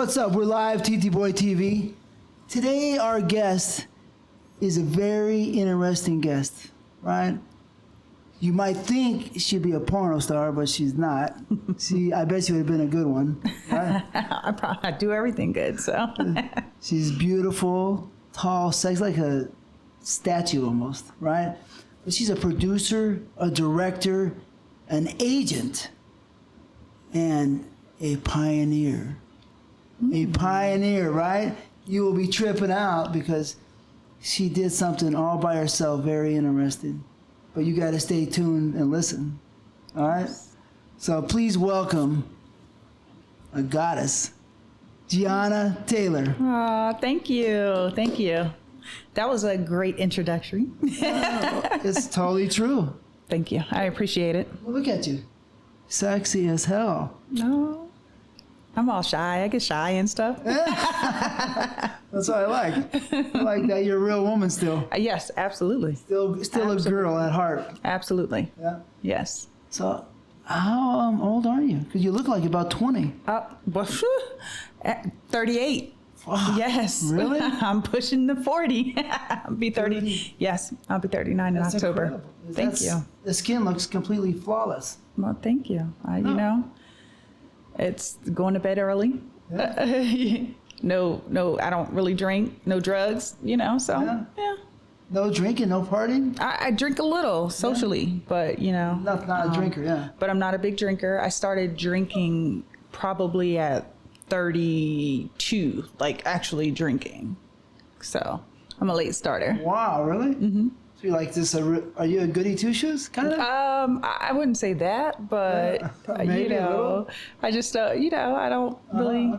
What's up? We're live, TTBoy TV. Today, our guest is a very interesting guest, right? You might think she'd be a porno star, but she's not. I bet she would have been a good one, right? I do everything good, so. She's beautiful, tall, sexy, like a statue almost, right? But she's a producer, a director, an agent, and a pioneer. A pioneer, right? You will be tripping out because she did something all by herself, very interesting. But you got to stay tuned and listen, all right? So please welcome a goddess, Giana Taylor. Thank you. Thank you. That was a great introductory. It's totally true. Thank you. I appreciate it. Well, look at you. Sexy as hell. No. I'm all shy. I get shy and stuff. That's what I like. I like that you're a real woman still. Yes, absolutely. Still absolutely. A girl at heart. Absolutely. Yeah. Yes. So, how old are you? Because you look like about 20. Well, 38. Wow. Yes. Really? I'm pushing the 40. I'll be 30. Yes, I'll be 39 That's in October. Incredible. Thank you. The skin looks completely flawless. Well, thank you. You know, it's going to bed early. Yeah. No, I don't really drink. No drugs, you know, so, yeah. No drinking, no partying? I drink a little socially, but, you know. Not a drinker, yeah. But I'm not a big drinker. I started drinking probably at 32, like actually drinking. So I'm a late starter. Wow, really? Mm-hmm. So you're like this, are you a goody two-shoes, kind of? I wouldn't say that, but, Maybe you know, I just, you know, I don't really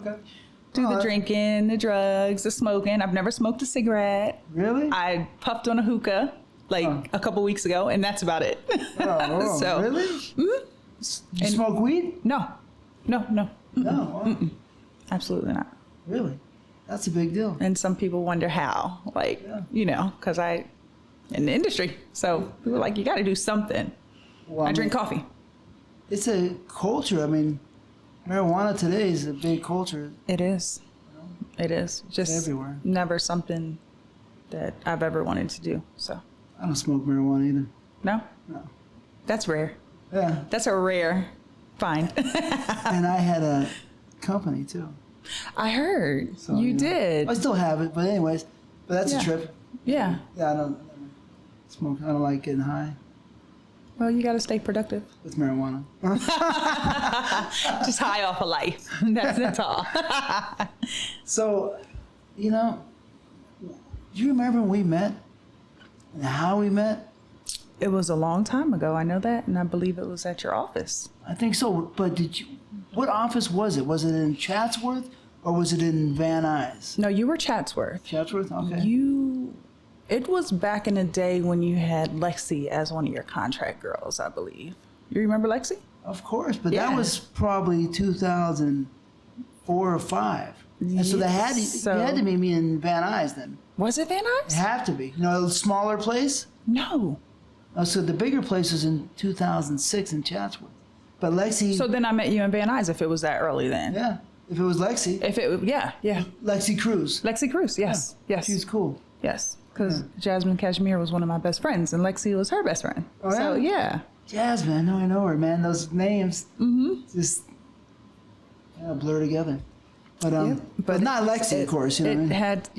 do the drinking, the drugs, the smoking. I've never smoked a cigarette. Really? I puffed on a hookah like a couple weeks ago, and that's about it. So, really? Mm-hmm. You smoke weed? No. No. Wow. Absolutely not. Really? That's a big deal. And some people wonder how, like, you know, because in the industry. So people are like, you got to do something. Well, I drink coffee. It's a culture. I mean, marijuana today is a big culture. It is. You know? It is. Just everywhere. Never something that I've ever wanted to do. So I don't smoke marijuana either. No? No. That's rare. Yeah. That's a rare find. And I had a company too. I heard. So, you did. I still have it, but anyways, that's a trip. Yeah. Yeah, I don't smoke. I don't like getting high. Well, you got to stay productive. With marijuana. Just high off of life. That's all. So, you know, do you remember when we met and how we met? It was a long time ago. I know that, and I believe it was at your office. I think so, but what office was it? Was it in Chatsworth or was it in Van Nuys? No, you were Chatsworth. Chatsworth? Okay. It was back in the day when you had Lexi as one of your contract girls, I believe. You remember Lexi? Of course, but that was probably 2004 or 5. And so you had to meet me in Van Nuys then. Was it Van Nuys? It had to be. You know, a smaller place? No. So the bigger place was in 2006 in Chatsworth. But Lexi... So then I met you in Van Nuys if it was that early then. Yeah. If it was Lexi. Yeah. Lexi Cruz. Lexi Cruz, yes. Yeah. Yes. She was cool. Yes. Because Jasmine Cashmere was one of my best friends, and Lexi was her best friend. Oh, yeah? So, yeah. Jasmine, I know her, man. Those names just blur together. But not Lexi, of course. You know what I mean? Had,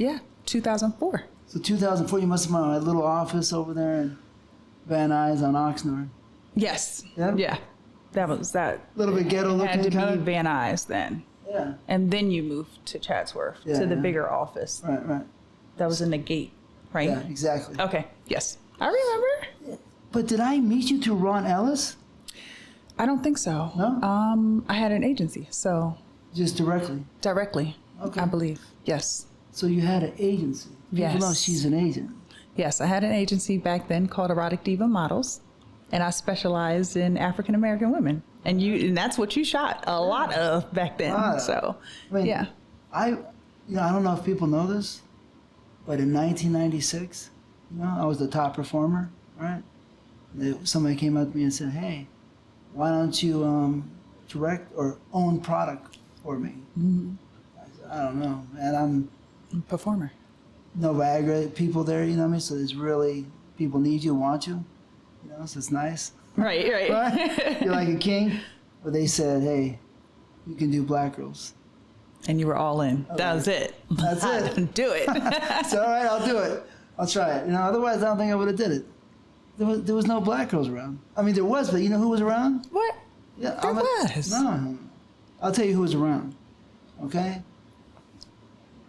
2004. So 2004, you must have been in my little office over there in Van Nuys on Oxnard. Yes. Yeah. That was that. A little bit ghetto looking. Had to be Van Nuys then. Yeah. And then you moved to Chatsworth, to the bigger office. Right. That was in the gate, right? Yeah, exactly. Okay, yes. I remember. But did I meet you through Ron Ellis? I don't think so. No? I had an agency, so. Just directly? Directly, okay. I believe, yes. So you had an agency? Yes. People know she's an agent. Yes, I had an agency back then called Erotic Diva Models, and I specialized in African American women. And that's what you shot a lot of back then. So, I mean, yeah. I don't know if people know this, but in 1996, I was the top performer, right? Somebody came up to me and said, "Hey, why don't you direct or own product for me?" Mm-hmm. I don't know, man. I'm Performer. no Viagra people there, you know what I mean? So it's really, people need you, want you, you know, so it's nice. Right. Right? You're like a king. But they said, hey, you can do black girls. And you were all in. Okay. That was it. That's it. Do it. So, all right, I'll do it. I'll try it. You know, otherwise I don't think I would have did it. There was no black girls around. I mean, there was, but you know who was around? What? Yeah, There was. No. I'll tell you who was around. Okay?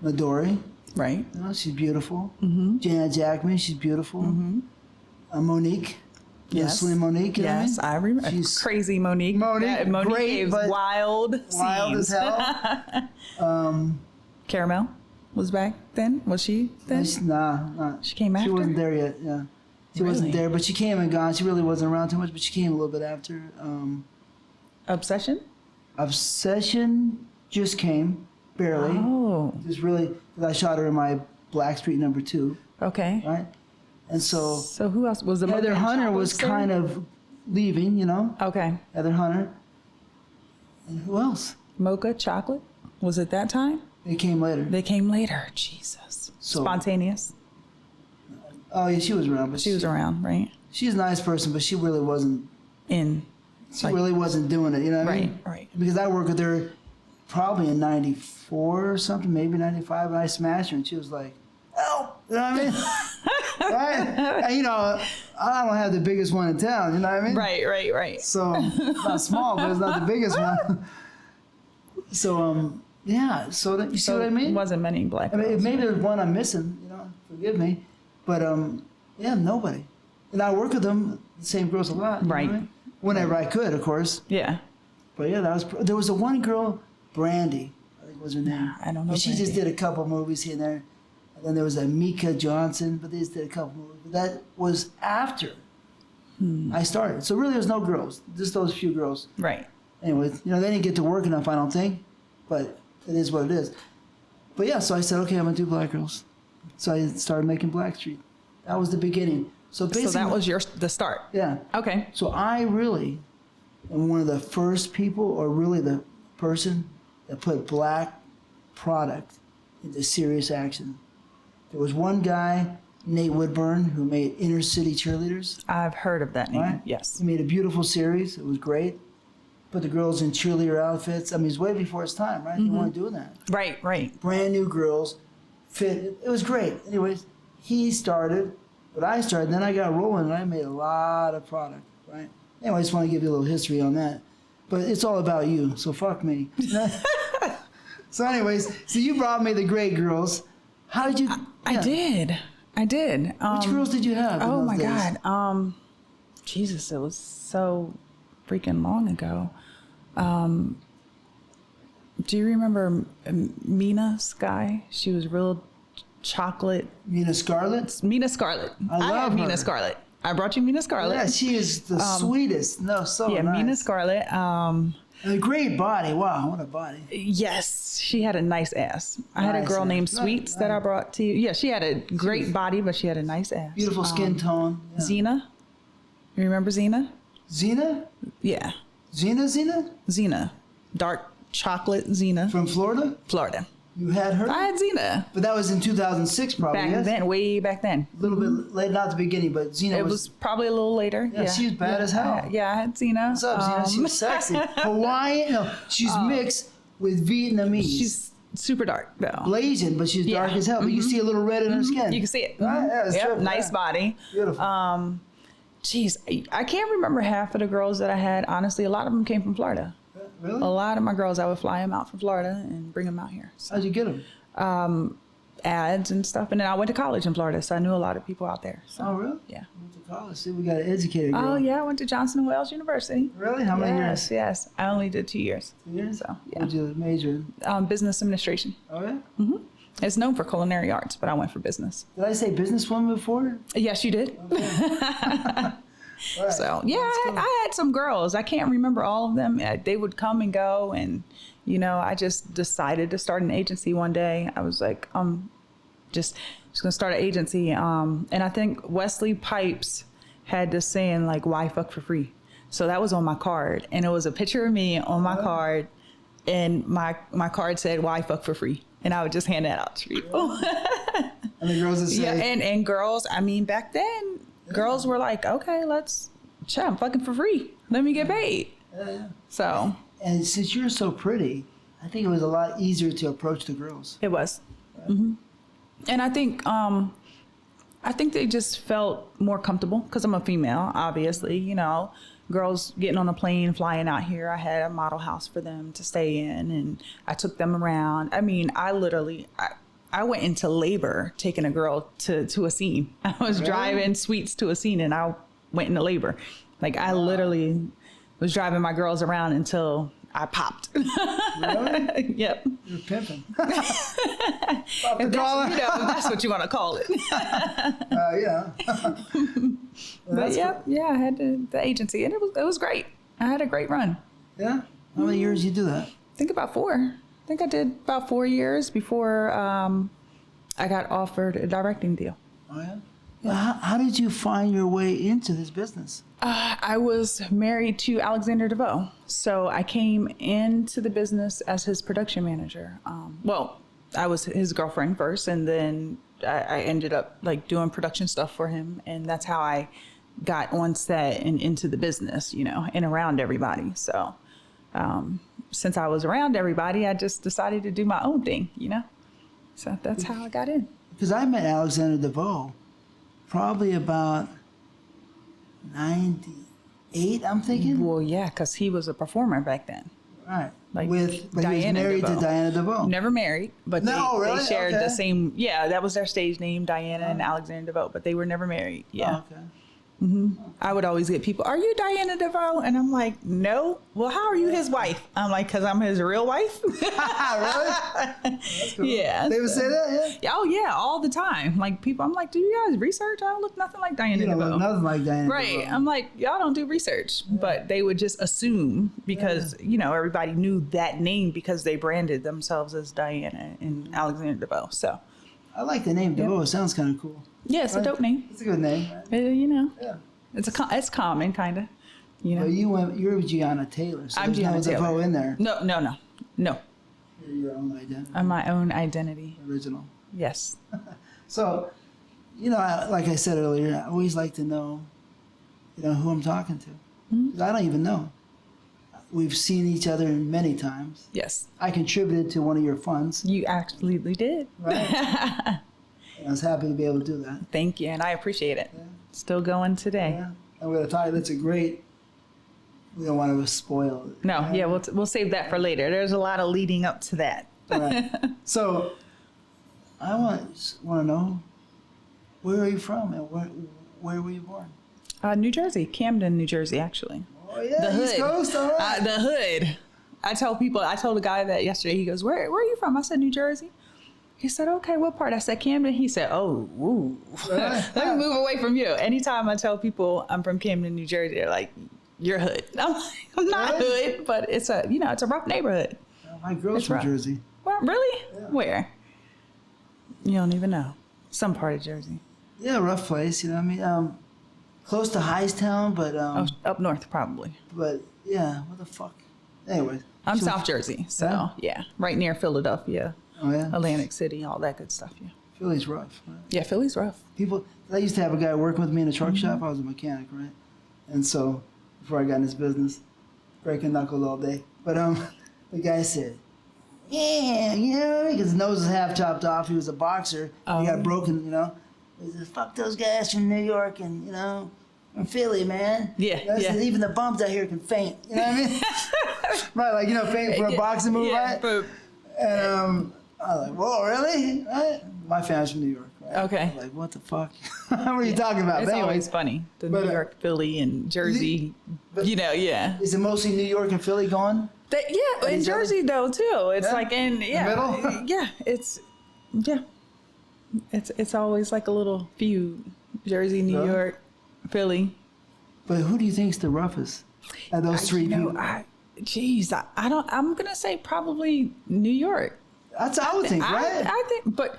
Midori. Right. You know, she's beautiful. Janet Jackman, she's beautiful. Monique. Yes. Slim Monique. You know Yes, what I I mean? remember. She's Crazy Monique. Monique, Monique great, gave but wild as scenes. hell. Caramel was back then? Was she then? Nah. She came after? She wasn't there yet, yeah. She wasn't Really? there, but she came and gone. She really wasn't around too much, but she came a little bit after. Obsession? Obsession just came, barely. Oh, Just really, 'cause I shot her in my Blackstreet number 2, okay. right? And so So who else was the Heather Mocha Hunter Chocolate was Syrup? kind of leaving, you know? Okay. Heather Hunter. And who else? Mocha Chocolate? Was it that time? They came later. They came later. Jesus. So- Spontaneous. Oh, yeah, she was around, but She was around, right? she's a nice person, but she really wasn't. In. She really wasn't doing it, you know what I mean? Right. Because I worked with her probably in 94 or something, maybe 95, and I smashed her, and she was like, help! You know what I mean? Right? And, you know, I don't have the biggest one in town, you know what I mean? Right. So, it's not small, but it's not the biggest one. So, yeah, so that, you see what I mean? Wasn't many black I mean, girls. maybe there's one I'm missing, you know, forgive me. But, yeah, nobody. And I work with them, the same girls a lot. you know Right. what I mean? Whenever I could, of course. Yeah. But yeah, there was a one girl, Brandy, I think was her name. I don't know But she just Brandy. did a couple movies here and there. And then there was a Mika Johnson, but they just did a couple movies. But that was after I started. So really, there's no girls, just those few girls. Right. Anyway, you know, they didn't get to work enough, I don't think. But it is what it is. But yeah, so I said, okay, I'm gonna do black girls. So I started making Blackstreet. That was the beginning. So basically, So that was the start. yeah. Okay. So I really am one of the first people, or really the person that put black product into serious action. There was one guy, Nate Woodburn, who made Inner City Cheerleaders. I've heard of that name. Right? Yes. He made a beautiful series. It was great. Put the girls in cheerleader outfits. I mean, it's way before its time, right? You weren't doing that. Right. Brand new girls, fit. It was great. Anyways, he started, but I started. Then I got rolling, and I made a lot of product, right? Anyway, I just want to give you a little history on that. But it's all about you, so fuck me. So anyways, so you brought me the great girls. How did you? I did. Which girls did you have? in Oh those my days? God. Jesus, it was so freaking long ago. Do you remember Mina Sky? She was real chocolate. Mina Scarlett? Mina Scarlett. I love have her. Mina Scarlett. I brought you Mina Scarlett. Yeah, she is the sweetest. No, so Yeah, nice. Mina Scarlett. A great body. Wow, what a body. Yes, she had a nice ass. I had a Nice girl ass. named Sweets that I brought to you. Yeah, she had a great body, but she had a nice ass. Beautiful skin tone. Yeah. Xena. You remember Xena? Xena? Yeah, Xena? Xena. Dark chocolate Xena. From Florida? Florida. You had her? I had Xena. But that was in 2006 probably, Back yes? then, way back then. A little bit late, not the beginning, but Xena It was probably a little later. Yeah, she was bad as hell. I had Xena. What's up, Xena? She was sexy. Hawaiian? No, she's mixed with Vietnamese. She's super dark, though. Blazing, but she's dark Yeah. as hell. But you see a little red in her skin. You can see it. Right? Yeah, it's Yep, triple, nice yeah. body. Beautiful. Geez, I can't remember half of the girls that I had. Honestly, a lot of them came from Florida. Really? A lot of my girls, I would fly them out from Florida and bring them out here. So, How'd you get them? ads and stuff. And then I went to college in Florida, so I knew a lot of people out there. So, Oh, really? yeah. Went to college. See, we got an educated girl. Oh, yeah, I went to Johnson & Wales University. Really? How many years? Yes. I only did 2 years. 2 years? So, yeah. What'd you major in? Business administration. Oh, yeah? It's known for culinary arts, but I went for business. Did I say businesswoman before? Yes, you did. All right. So yeah, That's cool. I had some girls. I can't remember all of them. They would come and go, and I just decided to start an agency one day. I was like, just gonna start an agency. And I think Wesley Pipes had this saying like, "Why fuck for free?" So that was on my card, and it was a picture of me on my card, and my card said, "Why fuck for free?" And I would just hand that out to people. And the girls would say, Yeah, and girls, I mean, back then, girls were like, okay, let's chat. I'm fucking for free. Let me get paid. yeah. So And since you're so pretty, I think it was a lot easier to approach the girls. it was. Hmm. And I think they just felt more comfortable because I'm a female, obviously, you know. Girls getting on a plane, flying out here. I had a model house for them to stay in, and I took them around. I mean, I went into labor taking a girl to a scene. I was driving suites to a scene, and I went into labor. Like, I literally was driving my girls around until I popped. Really? Yep. You're pimping. If that's what you want to call it. Yeah. But yeah, I had the agency, and it was great. I had a great run. Yeah? How many years you do that? I think about 4. I think I did about 4 years before I got offered a directing deal. Oh, yeah? Well, how did you find your way into this business? I was married to Alexander Devoe, so I came into the business as his production manager. Well, I was his girlfriend first, and then I ended up like doing production stuff for him, and that's how I got on set and into the business, you know, and around everybody. So since I was around everybody, I just decided to do my own thing, you know. So that's how I got in. Because I met Alexander Devoe probably about 98, I'm thinking. Well, yeah, because he was a performer back then. Right. Like But he was Giana married Devoe. to Giana Devoe. Never married, but No, they really? shared Okay. the same. Yeah, that was their stage name, Diana and Alexander Devoe, but they were never married. Yeah. Oh, okay. I would always get people, are you Diana Devoe? And I'm like, no. Well, how are you his wife? I'm like, because I'm his real wife. Really? That's cool. Yeah. They would say that, yeah? Oh, yeah, all the time. Like, people, I'm like, do you guys research? I don't look nothing like Diana You don't Devoe. look nothing like Giana Right. Devoe. I'm like, y'all don't do research. But they would just assume because, you know, everybody knew that name because they branded themselves as Diana and Alexander Devoe. So, I like the name Devoe. It sounds kind of cool. yeah, it's a dope name. It's a good name. Right? You know, Yeah. it's common, kind of. You know, Well, you're Giana Taylor, so I'm there's no Giana Taylor. Devoe in there. No. You're your own identity. I'm my own identity. Original. Yes. So, you know, like I said earlier, I always like to know, you know, who I'm talking to. 'Cause I don't even know. We've seen each other many times. Yes. I contributed to one of your funds. You absolutely did. Right. And I was happy to be able to do that. Thank you, and I appreciate it. Yeah. Still going today. Yeah. I'm going to tell you, that's a great, we don't want to spoil it. No, yeah, we'll save that for later. There's a lot of leading up to that. All right. So, I want to know, where are you from and where were you born? New Jersey, Camden, New Jersey, actually. Oh, yeah, The East hood. Coast, all right. The hood. I told a guy that yesterday. He goes, where are you from? I said, New Jersey. He said, okay, what part? I said, Camden. He said, oh, ooh. Let me move away from you. Anytime I tell people I'm from Camden, New Jersey, they're like, you're hood. I'm like, I'm not Really? hood, but it's a rough neighborhood. My girl's It's from rough. Jersey. Well, really? Yeah. Where? You don't even know. Some part of Jersey. Yeah, rough place, you know what I mean? Close to Highstown, but Up north, probably. but yeah, what the fuck? Anyways. I'm so- South Jersey, so yeah, right near Philadelphia, Oh yeah. Atlantic City, all that good stuff. Yeah, Philly's rough. Right? yeah, Philly's rough. People, I used to have a guy working with me in a truck shop. I was a mechanic, right? And so before I got in this business, breaking knuckles all day. But the guy said, yeah, you know, because his nose was half chopped off. He was a boxer. Oh. He got broken, you know. He said, fuck those guys from New York and, you know, from Philly, man. Yeah, You know, he yeah. said, even the bums out here can faint. You know what I mean? Right, like, you know, faint for a boxing move, yeah, right? but- And I was like, whoa, really? Right? My family's from New York. Right? Okay. I was like, what the fuck? What are you talking about? It's But anyway, always funny. The But, New York, Philly, and Jersey. but- Yeah. is it mostly New York and Philly going? Yeah, in each other? Jersey though too. It's Yeah? like in middle? yeah, it's always like a little feud. Jersey, New Really? York, Philly. But who do you think's the roughest of those three people? I'm gonna say probably New York. That's what I would think, right? I think, but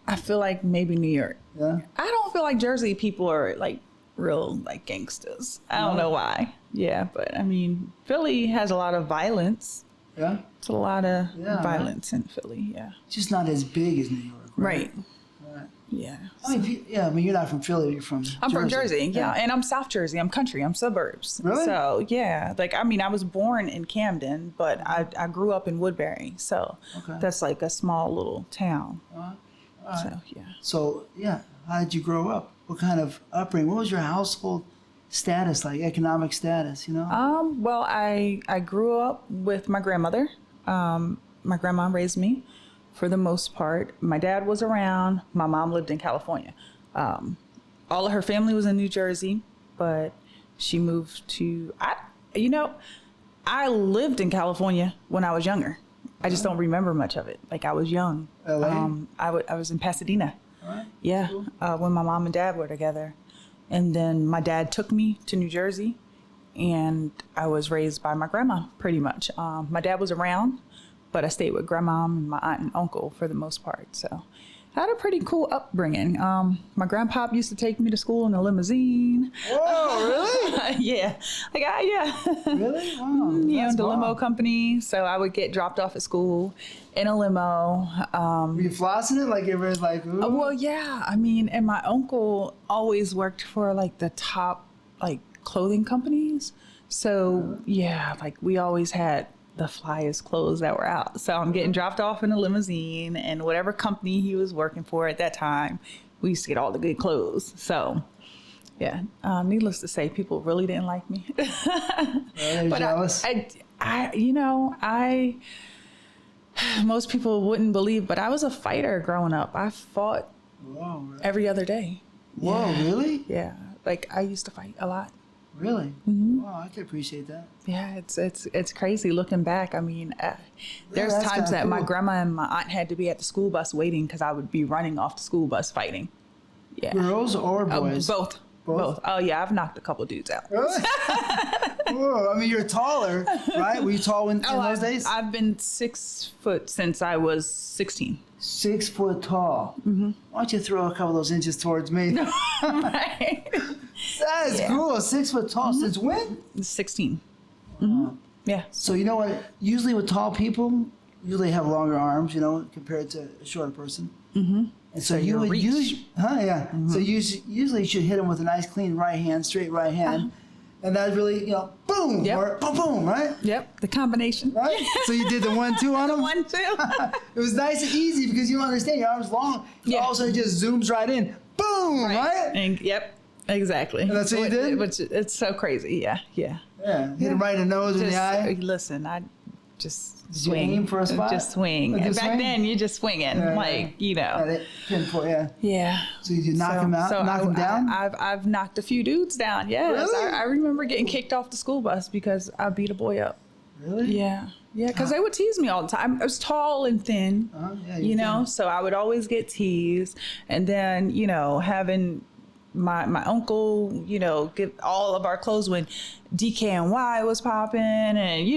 I feel like maybe New York. Yeah. I don't feel like Jersey people are like real like gangsters. I don't No? know why. Yeah, but I mean, Philly has a lot of violence. Yeah. It's a lot of Yeah, violence in Philly. Yeah. Just not as big as New York. Right. Right. Yeah. I mean, yeah. I mean, you're not from Philly. You're from. I'm from Jersey, yeah, and I'm South Jersey. I'm country. I'm suburbs. Really? So yeah, like I mean, I was born in Camden, but I grew up in Woodbury, so that's like a small little town. All right. So yeah. So yeah, how did you grow up? What kind of upbringing? What was your household status like? Economic status? You know. Well, I grew up with my grandmother. My grandma raised me, for the most part. My dad was around. My mom lived in California. All of her family was in New Jersey, but she moved to, I lived in California when I was younger. I just don't remember much of it. Like I was young. LA? I was in Pasadena. All right. Yeah, Cool. when my mom and dad were together. And then my dad took me to New Jersey, and I was raised by my grandma pretty much. My dad was around, but I stayed with grandma and my aunt and uncle for the most part. So I had a pretty cool upbringing. My grandpa used to take me to school in a limousine. Whoa, really? Yeah. Yeah. Really? Wow. He That's owned a limo wild. company, so I would get dropped off at school in a limo. Were you flossing it like everybody's like? Ooh. Well, yeah. I mean, and my uncle always worked for like the top like clothing companies. So yeah, like we always had the flyest clothes that were out. So I'm getting dropped off in a limousine, and whatever company he was working for at that time, we used to get all the good clothes. So yeah, needless to say, people really didn't like me. Are you But jealous? I most people wouldn't believe, but I was a fighter growing up. I fought Whoa. every other day. Whoa, really? Yeah, like I used to fight a lot. Really? Mm-hmm. Wow, I can appreciate that. Yeah, it's crazy looking back. I mean, there's that's times kinda that my cool. grandma and my aunt had to be at the school bus waiting because I would be running off the school bus fighting. Yeah, Girls or boys? both. Both? Oh yeah, I've knocked a couple dudes out. Really? Whoa, I mean, you're taller, right? Were you tall in those days? I've been 6 foot since I was 16. 6 foot tall. Mm-hmm. Why don't you throw a couple of those inches towards me? Right. That is cool. 6 foot tall. Since when? 16. Mm-hmm. Yeah. So you know what? Usually with tall people, usually have longer arms, compared to a shorter person. Mm-hmm. And so you your would reach. use, yeah. So usually you should hit them with a nice clean right hand, straight right hand, and that really, boom, Yep. or boom, boom, right? Yep. The combination. Right. So you did the 1-2 on them. 1, 2. It was nice and easy because you don't understand your arm's long. Yeah. All of a sudden it just zooms right in, boom, right? And, yep. Exactly. And that's what you did? Which it's so crazy. Yeah. Yeah. Yeah. Hit him right in the nose and the eye. Listen, I just you swing. aim for a spot? Just swing. Or And just back swing? then, you're just swinging, Yeah, they pinpoint, yeah. Yeah. So you knock him out, knock him down? I've knocked a few dudes down. Yes. Really? I remember getting kicked off the school bus because I beat a boy up. Really? Yeah. Yeah, because they would tease me all the time. I was tall and thin, Yeah, so I would always get teased. And then, having my uncle, get all of our clothes when DKNY was popping, and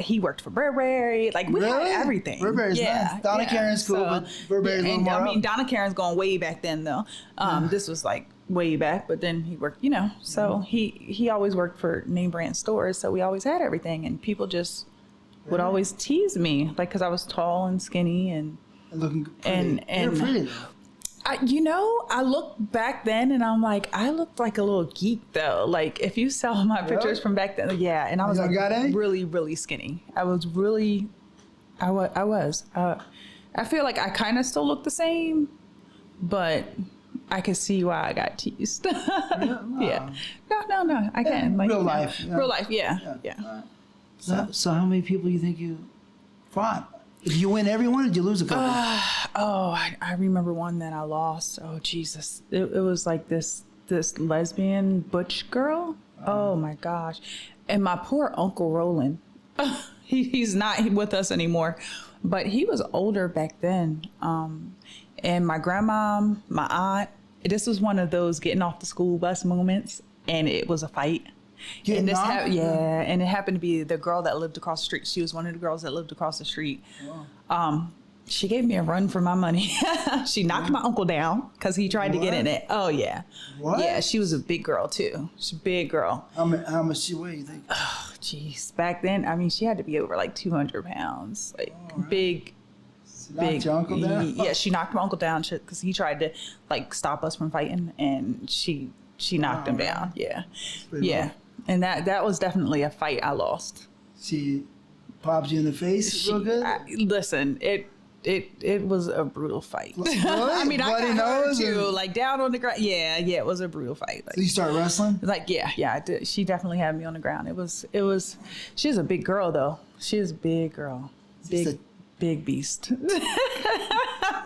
he worked for Burberry. Like we Really? had everything. Burberry's nice. Donna Karen's cool, but Burberry's a little and more I mean, up. Donna Karen's going way back then though. This was like way back, but then he worked, so he always worked for name brand stores, so we always had everything, and people just would always tease me, like because I was tall and skinny and Looking pretty. and You're pretty though. I look back then and I'm like, I looked like a little geek though. Like if you saw my pictures from back then, yeah. And I was You like got any? really, really skinny. I was really, I was. I feel like I kind of still look the same, but I can see why I got teased. Yeah. No. I can. Like, real life. Yeah. Real life. Yeah. So how many people do you think you fought? Did you win everyone or did you lose a couple? I remember one that I lost. Oh Jesus! It was like this lesbian butch girl. Oh my gosh! And my poor Uncle Roland. He's not with us anymore, but he was older back then. And my grandma, my aunt. This was one of those getting off the school bus moments, and it was a fight. Getting off? And it happened to be the girl that lived across the street. She was one of the girls that lived across the street. Wow. She gave me a run for my money. She knocked my uncle down because he tried to get in it. Oh yeah. What? Yeah, she was a big girl too. She's a big girl. How much she weigh, you think? Jeez, back then, I mean, she had to be over like 200 pounds, like big. Knocked your uncle down? Yeah, she knocked my uncle down because he tried to like stop us from fighting, and she knocked him down. Yeah, yeah, rough. and that was definitely a fight I lost. She popped you in the face real good? Listen, it was a brutal fight. I mean, Bloody I got hurt nose too, and- like down on the ground. Yeah, it was a brutal fight. Like, So you start wrestling? like yeah, I did. She definitely had me on the ground. It was. She's a big girl though. She's a big girl. Big beast.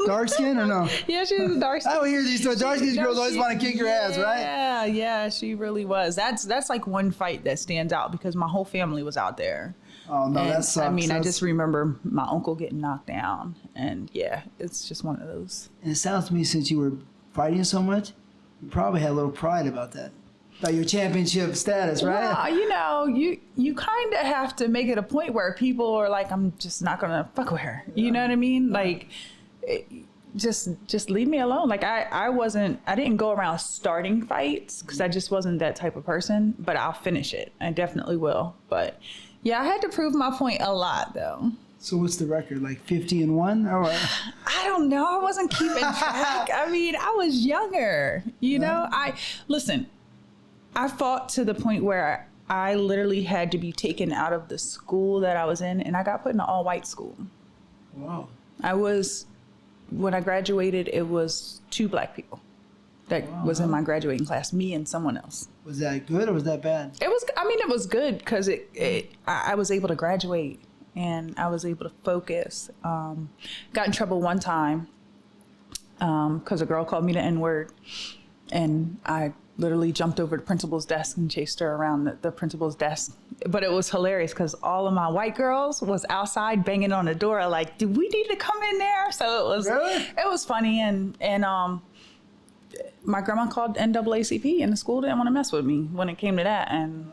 Dark skin or no? Yeah, she's a dark skin. I would hear these dark skinned girls always want to kick your ass, right? Yeah, she really was. That's like one fight that stands out because my whole family was out there. Oh no, And, that sucks. I mean, I just remember my uncle getting knocked down, and yeah, it's just one of those. And it sounds to me, since you were fighting so much, you probably had a little pride about that. About your championship status, right? Well, you kind of have to make it a point where people are like, I'm just not gonna fuck with her. You know what I mean? Like, just leave me alone. Like I didn't go around starting fights because I just wasn't that type of person. But I'll finish it. I definitely will. But yeah, I had to prove my point a lot though. So what's the record? Like 50-1 or what? I don't know. I wasn't keeping track. I mean, I was younger. You know, I fought to the point where I literally had to be taken out of the school that I was in, and I got put in an all-white school. Wow. When I graduated, it was 2 black people that was in my graduating class, me and someone else. Was that good or was that bad? It was good because I was able to graduate and I was able to focus. Got in trouble one time because a girl called me the N-word, and I literally jumped over the principal's desk and chased her around the principal's desk. But it was hilarious because all of my white girls was outside banging on the door like, do we need to come in there? So it was funny. And my grandma called NAACP and the school didn't want to mess with me when it came to that. And,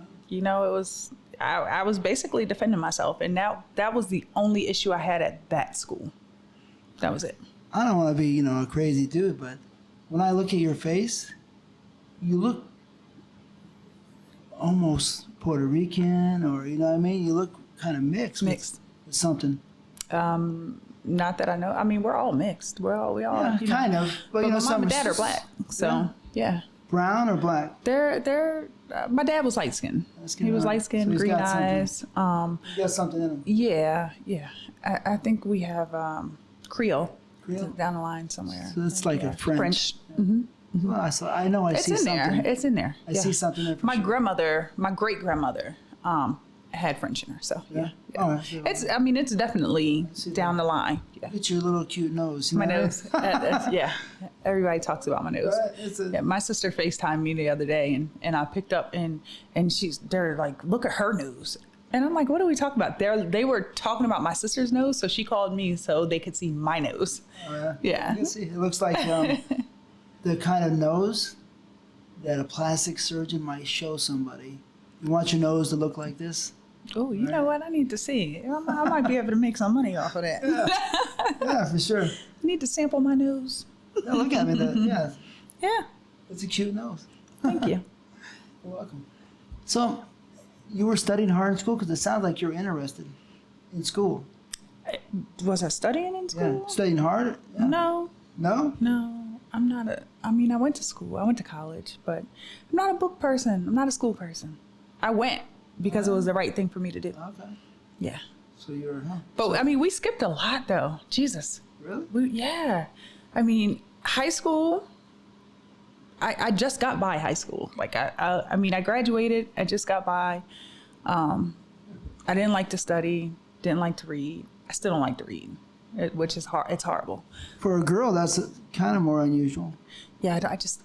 I was basically defending myself. And that was the only issue I had at that school. That was it. I don't want to be, a crazy dude, but when I look at your face, you look almost Puerto Rican, or you know what I mean? You look kind of mixed. With something. Not that I know. I mean, we're all mixed. We all kind of. But my some mom and dad are black. So yeah. Brown or black? They're my dad was light skinned. He was light skinned, green eyes. You got something in him. Yeah. I think we have Creole down the line somewhere. So it's like a French. Mm-hmm. Well, I know I see something. It's in there. I see something there. My grandmother, my great grandmother, had French in her. So yeah. All right, so it's definitely down the line. Yeah. Look at your little cute nose. My nose. Yeah. Everybody talks about my nose. Right? My sister FaceTimed me the other day and I picked up and they're like, look at her nose. And I'm like, what are we talking about? They were talking about my sister's nose, so she called me so they could see my nose. Oh, yeah. You can see. It looks like the kind of nose that a plastic surgeon might show somebody. You want your nose to look like this? Oh, you know what? I need to see. I might be able to make some money off of that. Yeah, for sure. You need to sample my nose. Yeah, look at me. Yeah. Yeah. It's a cute nose. Thank you. You're welcome. So, you were studying hard in school because it sounds like you're interested in school. Was I studying in school? Yeah. Studying hard? Yeah. No. No? No. I'm not I went to school. I went to college, but I'm not a book person. I'm not a school person. I went because it was the right thing for me to do. Okay. Yeah. So you're, But we skipped a lot though. Jesus. Really? Yeah. High school, I just got by high school. Like I graduated, I just got by. I didn't like to study, didn't like to read. I still don't like to read, which is hard. It's horrible. For a girl, that's kind of more unusual. Yeah,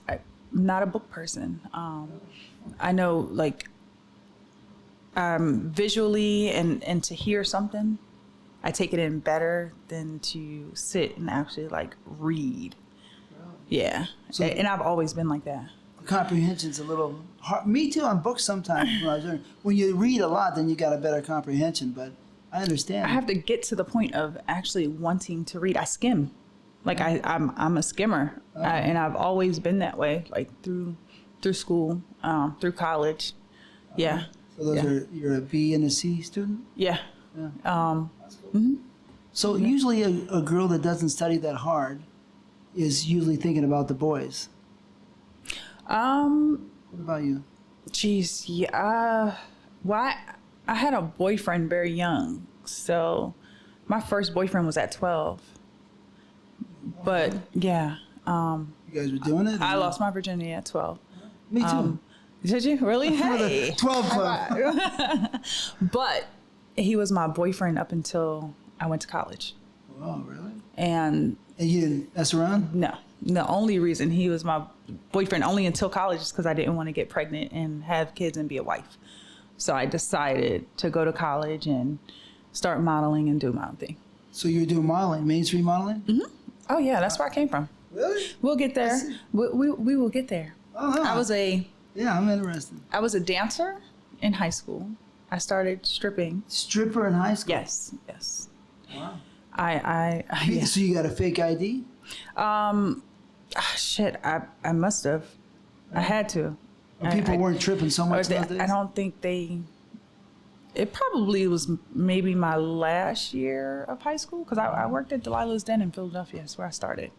I'm not a book person. I know, like, visually and to hear something, I take it in better than to sit and actually, like, read. Yeah, so, and I've always been like that. Comprehension's a little hard. Me too on books sometimes. When you read a lot, then you got a better comprehension, but I understand. I have to get to the point of actually wanting to read. I skim. Like, I'm a skimmer, and I've always been that way, like through school, through college. Yeah. So those are, you're a B and a C student? Yeah. Yeah. So usually a girl that doesn't study that hard is usually thinking about the boys. What about you? Geez, yeah. Well, I had a boyfriend very young. So my first boyfriend was at 12. But yeah. You guys were doing it? I lost my virginity at 12. Me too. Did you? Really? Hey. 12 club. But he was my boyfriend up until I went to college. Oh, really? And you didn't mess around? no. The only reason he was my boyfriend only until college is because I didn't want to get pregnant and have kids and be a wife. So I decided to go to college and start modeling and do my own thing. So you were doing modeling, mainstream modeling? Mm-hmm. Oh, yeah, that's where I came from. Really? We'll get there. We will get there. Uh-huh. Yeah, I'm interested. I was a dancer in high school. I started stripping. Stripper in high school? Yes. Wow. Yeah. So you got a fake ID? Shit, I must have. I had to. People weren't tripping so much those days? I don't think it probably was maybe my last year of high school because I worked at Delilah's Den in Philadelphia. That's where I started.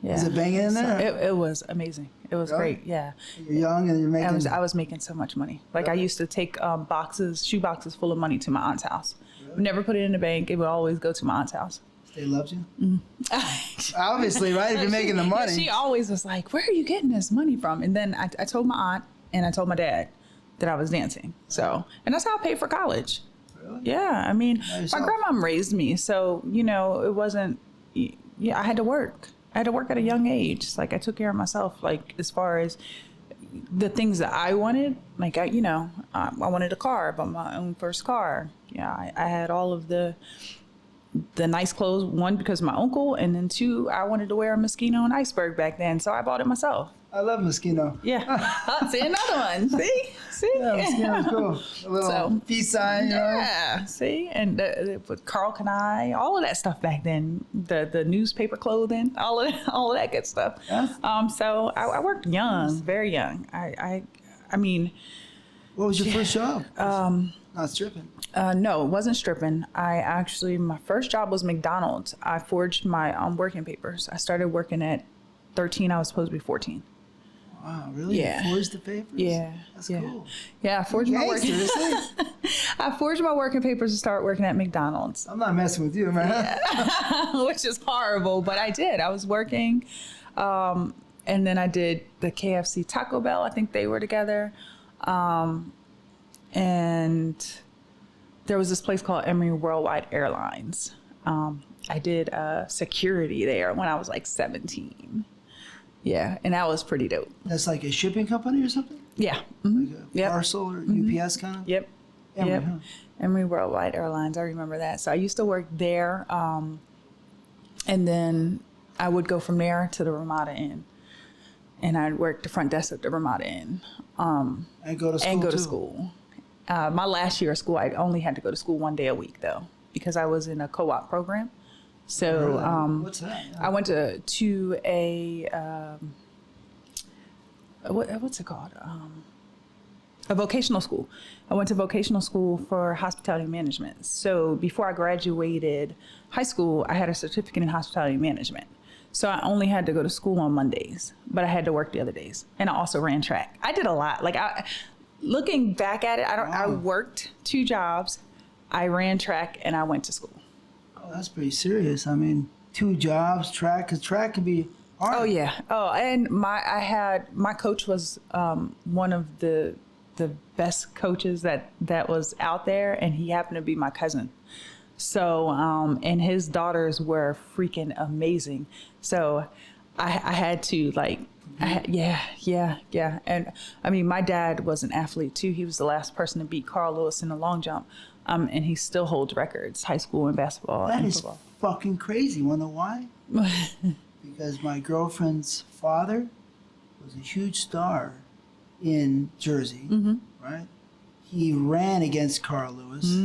Yeah. Is it banging in there? It was amazing. It was great. Yeah. You're young and you're making... I was making so much money. Like I used to take shoe boxes full of money to my aunt's house. Really? Never put it in the bank. It would always go to my aunt's house. They loved you? Obviously, right? If you're making the money. She always was like, where are you getting this money from? And then I told my aunt and I told my dad that I was dancing. So, and that's how I paid for college. Really? Yeah. I mean, my grandmom raised me. So, it wasn't, I had to work. I had to work at a young age. It's like I took care of myself, like as far as the things that I wanted, like I wanted a car, I bought my own first car. Yeah, I had all of the nice clothes, one because of my uncle, and then two, I wanted to wear a Moschino and iceberg back then, so I bought it myself. I love Moschino. Yeah. See, another one. See? Yeah, Moschino's cool. A little peace sign, Yeah, see? And with Carl Kanai, all of that stuff back then, the newspaper clothing, all of that good stuff. Yes. So I worked young, very young. I mean... What was your first job? Not stripping. No, it wasn't stripping. My first job was McDonald's. I forged my working papers. I started working at 13. I was supposed to be 14. Wow, really? Yeah. You forged the papers? Yeah. That's cool. Yeah, I forged my working I forged my working papers to start working at McDonald's. I'm not messing with you, man. Yeah. Which is horrible, but I did. I was working. And then I did the KFC Taco Bell. I think they were together. And there was this place called Emory Worldwide Airlines. I did security there when I was like 17. Yeah, and that was pretty dope. That's like a shipping company or something? Yeah. Mm-hmm. Like a parcel or UPS kind of? Yep. Emory, yep. huh? Emory Worldwide Airlines. I remember that. So I used to work there. And then I would go from there to the Ramada Inn. And I'd work the front desk at the Ramada Inn. And go to school to school. My last year of school, I only had to go to school one day a week, though, because I was in a co-op program. So what's that? Yeah. I went to a what's it called? A vocational school. I went to vocational school for hospitality management. So before I graduated high school, I had a certificate in hospitality management. So I only had to go to school on Mondays, but I had to work the other days. And I also ran track. I did a lot. Like looking back at it, I worked 2 jobs, I ran track, and I went to school. Oh, that's pretty serious. I mean, 2 jobs, track, because track can be hard. Oh yeah. Oh, and my coach was one of the best coaches that was out there, and he happened to be my cousin. So, and his daughters were freaking amazing. So I had to yeah. And I mean, my dad was an athlete too. He was the last person to beat Carl Lewis in the long jump. And he still holds records, high school in basketball and football. That is fucking crazy. You know why? Because my girlfriend's father was a huge star in Jersey, right? He ran against Carl Lewis.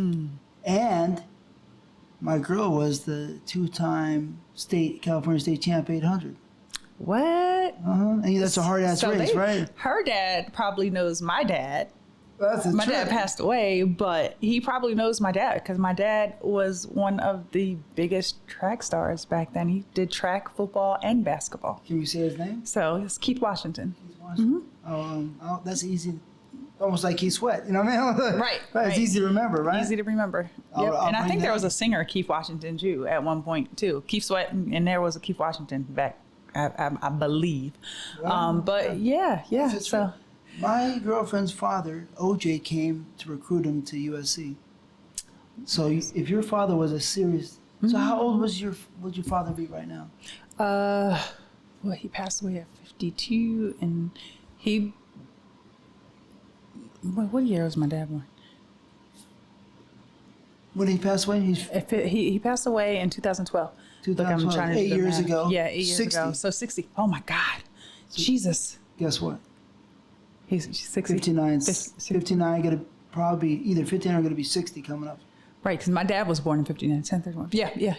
And my girl was the 2-time California State champ 800. What? And that's a hard-ass race, right? Her dad probably knows my dad. That's a my trip. dad passed away, but he probably knows my dad because my dad was one of the biggest track stars back then. He did track, football, and basketball. Can you say his name? So it's Keith Washington. Keith Washington. That's easy. Almost like Keith Sweat. You know what I mean? Right. It's easy to remember, right? Easy to remember. Yep. And I think there was a singer, Keith Washington, too, at one point, too. Keith Sweat, and there was a Keith Washington back, I believe. Wow. But yeah. So my girlfriend's father, OJ, came to recruit him to USC. So if your father was a serious, so how old would your father be right now? Well, he passed away at 52, and he. What year was my dad born? When he passed away, He passed away in 2012. 2012, Look, I'm trying to 8 do the years math. ago. Yeah, 8 years 60. ago. So 60. Oh my God, Jesus. Guess what? He's 60. 59. 59 going to probably be either 59 or going to be 60 coming up. Right, because my dad was born in 59, 1031.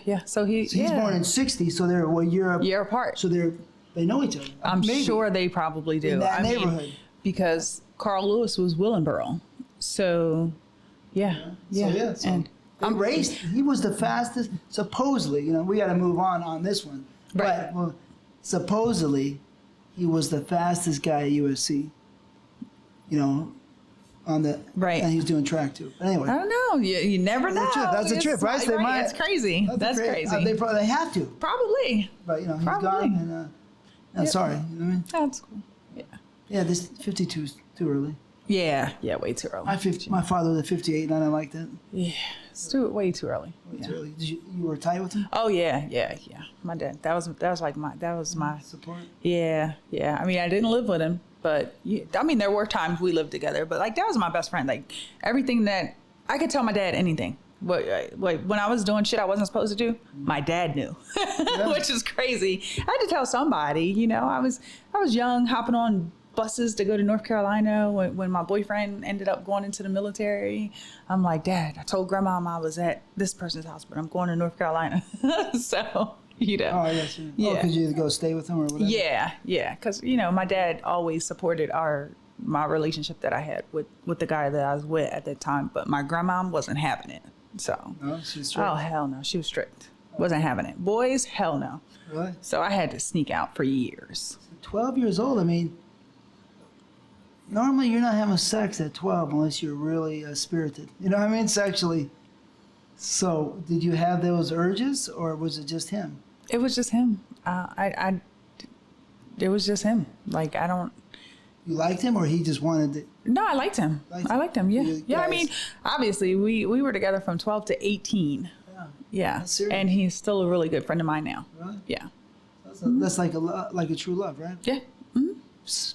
Yeah. So he's born in 60, so they're a year apart. So they know each other. I'm Maybe. sure they probably do. In that neighborhood. Because Carl Lewis was Willenboro. So, yeah. So and they raced. He was the fastest, supposedly. We got to move on this one. Right. But supposedly, he was the fastest guy at USC. On the right, and he's doing track too. But anyway, I don't know. You never know. That's a trip, right? That's crazy. That's crazy. They have to. Probably. But he's Probably. gone, and sorry. You know what I mean? That's cool. Yeah. Yeah, this 52 is too early. Yeah, way too early. My father was at 58, and I didn't like that. Yeah, it's way too early. Way too early. You were tight with him? Oh yeah. My dad. That was my support. Yeah. I mean, I didn't live with him, but there were times we lived together. But that was my best friend. Like everything that I could tell my dad anything. When I was doing shit I wasn't supposed to do, my dad knew, which is crazy. I had to tell somebody. I was young, hopping on buses to go to North Carolina when my boyfriend ended up going into the military. I'm like, Dad, I told Grandma I was at this person's house, but I'm going to North Carolina. So, Oh, yes. Yeah. Because you had to go stay with him or whatever? Yeah. Because, my dad always supported my relationship that I had with the guy that I was with at that time. But my grandma wasn't having it. So, no, she's strict. Oh, hell no. She was strict. Wasn't having it. Boys, hell no. Really? So I had to sneak out for years. 12 years old, I mean, normally you're not having sex at 12 unless you're really spirited. You know what I mean? Sexually. So, did you have those urges, or was it just him? It was just him. It was just him. Like, I don't. You liked him, or he just wanted it? No, I liked him. I liked him. Yeah. You Yeah. I guys- mean, obviously, we were together from 12 to 18. Yeah. That's serious. And he's still a really good friend of mine now. Really? Yeah. That's like a true love, right? Yeah.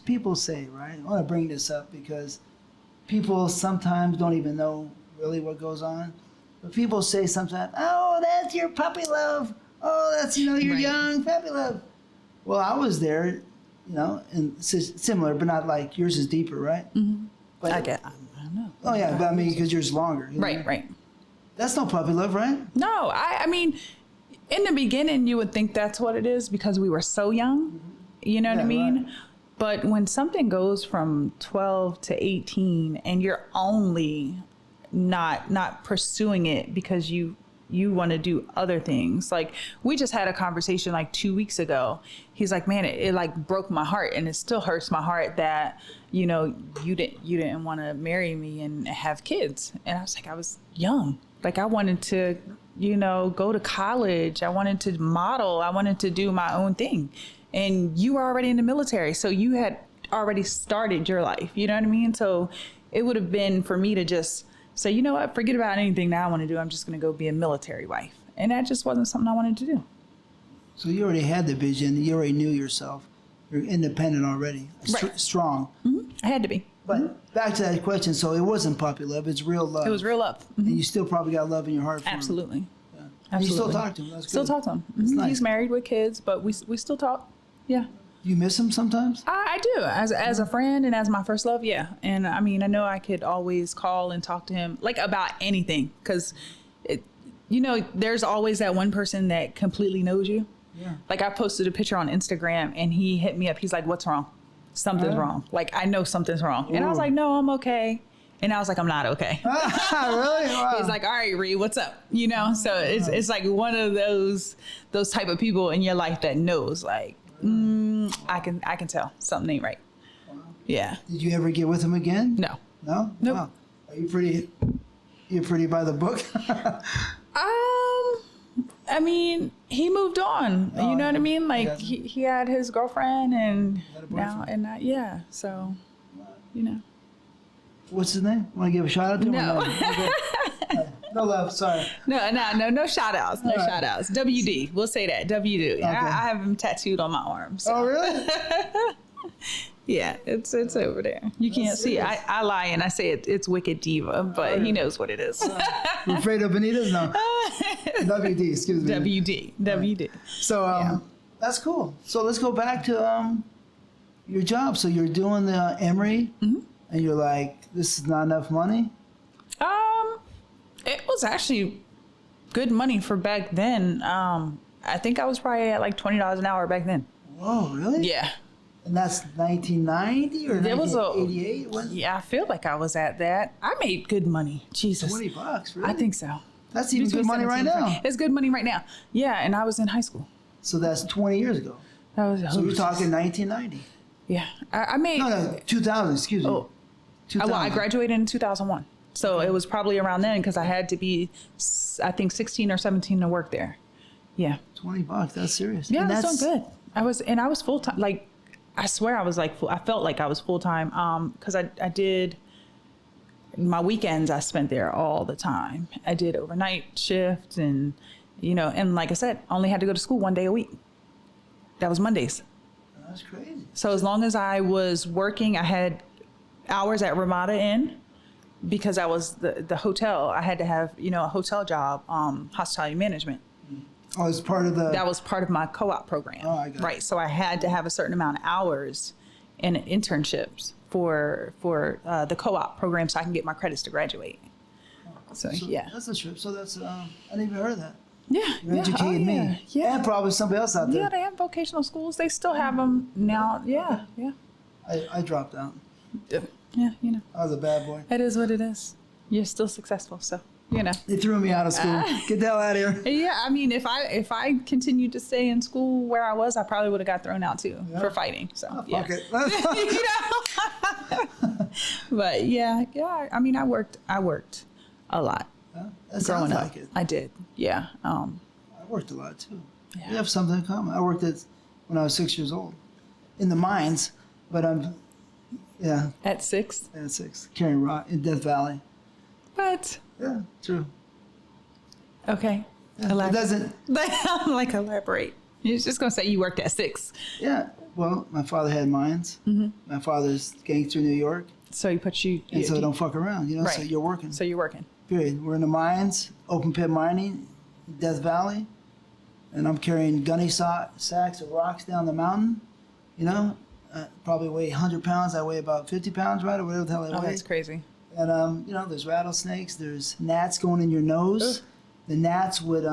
People say, right? I want to bring this up because people sometimes don't even know really what goes on. But people say sometimes, oh, that's your puppy love. Oh, that's, you're Right. young, puppy love. Well, I was there, and similar, but not like yours is deeper, right? Mm-hmm. But, I don't know. Oh, yeah, but I mean, because yours is longer. you know? Right. That's no puppy love, right? No, I mean, in the beginning, you would think that's what it is because we were so young. You know what I Yeah, mean? right. But when something goes from 12 to 18 and you're only not pursuing it because you want to do other things. Like, we just had a conversation like 2 weeks ago. He's like, man, it like broke my heart, and it still hurts my heart that, you didn't want to marry me and have kids. And I was like, I was young. Like, I wanted to, go to college. I wanted to model. I wanted to do my own thing. And you were already in the military. So you had already started your life. You know what I mean? So it would have been for me to just say, you know what, forget about anything that I want to do. I'm just going to go be a military wife. And that just wasn't something I wanted to do. So you already had the vision. You already knew yourself. You're independent already. Right. Strong. Mm-hmm. I had to be. But back to that question. So it wasn't puppy love. It's real love. It was real love. Mm-hmm. And you still probably got love in your heart for him. Absolutely. Yeah. And Absolutely. you still talk to him. That's good. Still talk to him. That's Mm-hmm. nice. He's married with kids, but we still talk. Yeah. You miss him sometimes? I do. As a friend and as my first love, yeah. And I mean, I know I could always call and talk to him like about anything because, there's always that one person that completely knows you. Yeah. Like, I posted a picture on Instagram and he hit me up. He's like, what's wrong? Something's wrong. Like, I know something's wrong. And I was Ooh. like, no, I'm okay. And I was like, I'm not okay. Really? Wow. He's like, all right, Ree, what's up? You know, so it's like one of those type of people in your life that knows, like, I can tell something ain't right. Wow. Yeah. Did you ever get with him again? No. No? Nope. Wow. Are you pretty by the book? I mean, he moved on. Oh, you know what I mean? Like yeah. he had his girlfriend and Had a now boyfriend. yeah. So, you know. What's his name? Want to give a shout out to him? No. Or no? Okay. No love, sorry. No shout outs. No shout outs. WD. We'll say that. WD. Okay. I have him tattooed on my arm. So. Oh, really? Yeah, it's over there. You can't see it. I lie and I say it's Wicked Diva, but he knows what it is. You afraid of Bonitas? No. WD, excuse me. WD. So that's cool. So let's go back to your job. So you're doing the Emory, and you're like, this is not enough money? It was actually good money for back then. I think I was probably at like $20 an hour back then. Whoa, really? Yeah. And that's 1990 or There was 1988? Yeah, I feel like I was at that. I made good money. Jesus. $20, really? I think so. That's even Between good money right 17 and now. 20. It's good money right now. Yeah, and I was in high school. So that's 20 years ago. That was So you're talking 1990. Yeah. I made. No, 2000, excuse me. Oh. 2000. Well, I graduated in 2001. So it was probably around then because I had to be, I think, 16 or 17 to work there. Yeah. $20, that's serious. Yeah, And I was doing good. I was full time. Like, I swear I was like, I felt like I was full time because I did, my weekends I spent there all the time. I did overnight shifts and, you know, and like I said, only had to go to school one day a week. That was Mondays. That's crazy. So as long as I was working, I had hours at Ramada Inn because I was the hotel. I had to have, you know, a hotel job, hospitality management. Oh, it's part of the... That was part of my co-op program. Oh, I got it. Right. So I had to have a certain amount of hours in internships for the co-op program so I can get my credits to graduate. So yeah. That's a trip. So that's... I didn't even heard of that. Yeah. You educated me. Yeah. And probably somebody else out there. Yeah, they have vocational schools. They still have them now. Yeah. Yeah. I dropped out. Yeah. You know, I was a bad boy. it is what it is. You're still successful. So, you know. They threw me out of school. Get the hell out of here. Yeah, I mean, if I continued to stay in school where I was, I probably would have got thrown out too for fighting. So yeah. Fuck it. You know? But yeah. I mean, I worked a lot That sounds growing up. like it. I did. Yeah. I worked a lot too. Yeah. We have something in common. I worked when I was 6 years old in the mines, but At 6. at 6 carrying rock in Death Valley. But Yeah, true. okay. Yeah, it doesn't. I'm like elaborate. You're just gonna say you worked at 6. Yeah. Well, my father had mines. Mm-hmm. My father's gangster New York, So you put you. and so don't fuck around. You know, so Right. you're working. So you're working. Period. We're in the mines, open pit mining, Death Valley, and I'm carrying gunny sacks of rocks down the mountain. You know, probably weigh 100 pounds. I weigh about 50 pounds, right, or whatever the hell I Oh, weigh. that's crazy. And you know, there's rattlesnakes. There's gnats going in your nose. Ugh. The gnats would,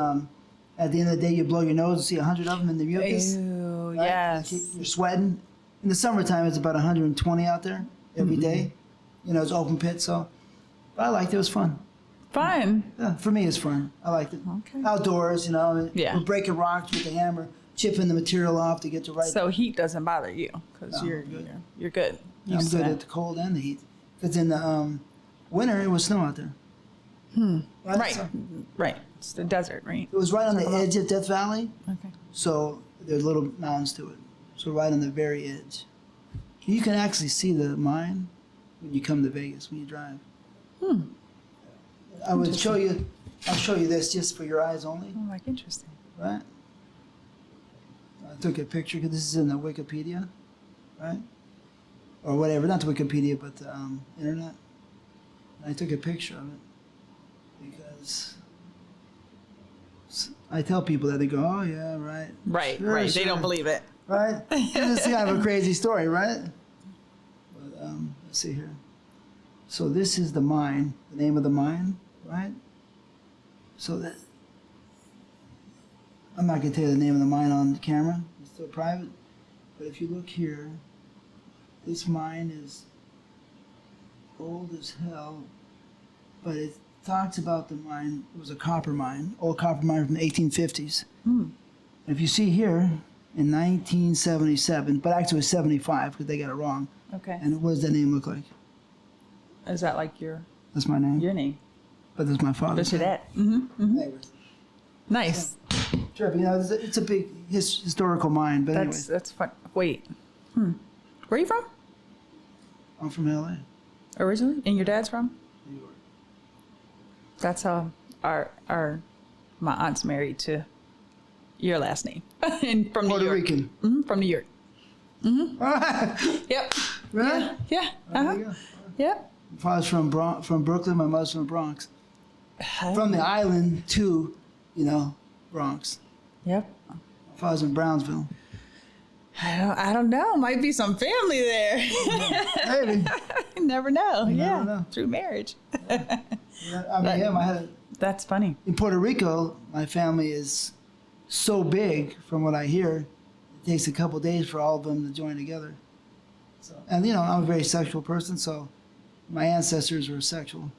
at the end of the day, you blow your nose and see 100 of them in the mucus. Ew, right? yes. You're sweating. In the summertime, it's about 120 out there every day. You know, it's open pit, so. But I liked it. It was fun. Fun. Yeah, for me, it's fun. I liked it. Okay. Outdoors, you know. Yeah. We're breaking rocks with the hammer, chipping the material off to get the right. So heat doesn't bother you because No, you're I'm good. you're good. I'm Used to good that. at the cold and the heat. Because in the winter, it was snow out there. Right. So Right. It's the desert, right? it was right on the edge of Death Valley, Okay. so there's little mountains to it. So right on the very edge. You can actually see the mine when you come to Vegas, when you drive. I would show you, I'll show you this just for your eyes only, Oh, like interesting. right? I took a picture, because this is in the Wikipedia, right? Or whatever, not the Wikipedia, but the internet. And I took a picture of it because I tell people that, they go, oh yeah, right. Right. Sure, right. They sure. don't believe it. Right? It's kind of a crazy story, right? But let's see here. So this is the mine, the name of the mine, right? So that I'm not gonna tell you the name of the mine on camera. It's still private. But if you look here, this mine is old as hell, but it talks about the mine. It was a copper mine, old copper mine from the 1850s. If you see here, in 1977, but actually it was 75 because they got it wrong. Okay. And what does that name look like? Is that like That's my name. your name? But that's my father's That's your name. dad. Mm-hmm. Anyways. Nice. Sure, but, you know, it's a big historical mine, but anyways. That's fun. Wait. Where are you from? I'm from LA. Originally? And your dad's from? New York. That's how my aunt's married to your last name. And from New Puerto York. Rican. From New York. All right. Yep. Really? Yeah. There you go. Yep. My father's from Brooklyn, my mother's from the Bronx. From the island to, you know, Bronx. Yep. My father's in Brownsville. I don't know. Might be some family there. Maybe. You never know. You yeah. never know. Through marriage. I mean, yeah, That's funny. in Puerto Rico, my family is so big, from what I hear, it takes a couple days for all of them to join together. So, and, you know, I'm a very sexual person, so my ancestors were sexual.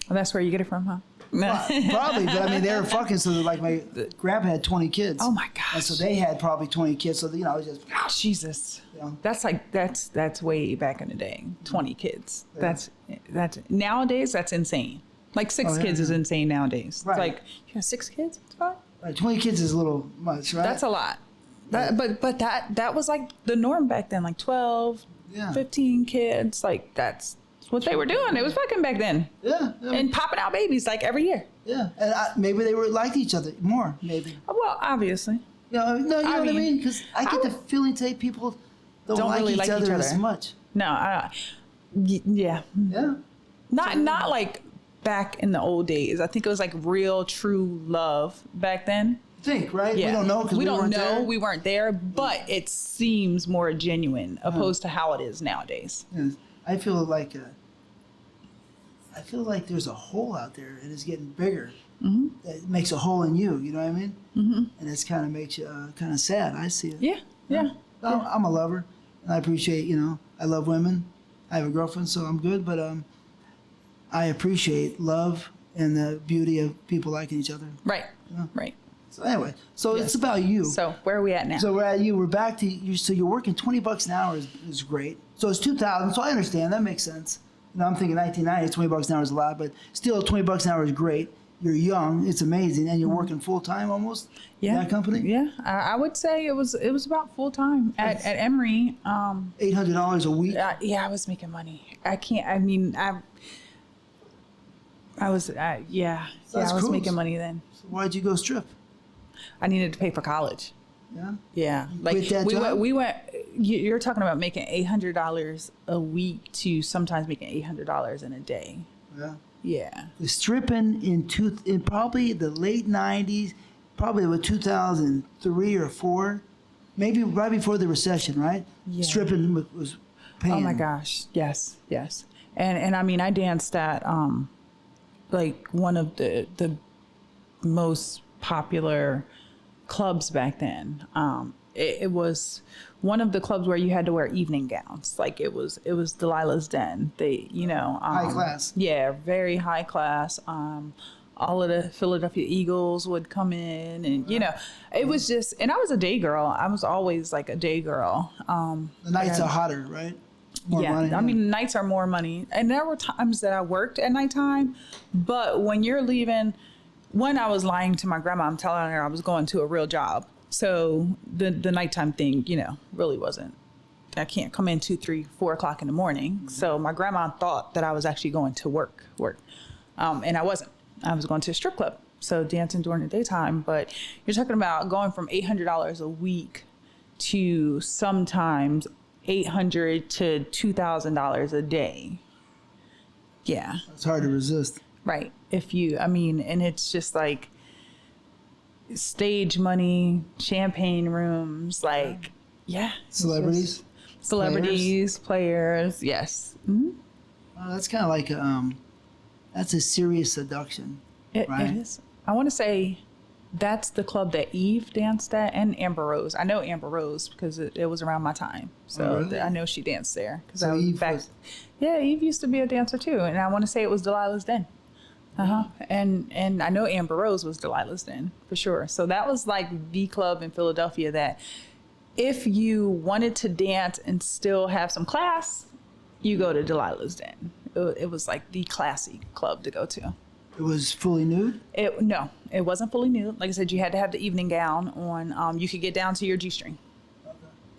Well, that's where you get it from, huh? Probably, but I mean, they were fucking, so like my grandpa had 20 kids. Oh my gosh. And so they had probably 20 kids, so, you know, it was just, Jesus. you know. That's way back in the day. 20 kids. Yeah. That's nowadays that's insane. Like six Oh, yeah, kids is yeah. insane nowadays. Right. It's like you have 6 kids? It's fine. Like 20 kids is a little much, right? That's a lot. But that was like the norm back then, like 12, Yeah. 15 kids. Like that's what they were doing. It was fucking back then. Yeah. And popping out babies like every year. Yeah. And maybe they were like each other more, maybe. Well, obviously. You know what I mean, mean? Because I get the feeling today people don't like, really each, like other each as other. much. No, yeah. Yeah. Not like back in the old days. I think it was like real, true love back then. Think, right? Yeah. We don't know because we don't weren't know. there. We weren't there, but it seems more genuine opposed to how it is nowadays. Yes. I feel like there's a hole out there and it's getting bigger. Mm-hmm. That makes a hole in you. You know what I mean? Mm-hmm. And it's kind of makes you kind of sad. I see it. Yeah. I'm a lover, and I appreciate. You know, I love women. I have a girlfriend, so I'm good. But I appreciate love and the beauty of people liking each other. Right. Right. So anyway, it's about you. So where are we at now? So we're at you. We're back to you. So you're working $20 an hour is great. So it's 2,000. So I understand that makes sense. You know, I'm thinking 1990, $20 an hour is a lot, but still $20 an hour is great. You're young. It's amazing, and you're working full time almost. In that company. Yeah, I would say it was about full time at Emory. $800 a week. Yeah, I was making money. I was cool. making money then. So why'd you go strip? I needed to pay for college. Yeah. Yeah, like Quit that job? we went. You're talking about making $800 a week to sometimes making $800 in a day. Yeah. Yeah. The stripping in probably the late 90s, probably about 2003 or 4, maybe right before the recession, right? Yeah. Stripping was paying. Oh my gosh. Yes. And I mean, I danced at like one of the most popular clubs back then. It was one of the clubs where you had to wear evening gowns. Like it was Delilah's Den. They, high class. Yeah, very high class. All of the Philadelphia Eagles would come in, and it was just. And I was a day girl. I was always like a day girl. The nights are hotter, right? More money. I mean, nights are more money. And there were times that I worked at nighttime, but when you're leaving, when I was lying to my grandma, I'm telling her I was going to a real job. So the nighttime thing, really wasn't. I can't come in 2, 3, 4 o'clock in the morning. Mm-hmm. So my grandma thought that I was actually going to work. And I wasn't. I was going to a strip club. So dancing during the daytime. But you're talking about going from $800 a week to sometimes $800 to $2,000 a day. Yeah. It's hard to resist. Right. And it's just like stage money, champagne rooms, like, yeah. Celebrities? Players, yes. Mm-hmm. That's kind of like, that's a serious seduction, right? It is. I want to say that's the club that Eve danced at, and Amber Rose. I know Amber Rose because it was around my time. So oh, really? I know she danced there. So Eve Yeah, Eve used to be a dancer too, and I want to say it was Delilah's Den. And I know Amber Rose was Delilah's Den for sure. So that was like the club in Philadelphia that if you wanted to dance and still have some class, you go to Delilah's Den. It was like the classy club to go to. It was fully nude? No, it wasn't fully nude. Like I said, you had to have the evening gown on. You could get down to your G-string.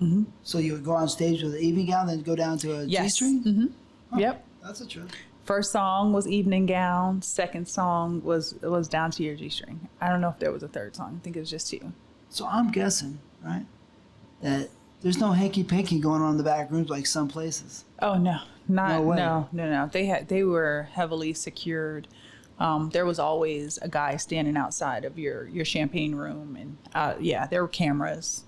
Okay. So you would go on stage with an evening gown, then go down to a G-string? Mm-hmm. Huh. Yep. That's a trip. First song was evening gown. Second song was down to your G-string. I don't know if there was a third song. I think it was just two. So I'm guessing, right, that there's no hanky-panky going on in the back rooms like some places. Oh no, No way. no. They were heavily secured. There was always a guy standing outside of your champagne room, and there were cameras.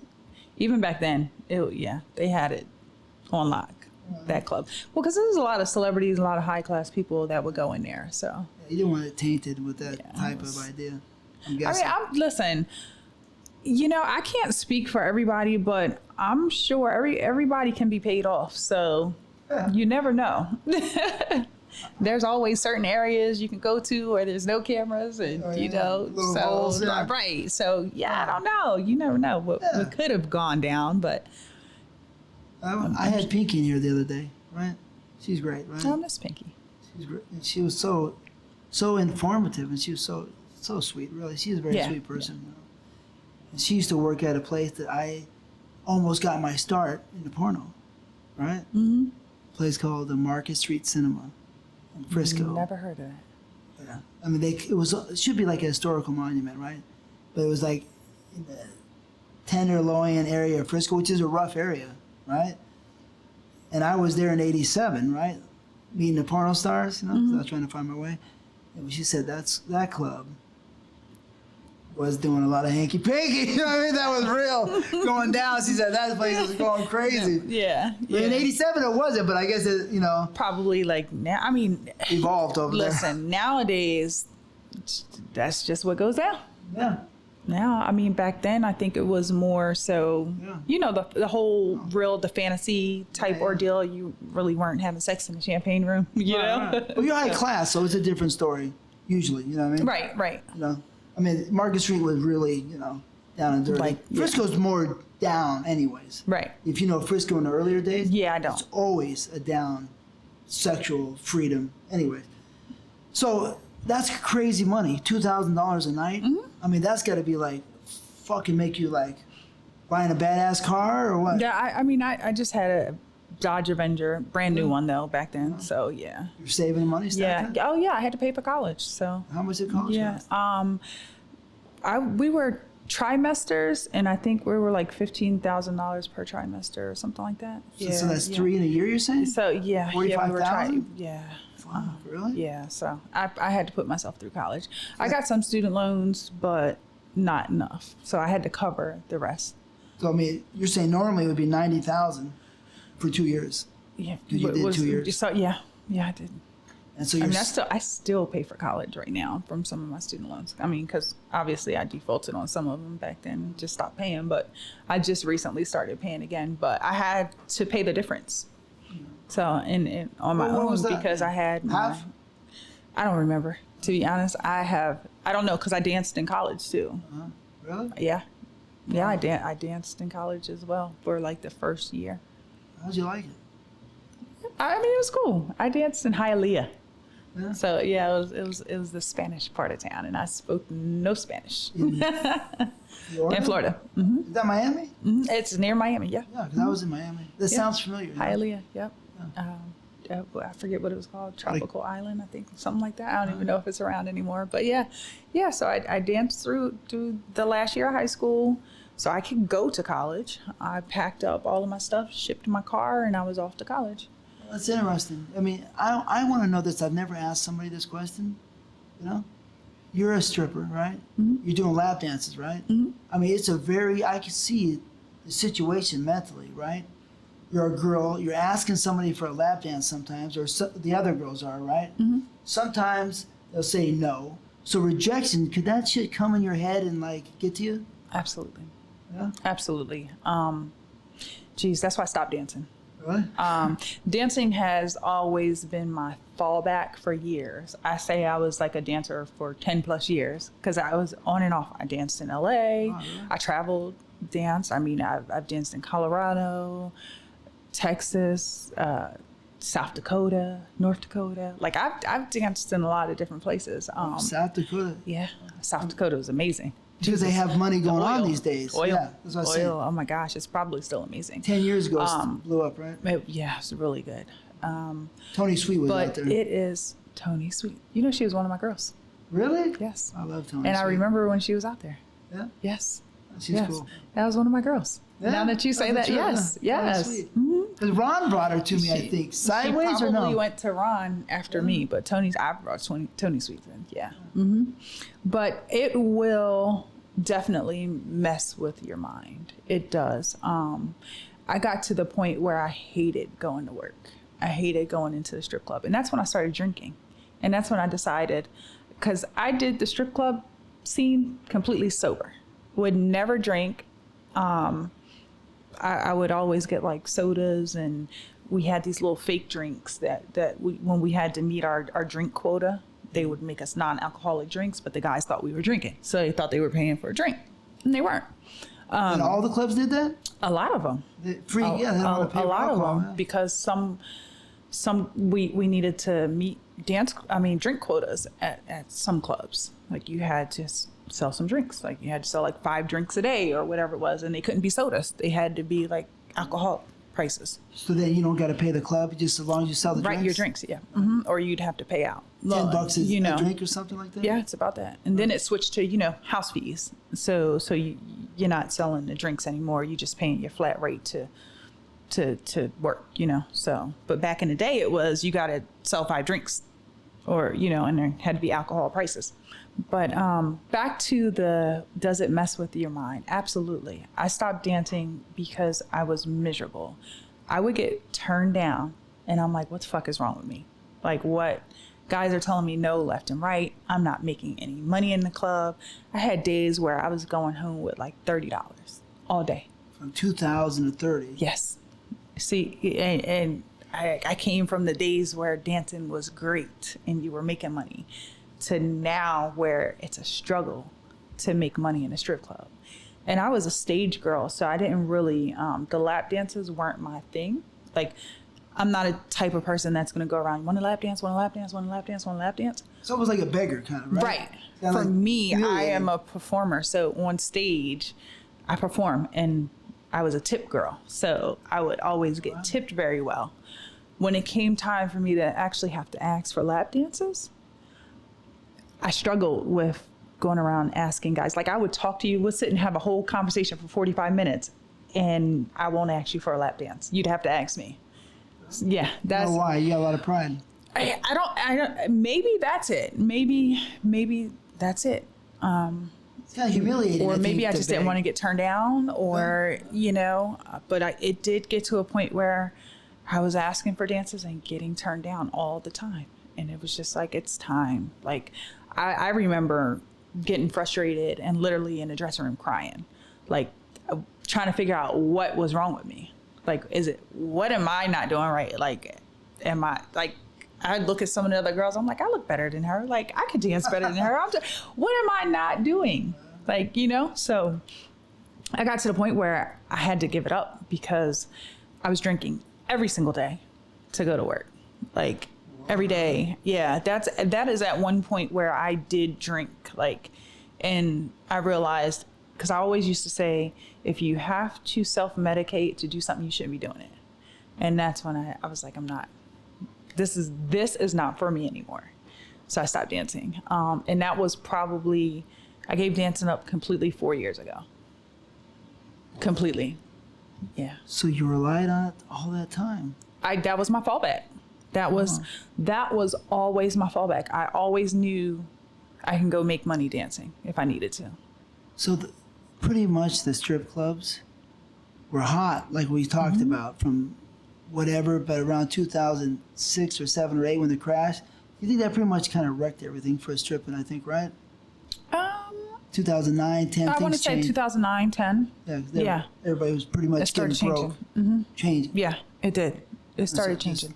Even back then, they had it on lock. That club. Well, because there's a lot of celebrities, a lot of high class people that would go in there. So you didn't want it tainted with that type of idea. I'm guessing. Listen. I can't speak for everybody, but I'm sure everybody can be paid off. So you never know. There's always certain areas you can go to where there's no cameras, and Little holes, right. So I don't know. You never know what could have gone down, but. I had Pinky in here the other day, right? She's great, right? I miss Pinky. She's great. And she was so informative, and she was so sweet, really. She's a very sweet person. And she used to work at a place that I almost got my start in the porno, right? Mm-hmm. A place called the Market Street Cinema in Frisco. Never heard of that. Yeah. I mean, it should be like a historical monument, right? But it was like in the Tenderloin area of Frisco, which is a rough area. Right? And I was there in '87, right? Meeting the porno stars, 'cause I was trying to find my way. And she said that club was doing a lot of hanky panky. I mean, that was real going down. She said that place was going crazy. Yeah. In '87 it wasn't, but I guess it, probably like now. I mean, evolved over there. Listen, nowadays, that's just what goes down. Yeah. Now, I mean, back then, I think it was more so, the whole the fantasy type ordeal. You really weren't having sex in the champagne room, you know? Right. Well, you're high class, so it's a different story, usually, you know what I mean? Right. I mean, Market Street was really, down and dirty. Frisco's more down anyways. Right. If you know Frisco in the earlier days. Yeah, I don't. It's always a down sexual freedom anyways. So that's crazy money, $2,000 a night. Mm-hmm. I mean, that's got to be like fucking make you like buying a badass car or what? Yeah, I just had a Dodge Avenger, brand new one though back then. So yeah. You're saving money? Yeah. Oh yeah, I had to pay for college. So. How much did college cost? We were trimesters, and I think we were like $15,000 per trimester or something like that. So that's 3 in a year, you're saying? So yeah, $45,000? Yeah. Wow, really? Yeah, so I had to put myself through college. I got some student loans, but not enough. So I had to cover the rest. So, I mean, you're saying normally it would be $90,000 for 2 years. Yeah. You did 2 years. So, yeah, I did. And so I still pay for college right now from some of my student loans. I mean, because obviously I defaulted on some of them back then, just stopped paying. But I just recently started paying again. But I had to pay the difference. So, and on my own, because I had half? I don't remember, to be honest. I don't know, because I danced in college too. Really? Yeah. Yeah, I danced in college as well for like the first year. How'd you like it? I mean, it was cool. I danced in Hialeah. Yeah. So yeah, it was the Spanish part of town, and I spoke no Spanish. Florida? In Florida. Mm-hmm. Is that Miami? Mm-hmm. It's near Miami, yeah. Yeah, because I was in Miami. That sounds familiar. Hialeah, yep. I forget what it was called, Tropical Island, I think, something like that. I don't even know if it's around anymore. But yeah. So I danced through the last year of high school, so I could go to college. I packed up all of my stuff, shipped my car, and I was off to college. That's interesting. I mean, I want to know this. I've never asked somebody this question. You're a stripper, right? Mm-hmm. You're doing lap dances, right? Mm-hmm. I mean, I can see the situation mentally, right? You're a girl, you're asking somebody for a lap dance sometimes, or the other girls are, right? Mm-hmm. Sometimes they'll say no. So rejection, could that shit come in your head and like get to you? Absolutely. Yeah? Absolutely. That's why I stopped dancing. Really? Dancing has always been my fallback for years. I say I was like a dancer for 10 plus years because I was on and off. I danced in LA. Oh, really? I traveled, danced. I mean, I've danced in Colorado, Texas, South Dakota, North Dakota. Like I've danced in a lot of different places. South Dakota? Yeah. South Dakota was amazing. Because they have money going on these days. Oil. Yeah, that's what I said. Oh my gosh, it's probably still amazing. 10 years ago, it blew up, right? Yeah, it's really good. Tony Sweet was out there. But it is Tony Sweet. You know, she was one of my girls. Really? Yes. I love Tony And Sweet. I remember when she was out there. Yeah? Yes. She's yes. cool. That was one of my girls. Yeah? Now that you say that, true, yes. yeah. Yes. Mm-hmm. Because Ron brought her to me, I think. Sideways she or no? probably went to Ron after me, but I brought Tony Sweet in. Yeah. Mm-hmm. But it will definitely mess with your mind. It does. I got to the point where I hated going to work. I hated going into the strip club. And that's when I started drinking. And that's when I decided, because I did the strip club scene completely sober. Would never drink. I would always get like sodas, and we had these little fake drinks that when we had to meet our drink quota, they would make us non-alcoholic drinks, but the guys thought we were drinking. So they thought they were paying for a drink, and they weren't. And all the clubs did that? A lot of them. Free, yeah. They don't want to pay a for lot alcohol, of them, yeah. because some we needed to meet drink quotas at some clubs. Like you had to sell some drinks. Like you had to sell like 5 drinks a day or whatever it was, and they couldn't be sodas. They had to be like alcohol prices. So then you don't got to pay the club just as long as you sell the drinks? Right, your drinks, yeah. Mm-hmm. Or you'd have to pay out. $10 is a drink or something like that? Yeah, it's about that. And then it switched to, house fees. So you're not selling the drinks anymore. You're just paying your flat rate to work, So, but back in the day, it was you got to sell 5 drinks or, and there had to be alcohol prices. But back to does it mess with your mind? Absolutely. I stopped dancing because I was miserable. I would get turned down and I'm like, what the fuck is wrong with me? Like what? Guys are telling me no left and right. I'm not making any money in the club. I had days where I was going home with like $30 all day. From 2000 to 30. Yes. See, and I came from the days where dancing was great and you were making money to now where it's a struggle to make money in a strip club. And I was a stage girl, so I didn't really, the lap dances weren't my thing. Like, I'm not a type of person that's going to go around, want to lap dance, want to lap dance, want to lap dance, want to lap dance. It's almost like a beggar kind of, right? Right. Kinda For like me, really I am a performer. So on stage, I perform, and I was a tip girl. So I would always get tipped very well. When it came time for me to actually have to ask for lap dances, I struggled with going around asking guys. Like I would talk to you, we'll sit and have a whole conversation for 45 minutes, and I won't ask you for a lap dance. You'd have to ask me. Yeah, that's why. You got a lot of pride. I don't. Maybe that's it. Maybe that's it. It's kind of humiliating. Or maybe I just didn't want to get turned down, or But it did get to a point where I was asking for dances and getting turned down all the time, and it was just like it's time. Like I remember getting frustrated and literally in the dressing room crying, like trying to figure out what was wrong with me. Like, what am I not doing right? Like, am I, like, I look at some of the other girls, I'm like, I look better than her. Like, I could dance better than her. What am I not doing? Like, so I got to the point where I had to give it up because I was drinking every single day to go to work. Like, every day. Yeah, that is at one point where I did drink, like, and I realized, because I always used to say, if you have to self-medicate to do something, you shouldn't be doing it. And that's when I was like, I'm not, this is not for me anymore. So I stopped dancing. And that was probably, I gave dancing up completely 4 years ago. Completely. Yeah. So you relied on it all that time? That was my fallback. That was always my fallback. I always knew I can go make money dancing if I needed to. So pretty much the strip clubs were hot, like we talked about, from whatever, but around 2006 or 7 or 8 when the crash. You think that pretty much kind of wrecked everything for stripping, I think, right? 2009, 10, I want to say 2009, 10. Yeah. Everybody was pretty much getting broke. Mm-hmm. Changing. Yeah. It did. It started changing.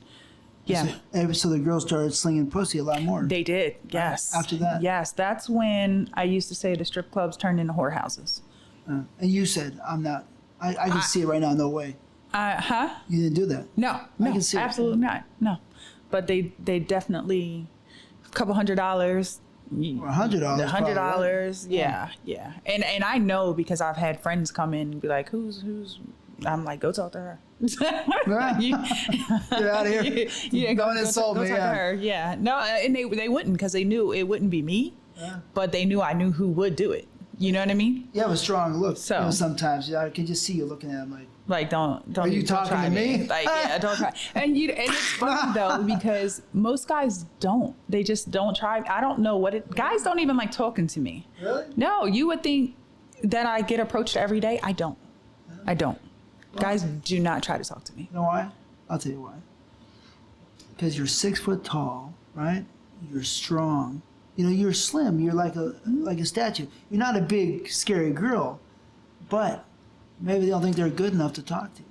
Yeah. So the girls started slinging pussy a lot more. They did. Yes. After that. Yes. That's when I used to say the strip clubs turned into whorehouses. And you said, I'm not. I can see it right now. No way. You didn't do that. No. I can see absolutely not. No. But they definitely, a couple $100. Or $100. $100. Yeah. Yeah. And I know because I've had friends come in and be like, who's, I'm like, go talk to her. Right. Get out of here. Yeah, Don't insult me. Talk to her. Yeah. No, and they wouldn't because they knew it wouldn't be me, but they knew I knew who would do it. You know what I mean? You have a strong look. So sometimes I can just see you looking at him like don't. Are you talking to me? Like, yeah, don't try. And it's funny though because most guys don't. They just don't try. I don't know guys don't even like talking to me. Really? No, you would think that I get approached every day. I don't. Guys do not try to talk to me. You know why? I'll tell you why. Because you're 6 foot tall, right? You're strong. You're slim. You're like a statue. You're not a big, scary girl, but maybe they don't think they're good enough to talk to you.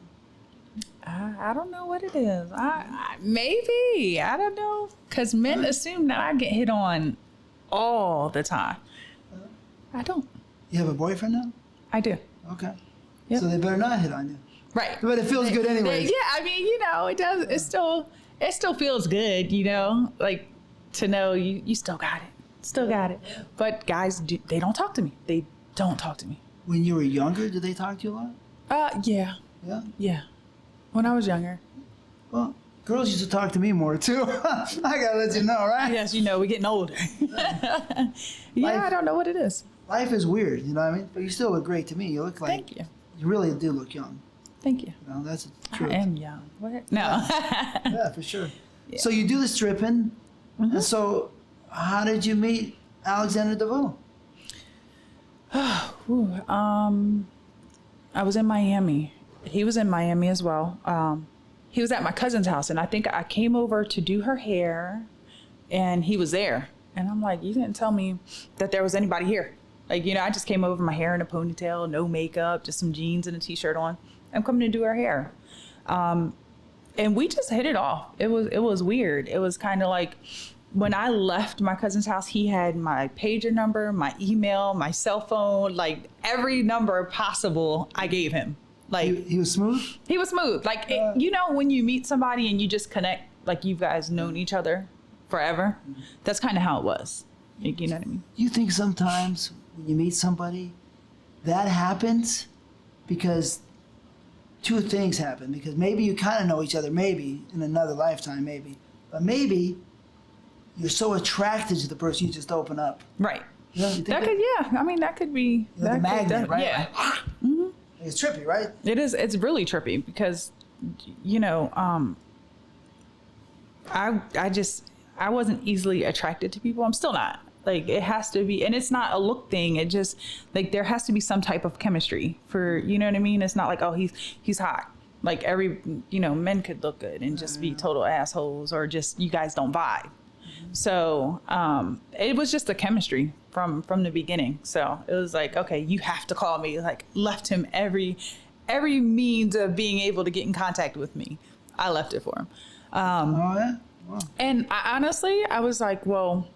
I don't know what it is. Maybe. I don't know. Because men assume that I get hit on all the time. I don't. You have a boyfriend now? I do. Okay. Yep. So they better not hit on you. Right. But it feels good anyway. Yeah, I mean, it does. It still feels good, like to know you still got it. Still got it. But guys, they don't talk to me. They don't talk to me. When you were younger, did they talk to you a lot? Yeah. Yeah? Yeah. When I was younger. Well, girls used to talk to me more too. I gotta let you know, right? Yes, we're getting older. I don't know what it is. Life is weird, you know what I mean? But you still look great to me. You look like Thank you. You really do look young. Thank you. That's the truth. I am young. What? No. Yeah, for sure. Yeah. So you do the stripping. And so how did you meet Alexander Devoe? I was in Miami. He was in Miami as well. He was at my cousin's house, and I think I came over to do her hair, and he was there. And I'm like, you didn't tell me that there was anybody here. Like, I just came over, my hair in a ponytail, no makeup, just some jeans and a t-shirt on. I'm coming to do her hair. And we just hit it off. It was weird. It was kind of like when I left my cousin's house, he had my pager number, my email, my cell phone, like every number possible I gave him. Like he was smooth? He was smooth. Like, when you meet somebody and you just connect, like you guys known each other forever, that's kind of how it was. Like, you know what I mean? You think sometimes when you meet somebody, that happens because two things happen. Because maybe you kind of know each other, maybe in another lifetime, maybe. But maybe you're so attracted to the person you just open up. Right. You think that could, yeah. I mean, that could be. The magnet, right? Yeah. Like, it's trippy, right? It is. It's really trippy because, I wasn't easily attracted to people. I'm still not. Like, it has to be, and it's not a look thing. It just, like, there has to be some type of chemistry for, you know what I mean? It's not like, oh, he's hot. Like, men could look good and just be total assholes, or just, you guys don't vibe. So, it was just a chemistry from the beginning. So it was like, okay, you have to call me. Like, left him every means of being able to get in contact with me. I left it for him. Oh, yeah? Wow. And I was like, well,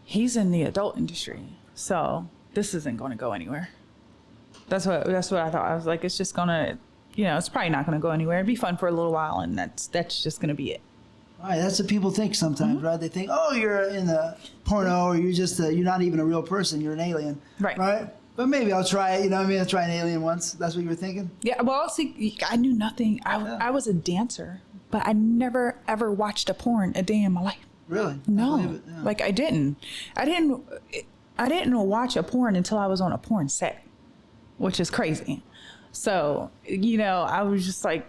he's in the adult industry, so this isn't going to go anywhere. That's what I thought. I was like, it's just gonna, it's probably not going to go anywhere. It'd be fun for a little while, and that's just going to be it. All right, that's what people think sometimes, right? They think, oh, you're in the porno, or you're just you're not even a real person. You're an alien, right? But maybe I'll try it. You know what I mean? I'll try an alien once. That's what you were thinking? Yeah. Well, see, I knew nothing. I was a dancer, but I never ever watched a porn a day in my life. Really? No, yeah. Like I didn't watch a porn until I was on a porn set, which is crazy. So, I was just like,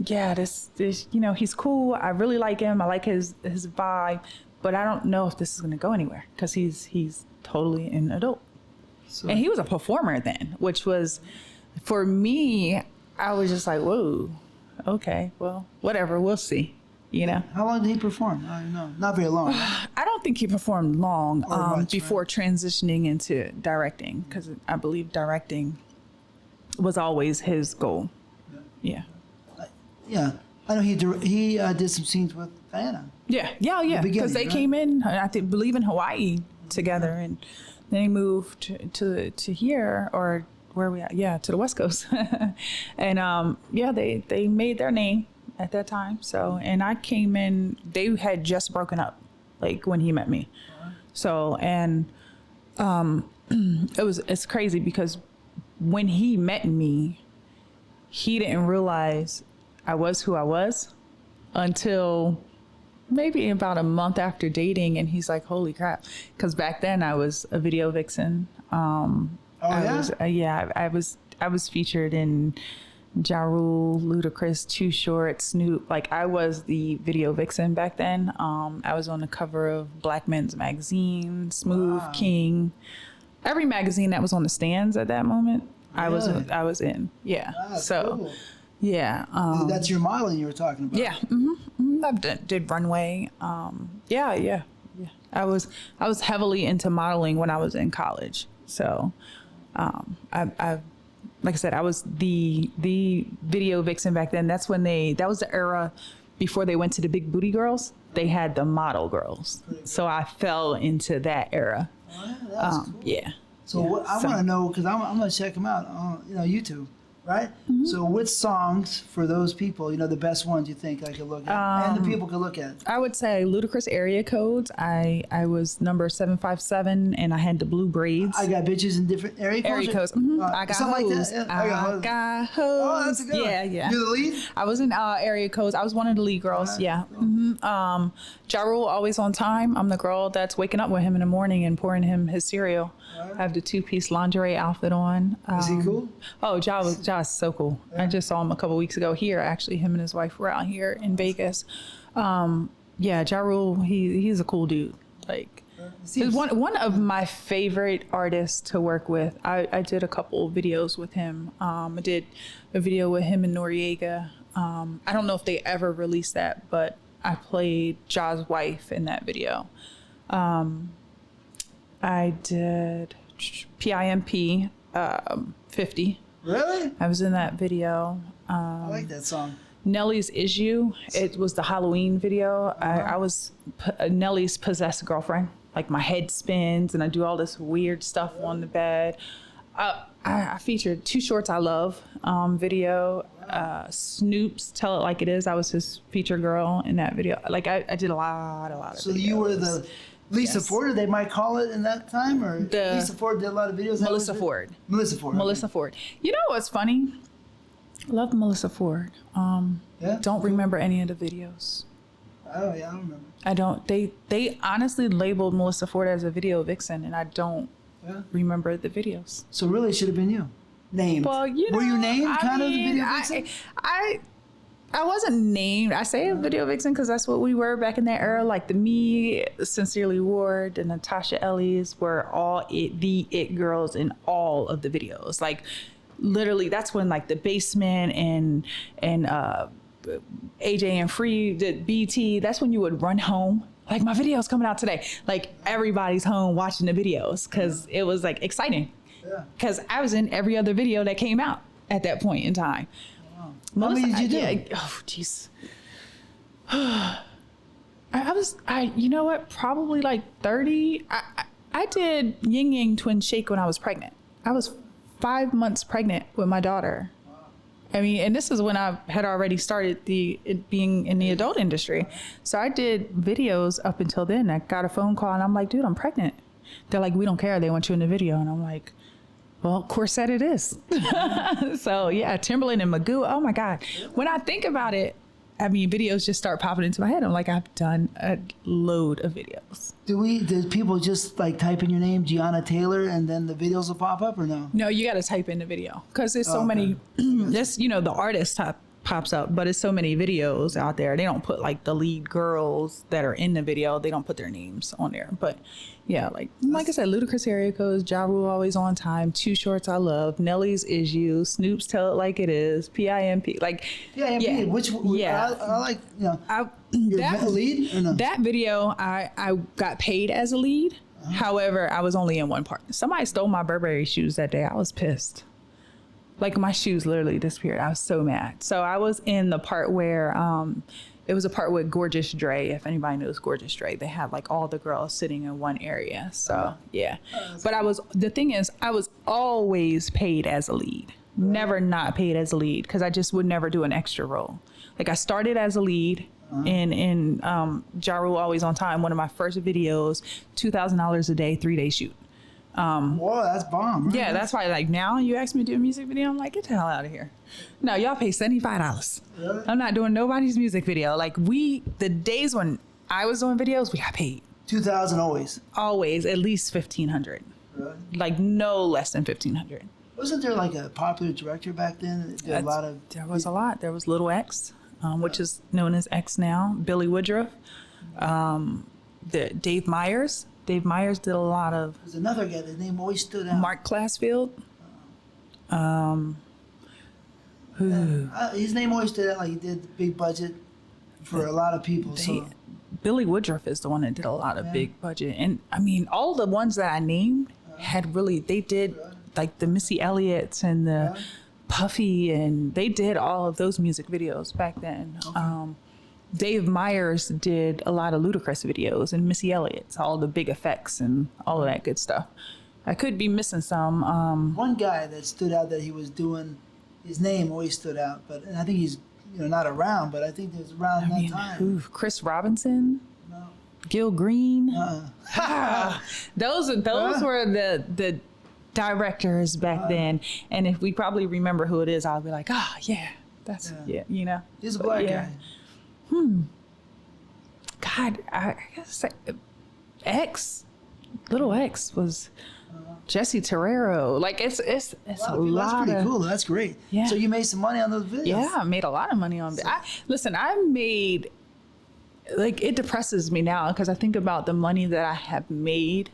yeah, this, he's cool. I really like him. I like his vibe, but I don't know if this is going to go anywhere because he's totally an adult. So, and he was a performer then, which was, for me, I was just like, whoa, okay, well, whatever, we'll see. How long did he perform? I don't know. Not very long. Right? I don't think he performed long before transitioning into directing, because I believe directing was always his goal. Yeah. Yeah, I know he did some scenes with Diana. Yeah, because they came in, I believe in Hawaii together, and then they moved to here, or where we at? Yeah, to the West Coast, and they made their name at that time. So, and I came in, they had just broken up, like when he met me. So, and it's crazy because when he met me, he didn't realize I was who I was until maybe about a month after dating, and he's like, "Holy crap!" Because back then I was a video vixen. I was featured in Ja Rule, Ludacris, Too Short, Snoop. Like I was the video vixen back then. I was on the cover of Black Men's Magazine, Smooth, King, every magazine that was on the stands at that moment. Really? I was in. Yeah. So. Cool. Yeah. That's your modeling you were talking about. Yeah. I did Runway. Yeah. I was heavily into modeling when I was in college. So, I like I said, I was the video vixen back then. That was the era before they went to the big booty girls. They had the model girls. So I fell into that era. Oh, yeah, that's cool. Yeah. So I want to know, because I'm going to check them out on YouTube. Right? Mm-hmm. So which songs for those people, the best ones you think I could look at and the people could look at? I would say Ludacris area codes. I was number 757 and I had the blue braids. I got bitches in different area codes? Area codes. Mm-hmm. I got something hoes. Like that. Yeah. I got hoes. Oh, that's a good one. Yeah. You're the lead? I was in area codes. I was one of the lead girls. Right. Yeah. Cool. Mm-hmm. Ja Rule, always on time. I'm the girl that's waking up with him in the morning and pouring him his cereal. Right. I have the 2-piece lingerie outfit on. Is he cool? Oh, Ja's so cool. Yeah. I just saw him a couple weeks ago here. Actually, him and his wife were out here in Vegas. Ja Rule, he's a cool dude. Like, he's one of my favorite artists to work with. I did a couple videos with him. I did a video with him and Noriega. I don't know if they ever released that, but I played Ja's wife in that video. I did PIMP 50. Really? I was in that video. I like that song. Nelly's Is You. It was the Halloween video. I was Nelly's possessed girlfriend. Like my head spins and I do all this weird stuff on the bed. I featured Too Shorts I Love video. Snoop's Tell It Like It Is. I was his feature girl in that video. Like I did a lot of videos. So you were the Lisa Ford, they might call it in that time, or Lisa Ford did a lot of videos. Melissa Ford. Melissa Ford. You know what's funny? I love Melissa Ford. Don't remember any of the videos. Oh yeah, I don't remember. I don't. They honestly labeled Melissa Ford as a video vixen, and I don't remember the videos. So really, it should have been you. Named. Well, were you named of the video vixen? I wasn't named. I say a video vixen because that's what we were back in that era. Like me, Sincerely Ward, and Natasha Ellies were all the it girls in all of the videos. Like literally, that's when like the Basement and AJ and Free did BT. That's when you would run home. Like my video's coming out today. Like everybody's home watching the videos because it was like exciting. Because I was in every other video that came out at that point in time. How many did you do? Oh, jeez. You know what? Probably like 30. I did Yin Yang Twin Shake when I was pregnant. I was 5 months pregnant with my daughter. I mean, and this is when I had already started being in the adult industry. So I did videos up until then. I got a phone call and I'm like, dude, I'm pregnant. They're like, we don't care. They want you in the video. And I'm like, well, Corset it is. So yeah, Timberland and Magoo. Oh my God. When I think about it, I mean, videos just start popping into my head. I'm like, I've done a load of videos. Did people just like type in your name, Giana Taylor, and then the videos will pop up or no? No, you got to type in the video because there's so many, just, the artist pops up, but it's so many videos out there. They don't put like the lead girls that are in the video. They don't put their names on there, but yeah, like I said, Ludacris area codes, Ja Rule Always on Time, Too Shorts I Love, Nelly's Is You, Snoop's Tell It Like It Is, PIMP, like PIMP. Which I like, that lead or no? That video I got paid as a lead. However, I was only in one part. Somebody stole my Burberry shoes that day. I was pissed. Like my shoes literally disappeared. I was so mad. So I was in the part where it was a part with Gorgeous Dre. If anybody knows Gorgeous Dre, they have like all the girls sitting in one area. So yeah. But the thing is, I was always paid as a lead. Never not paid as a lead, because I just would never do an extra role. Like I started as a lead in Ja Rule Always on Time, one of my first videos, $2,000 a day, 3-day shoot. Whoa, that's bomb. Right? Yeah, that's why, like, now you ask me to do a music video, I'm like, get the hell out of here. No, y'all pay $75. Really? I'm not doing nobody's music video. Like, the days when I was doing videos, we got paid. 2,000 always. Always, at least 1,500. Really? Like, no less than 1,500. Wasn't there like a popular director back then? There was a lot. There was Little X, which is known as X now, Billy Woodruff, Dave Myers. Dave Myers did a lot of. There's another guy. His name always stood out. Mark Glassfield. His name always stood out. Like he did the big budget for a lot of people. Billy Woodruff is the one that did a lot of big budget, and I mean all the ones that I named they did like the Missy Elliott's and the Puffy, and they did all of those music videos back then. Okay. Dave Myers did a lot of Ludacris videos and Missy Elliott's, all the big effects and all of that good stuff. I could be missing some. One guy that stood out that he was doing, his name always stood out, and I think he's not around, but I think it was around that time. Who? Chris Robinson? No. Gil Green? Those were the directors back then, and if we probably remember who it is, I'll be like, that's He's a black guy. God, I guess Little X was Jesse Terrero. Like it's a lot. That's pretty cool. That's great. Yeah. So you made some money on those videos. Yeah, I made a lot of money on. I made, like, it depresses me now because I think about the money that I have made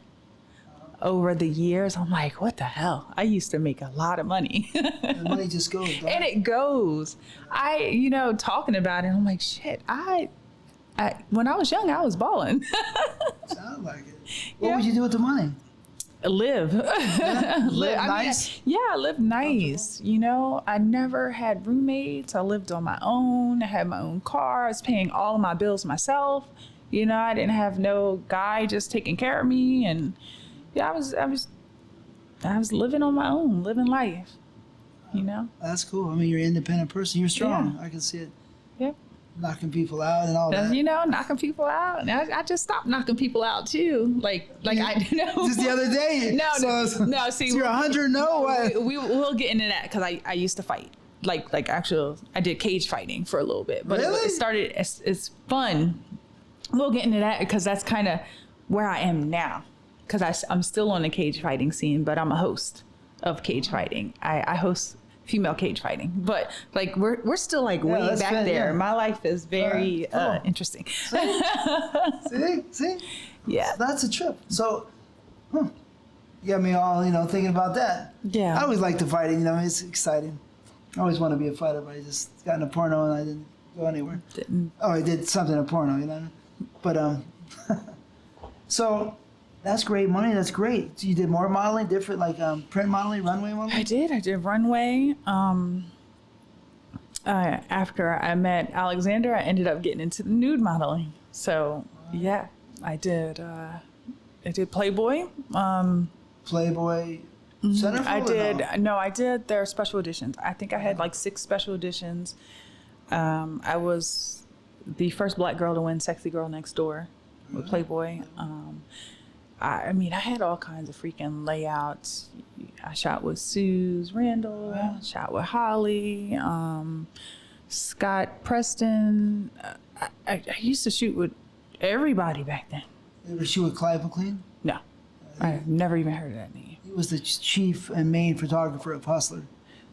over the years. I'm like, what the hell? I used to make a lot of money. The money just goes. And it goes. Talking about it, I'm like, shit, I when I was young, I was balling. Sounds like it. What would you do with the money? Live. Live nice? I lived nice. I never had roommates. I lived on my own. I had my own car. I was paying all of my bills myself. I didn't have no guy just taking care of me. And I was living on my own, living life, That's cool. I mean, you're an independent person. You're strong. Yeah. I can see it. Yep. Knocking people out and all that. Knocking people out. And I just stopped knocking people out too. Like I know. Just the other day. No. See, so you're 100. No way. We'll get into that because I used to fight. Like actual, I did cage fighting for a little bit, but really? it started. It's fun. We'll get into that because that's kind of where I am now. Because I'm still on the cage fighting scene, but I'm a host of cage fighting. I host female cage fighting, but like we're still like way back there. Yeah. My life is very interesting. See? Yeah. So that's a trip. So, you got me all, thinking about that. Yeah. I always like the fighting, it's exciting. I always want to be a fighter, but I just got in a porno and I didn't go anywhere. I did something in a porno, But, so... That's great money. That's great. So you did more modeling, different like print modeling, runway modeling? I did runway. After I met Alexander, I ended up getting into the nude modeling. So yeah, I did Playboy. Playboy centerfold? I did their special editions. I think I had like 6 special editions. I was the first black girl to win Sexy Girl Next Door with Playboy. I had all kinds of freaking layouts. I shot with Suze Randall, shot with Holly, Scott Preston. I used to shoot with everybody back then. You ever shoot with Clive McLean? No. I've never even heard of that name. He was the chief and main photographer of Hustler.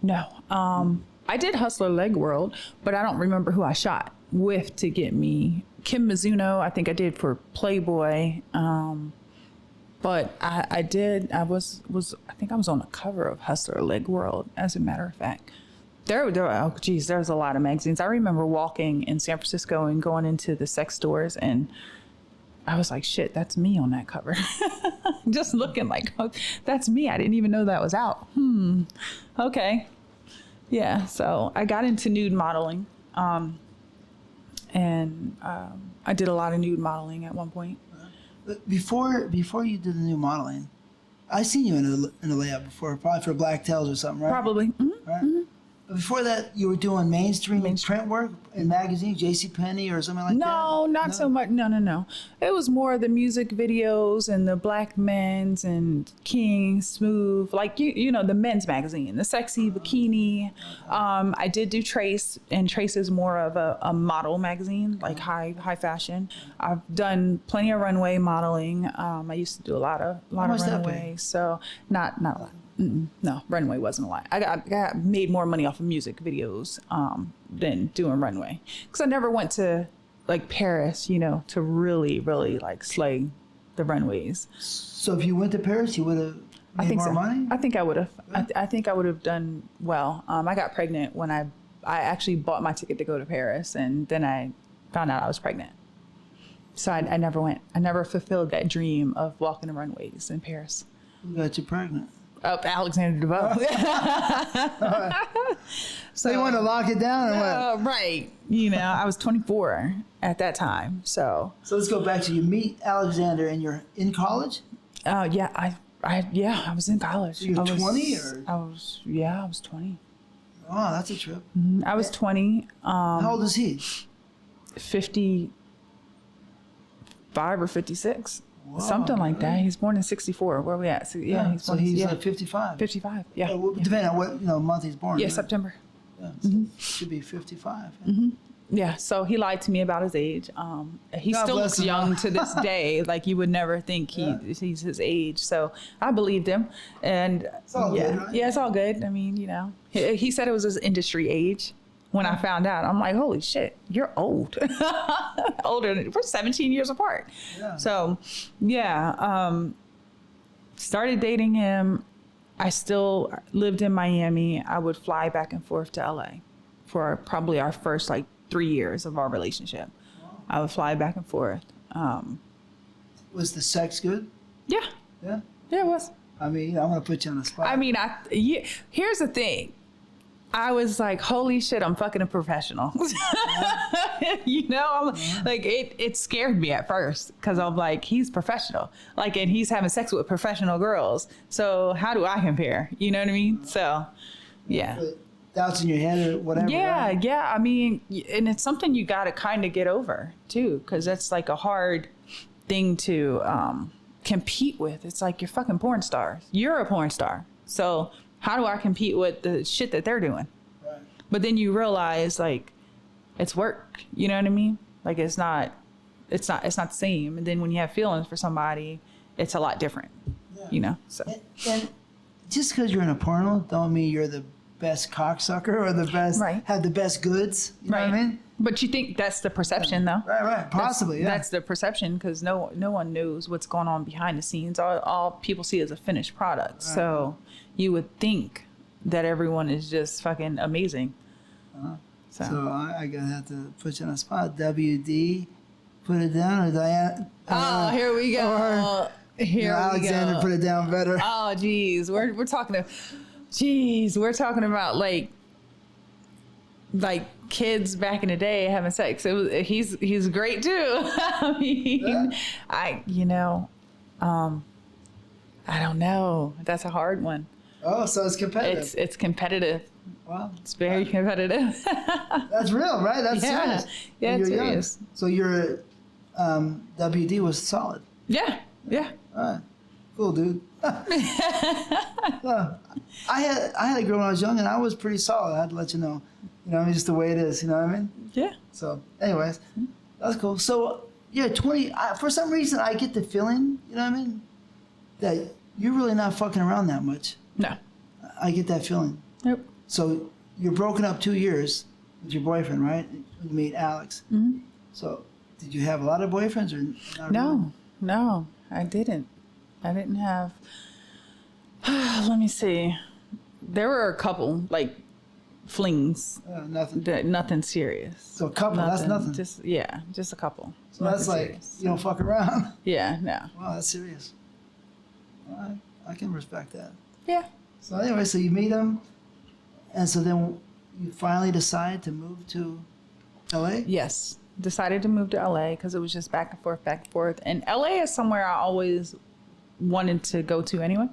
No. I did Hustler Leg World, but I don't remember who I shot with to get me. Kim Mizuno, I think I did for Playboy. But I think I was on the cover of Hustler Leg World, as a matter of fact. There's a lot of magazines. I remember walking in San Francisco and going into the sex stores, and I was like, shit, that's me on that cover. Just looking like, oh, that's me. I didn't even know that was out. Okay. Yeah, so I got into nude modeling, and I did a lot of nude modeling at one point. But before you did the new modeling, I seen you in a layout before, probably for Black Tails or something, right? Probably. Right. But before that, you were doing mainstream print work in magazines, JCPenney or something like that? No, not so much. No. It was more the music videos and the Black Men's and King, Smooth, like you know, the men's magazine, the sexy bikini. I did do Trace, and Trace is more of a model magazine, like high fashion. I've done plenty of runway modeling. I used to do a lot of runway, so not a lot. No, runway wasn't a lot. I got made more money off of music videos than doing runway, because I never went to like Paris, you know, to really like slay the runways. So if you went to Paris, you would have made more money? I think I would have. I think I would have done well. I got pregnant when I actually bought my ticket to go to Paris, and then I found out I was pregnant. So I never went. I never fulfilled that dream of walking the runways in Paris. Who got you pregnant? Alexander Devoe. So you wanted to lock it down or what? Right. You know, I was 24 at that time. So let's go back to you meet Alexander and you're in college? Yeah, I was in college. So you're 20 or? I was 20. Oh, that's a trip. I was 20. How old is he? 55 or 56. Wow, something like that. He's born in 64. Where are we at? So, he's so born, he's 55. 55. Yeah. Depending on what month he's born. Yeah, right? September. Yeah, so should be 55. Yeah. Yeah, so he lied to me about his age. He God still bless looks him. young to this day. Like, you would never think he's his age. So I believed him. And It's all good, right? Yeah, it's all good. I mean, you know, he said it was his industry age. When I found out, I'm like, holy shit, you're old. Older, we're 17 years apart. Yeah. So, started dating him. I still lived in Miami. I would fly back and forth to LA for probably our first 3 years of our relationship. Wow. I would fly back and forth. Was the sex good? Yeah, Yeah. it was. I mean, I'm going to put you on the spot. I mean, here's the thing. I was like, holy shit, I'm fucking a professional. You know, like it scared me at first, because I'm like, he's professional. Like, and he's having sex with professional girls. So how do I compare? You know what I mean? So, yeah. But doubts in your head or whatever. Yeah, right? yeah. I mean, and it's something you got to kind of get over too, because that's like a hard thing to compete with. It's like, you're fucking porn stars. You're a porn star. So how do I compete with the shit that they're doing? Right. But then you realize, like, it's work. You know what I mean? Like, it's not the same. And then when you have feelings for somebody, it's a lot different. Yeah. You know? So And just because you're in a porno don't mean you're the best cocksucker or the best, have the best goods. You know what I mean? But you think that's the perception, though? Right. Possibly, That's the perception, because no one knows what's going on behind the scenes. All people see is a finished product. Right. So you would think that everyone is just fucking amazing. So I gotta have to put you on a spot. WD, put it down, or Diana? Here we go. Here Alexander, we go. put it down better. Oh, geez, we're talking about like kids back in the day having sex. He's great too. I mean, I don't know. That's a hard one. Oh, so it's competitive. It's competitive. Wow. It's very competitive. That's real, right? That's serious. Yeah, it's serious. Young. So your WD was solid. Yeah. All right. Cool, dude. I had a girl when I was young, and I was pretty solid. I had to let you know. You know, just the way it is. You know what I mean? Yeah. So, anyways, that's cool. So, yeah, 20. For some reason, I get the feeling. You know what I mean? That you're really not fucking around that much. No. I get that feeling. Nope. So you're broken up 2 years with your boyfriend, right? When you meet Alex. Mm-hmm. So did you have a lot of boyfriends or not? No, no, I didn't. I didn't have. Let me see. There were a couple flings. Nothing. Nothing serious. So a couple. That's nothing. Just a couple. So that's serious. You don't fuck around. Yeah. No. Wow, that's serious. All right. I can respect that. Yeah. So anyway, so you meet him. And so then you finally decide to move to LA? Yes. Decided to move to LA because it was just back and forth, back and forth. And LA is somewhere I always wanted to go to anyway.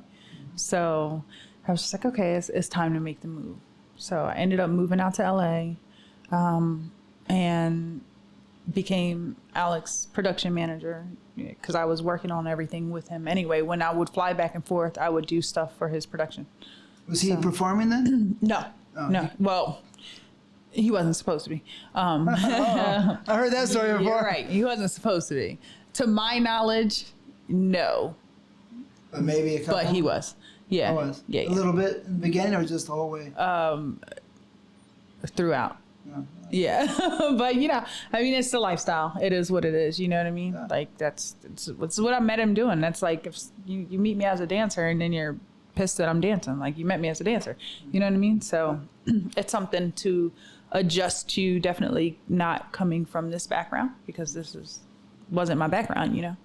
So I was just like, okay, it's time to make the move. So I ended up moving out to LA and became Alex's production manager because I was working on everything with him anyway. When I would fly back and forth, I would do stuff for his production. Was he performing then? No, no. Well, he wasn't supposed to be. I heard that story before. You're right. He wasn't supposed to be. To my knowledge, no. But maybe a couple? But he was. Yeah. Was. Yeah. A little bit in the beginning or just the whole way? Throughout. Yeah. But, you know, I mean, it's the lifestyle. It is what it is. You know what I mean? Yeah. Like, that's what I met him doing. That's like if you meet me as a dancer and then you're pissed that I'm dancing. Like, you met me as a dancer. You know what I mean? So it's something to adjust to, definitely not coming from this background because this wasn't my background, you know.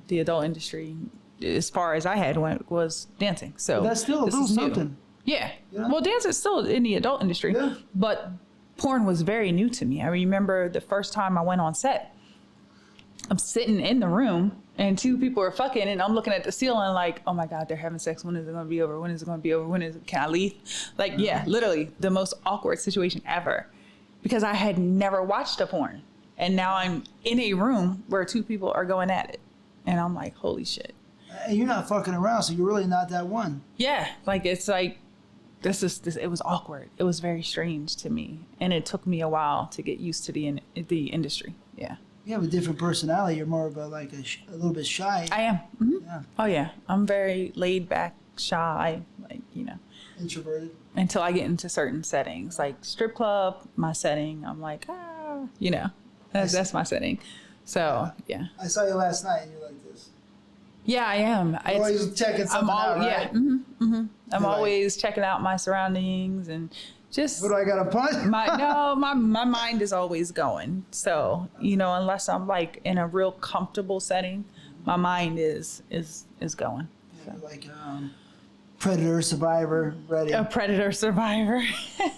The adult industry, as far as I had went, was dancing. So but that's still a little something. Yeah. Well, dance is still in the adult industry, but porn was very new to me. I remember the first time I went on set, I'm sitting in the room and two people are fucking and I'm looking at the ceiling like, oh my God, they're having sex. When is it going to be over? When is it going to be over? Can I leave? Like, yeah, literally the most awkward situation ever because I had never watched a porn. And now I'm in a room where two people are going at it. And I'm like, holy shit. And you're not fucking around, so you're really not that one. Yeah. Like, it's like, it was awkward. It was very strange to me. And it took me a while to get used to the industry. Yeah. You have a different personality. You're more of a little bit shy. I am. Mm-hmm. Yeah. Oh yeah. I'm very laid back, shy, like, you know. Introverted. Until I get into certain settings, like strip club, my setting, I'm like, you know, that's my setting. So yeah. I saw you last night and you're like this. Yeah, I am. You're always checking something out, right? Yeah. Mm-hmm, mm-hmm. I'm always checking out my surroundings and just. What do I got to punch? my mind is always going. So, you know, unless I'm like in a real comfortable setting, my mind is going. So. Like predator, survivor, ready. A predator, survivor.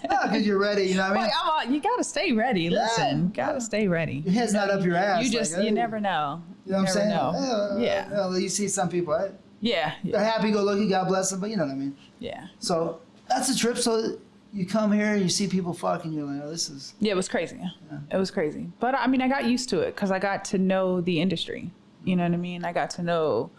Because you're ready, you know what I mean? You got to stay ready. Listen, got to stay ready. Your head's not up your ass. You just, you never know. You know what I'm saying? Yeah. You see some people, right? Yeah. They're happy-go-lucky, God bless them, but you know what I mean? Yeah. So that's a trip. So you come here, you see people fucking, you're like, oh, this is... Yeah, it was crazy. Yeah. It was crazy. But, I mean, I got used to it because I got to know the industry. You know what I mean? I got to know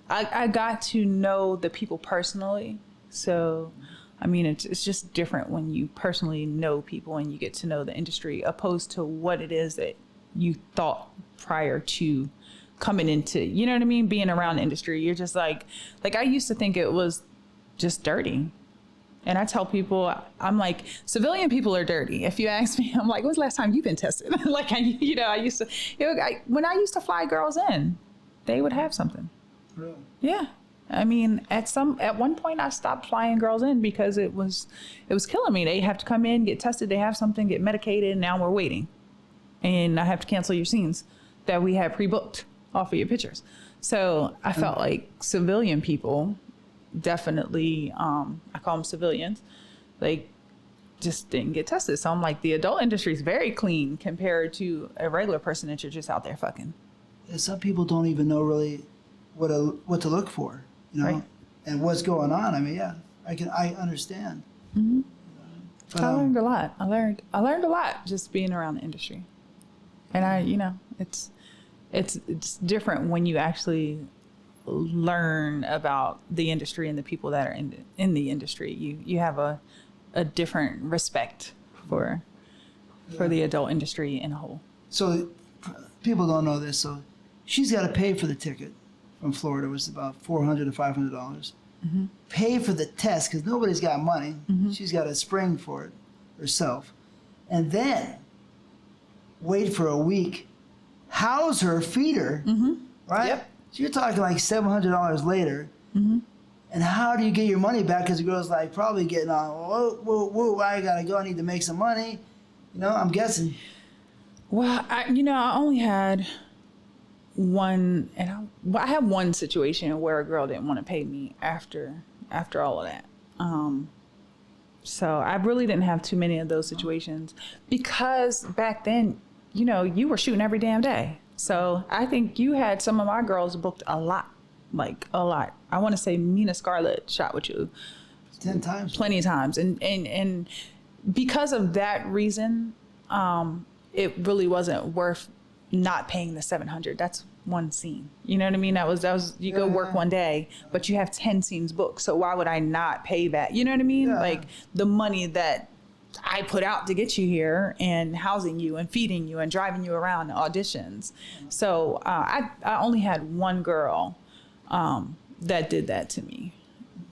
the people personally. So, I mean, it's just different when you personally know people and you get to know the industry opposed to what it is that you thought prior to coming into, you know what I mean? Being around the industry. You're just like I used to think it was just dirty. And I tell people, I'm like, civilian people are dirty. If you ask me, I'm like, when's the last time you've been tested? Like, I used to, when I used to fly girls in, they would have something. Really? Yeah. I mean, at one point I stopped flying girls in because it was killing me. They have to come in, get tested, they have something, get medicated, and now we're waiting. And I have to cancel your scenes that we had pre-booked off of your pictures. So I felt like civilian people definitely, I call them civilians, like just didn't get tested. So I'm like, the adult industry is very clean compared to a regular person that you're just out there fucking. Yeah, some people don't even know really what to look for, you know, right. And what's going on. I mean, yeah, I understand. Mm-hmm. But, I learned a lot. I learned a lot just being around the industry, and it's different when you actually learn about the industry and the people that are in the industry. You have a different respect for the adult industry in a whole. So people don't know this. So she's got to pay for the ticket from Florida. It was about $400 to $500. Mm-hmm. Pay for the test because nobody's got money. Mm-hmm. She's got to spring for it herself, and then wait for a week, house her, feed her, mm-hmm. right? Yep. So you're talking like $700 later. Mm-hmm. And how do you get your money back? Because the girl's like probably getting on, whoa, I gotta go. I need to make some money. You know, I'm guessing. Well, I only had one, and I had one situation where a girl didn't want to pay me after all of that. So I really didn't have too many of those situations because back then, you know, you were shooting every damn day. So I think you had some of my girls booked a lot, like a lot. I want to say Mina Scarlett shot with you 10 times. plenty of times. And because of that reason, it really wasn't worth not paying the $700. That's one scene. You know what I mean? That was you go work one day, but you have 10 scenes booked. So why would I not pay that? You know what I mean? Yeah. Like the money that I put out to get you here and housing you and feeding you and driving you around to auditions. So I only had one girl that did that to me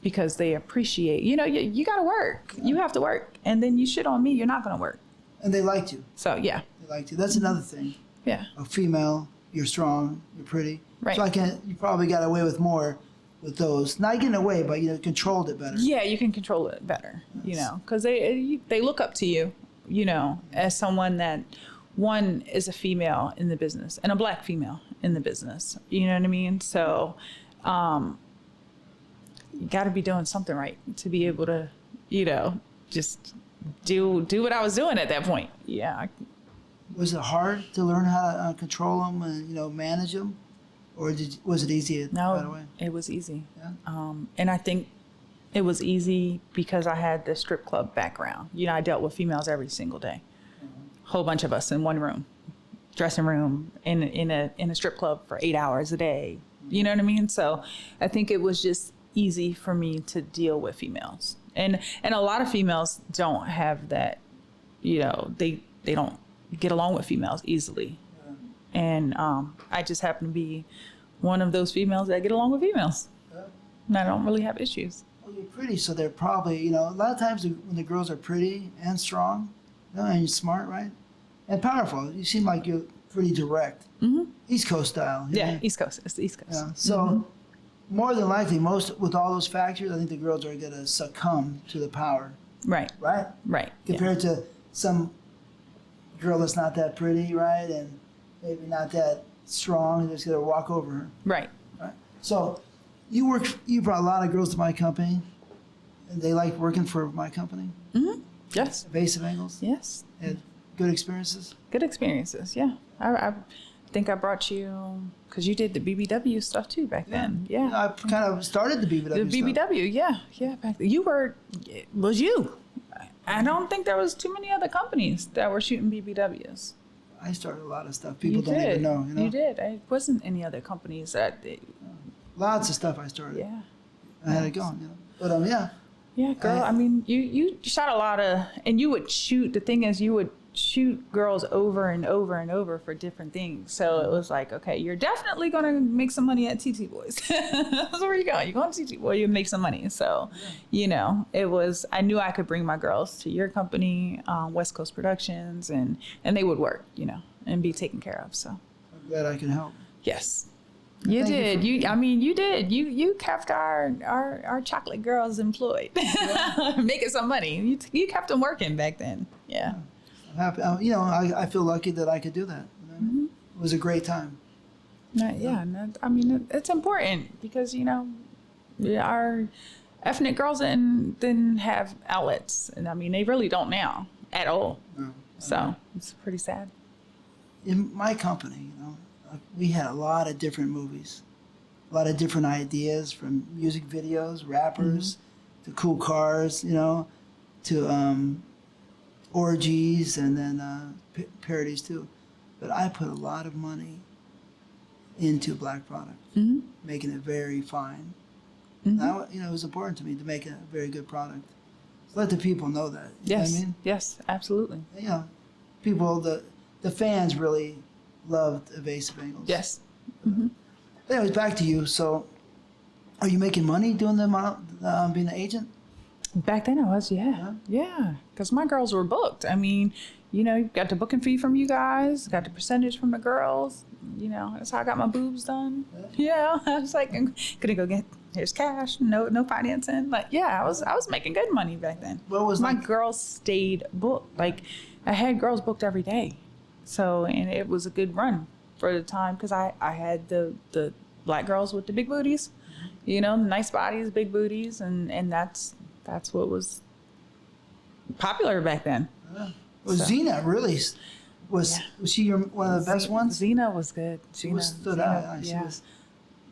because they appreciate, you know, you got to work. You have to work. And then you shit on me, you're not going to work. And they liked you. So, yeah. They liked you. That's another thing. Yeah. A female, you're strong, you're pretty. Right. So you probably got away with more with those. Not getting away, but, you know, controlled it better. Yeah, you can control it better, you know, because they look up to you, you know, as someone that, one, is a female in the business and a Black female in the business. You know what I mean? So you got to be doing something right to be able to, you know, just do what I was doing at that point. Yeah. Was it hard to learn how to control them and, you know, manage them? Or was it easy right away? It was easy. Yeah. And I think it was easy because I had the strip club background. You know, I dealt with females every single day. Whole bunch of us in one room, dressing room, in a strip club for 8 hours a day. You know what I mean? So I think it was just easy for me to deal with females. And a lot of females don't have that, you know, they don't get along with females easily. And I just happen to be one of those females that get along with females. Yeah. And I don't really have issues. Well, you're pretty, so they're probably, you know, a lot of times when the girls are pretty and strong, you know, and you're smart, right? And powerful. You seem like you're pretty direct. Mm-hmm. East Coast style. Yeah, East Coast. It's the East Coast. Yeah. So more than likely, with all those factors, I think the girls are going to succumb to the power. Right. Right? Right. Compared to some girl that's not that pretty, right? And maybe not that strong, just going to walk over her. Right. Right. So you brought a lot of girls to my company, and they like working for my company. Mm-hmm. Yes. Evasive Angles. Yes. Had good experiences. Good experiences. Yeah. I think I brought you because you did the BBW stuff too back then. Yeah. I kind of started the BBW. The BBW. Yeah. Back then. It was you. I don't think there was too many other companies that were shooting BBWs. I started a lot of stuff. People don't even know. You know? You did. It wasn't any other companies that. Lots of stuff I started. Yeah. I had it going. You know? But yeah. Yeah, girl. I mean, you shot a lot of, and you would shoot. The thing is, you would shoot girls over and over and over for different things. So it was like, okay, you're definitely going to make some money at TTBoys. That's where you go. You're going to TTBoy, you make some money. So, you know, I knew I could bring my girls to your company, West Coast Productions, and they would work, you know, and be taken care of. So I'm glad I can help. Yes. You did. You did. You kept our chocolate girls employed, making some money. You kept them working back then. Yeah. I'm happy. You know, I feel lucky that I could do that. Mm-hmm. It was a great time. I mean, it's important because, you know, our ethnic girls didn't have outlets, and I mean, they really don't now at all. No. So it's pretty sad. In my company, you know, we had a lot of different movies, a lot of different ideas, from music videos, rappers, to cool cars, you know, to orgies, and then parodies too. But I put a lot of money into Black product, making it very fine. Now, you know, it was important to me to make a very good product. So let the people know that. You know what I mean? Yes, absolutely. You know, people, the fans really loved Evasive Angles. Yes. Anyways, back to you. So, are you making money doing being an agent? Back then I was, yeah. Because my girls were booked. I mean, you know, got the booking fee from you guys, got the percentage from the girls. You know, that's how I got my boobs done. Yeah, I was like, I'm gonna go get, here's cash, no financing. Like, yeah, I was making good money back then. What was my girls stayed booked. Like, I had girls booked every day. So, and it was a good run for the time because I had the Black girls with the big booties, you know, nice bodies, big booties, and that's what was popular back then. Well, So. Xena really was she one of the best ones? Xena was good. She stood out. She was.